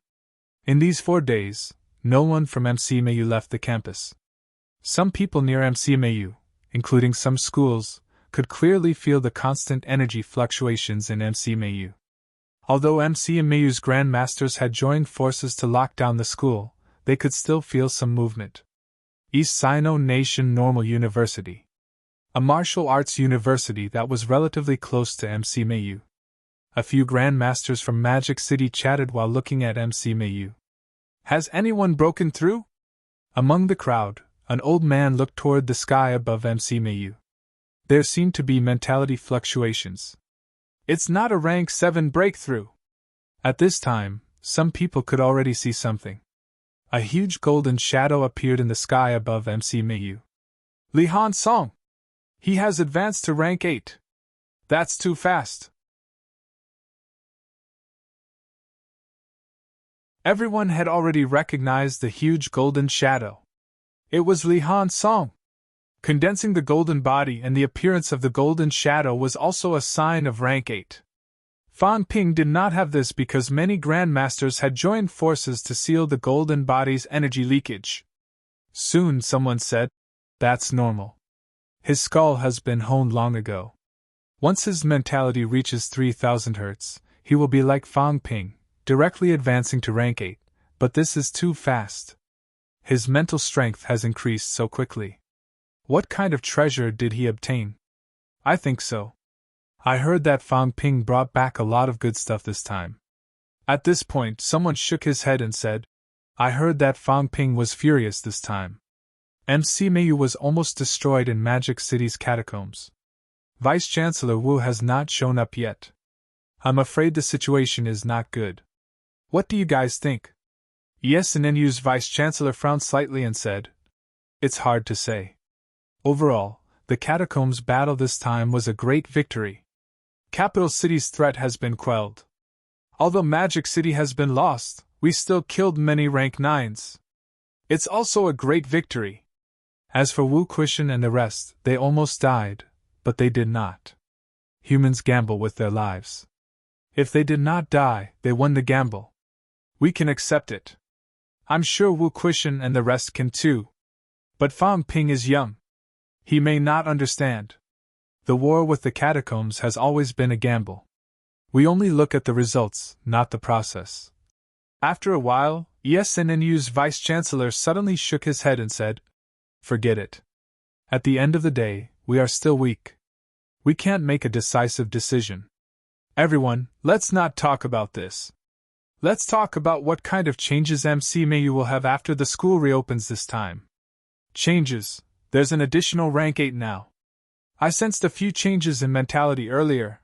In these 4 days, no one from MC Mayu left the campus. Some people near MC Mayu, including some schools, could clearly feel the constant energy fluctuations in MC Mayu. Although MC Mayu's grandmasters had joined forces to lock down the school, they could still feel some movement. East Sino Nation Normal University. A martial arts university that was relatively close to MC Mayu. A few grandmasters from Magic City chatted while looking at MC Mayu. Has anyone broken through? Among the crowd, an old man looked toward the sky above MC Mayu. There seemed to be mentality fluctuations. It's not a rank 7 breakthrough. At this time, some people could already see something. A huge golden shadow appeared in the sky above MC Mayu. Li Han Song! He has advanced to rank 8. That's too fast. Everyone had already recognized the huge golden shadow. It was Li Han Song. Condensing the golden body and the appearance of the golden shadow was also a sign of rank 8. Fan Ping did not have this because many grandmasters had joined forces to seal the golden body's energy leakage. Soon someone said, "That's normal. His skull has been honed long ago. Once his mentality reaches 3,000 Hz, he will be like Fan Ping, directly advancing to rank 8, but this is too fast. His mental strength has increased so quickly. What kind of treasure did he obtain? I think so. I heard that Fan Ping brought back a lot of good stuff this time." At this point, someone shook his head and said, "I heard that Fan Ping was furious this time. MC Mayu was almost destroyed in Magic City's catacombs. Vice-Chancellor Wu has not shown up yet. I'm afraid the situation is not good. What do you guys think?" SNNU's Vice-Chancellor frowned slightly and said, "It's hard to say. Overall, the catacombs battle this time was a great victory. Capital City's threat has been quelled. Although Magic City has been lost, we still killed many rank 9s. It's also a great victory. As for Wu Quishan and the rest, they almost died, but they did not. Humans gamble with their lives. If they did not die, they won the gamble. We can accept it. I'm sure Wu Quishan and the rest can too. But Fan Ping is young. He may not understand. The war with the catacombs has always been a gamble. We only look at the results, not the process." After a while, SNNU's Vice-Chancellor suddenly shook his head and said, "Forget it. At the end of the day, we are still weak. We can't make a decisive decision. Everyone, let's not talk about this. Let's talk about what kind of changes MC Mayu will have after the school reopens this time. Changes. There's an additional rank 8 now. I sensed a few changes in mentality earlier.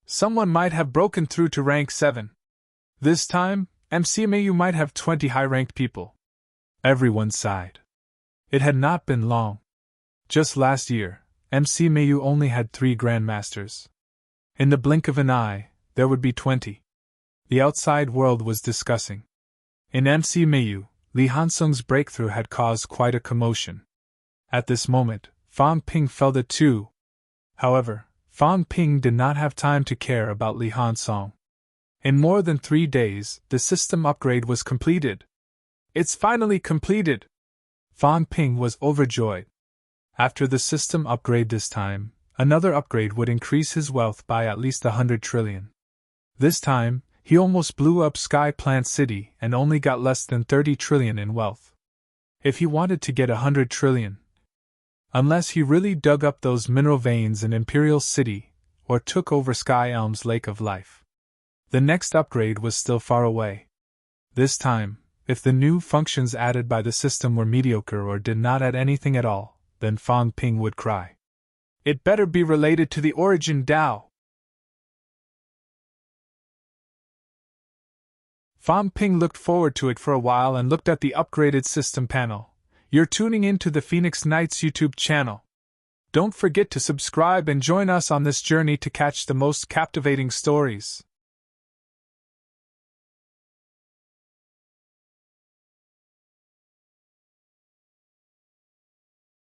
Someone might have broken through to rank 7. This time, MC Mayu might have 20 high-ranked people. Everyone sighed. It had not been long. Just last year, MC Mayu only had 3 grandmasters. In the blink of an eye, there would be 20. The outside world was discussing. In MC Mayu, Li Hansung's breakthrough had caused quite a commotion. At this moment, Fang Ping felt it too. However, Fang Ping did not have time to care about Li Hansong. In more than 3 days, the system upgrade was completed. It's finally completed! Fang Ping was overjoyed. After the system upgrade this time, another upgrade would increase his wealth by at least 100 trillion. This time, he almost blew up Sky Plant City and only got less than 30 trillion in wealth. If he wanted to get 100 trillion, unless he really dug up those mineral veins in Imperial City or took over Sky Elm's Lake of Life. The next upgrade was still far away. This time, if the new functions added by the system were mediocre or did not add anything at all, then Fang Ping would cry. It better be related to the origin Dao. Fang Ping looked forward to it for a while and looked at the upgraded system panel. You're tuning in to the Phoenix Knights YouTube channel. Don't forget to subscribe and join us on this journey to catch the most captivating stories.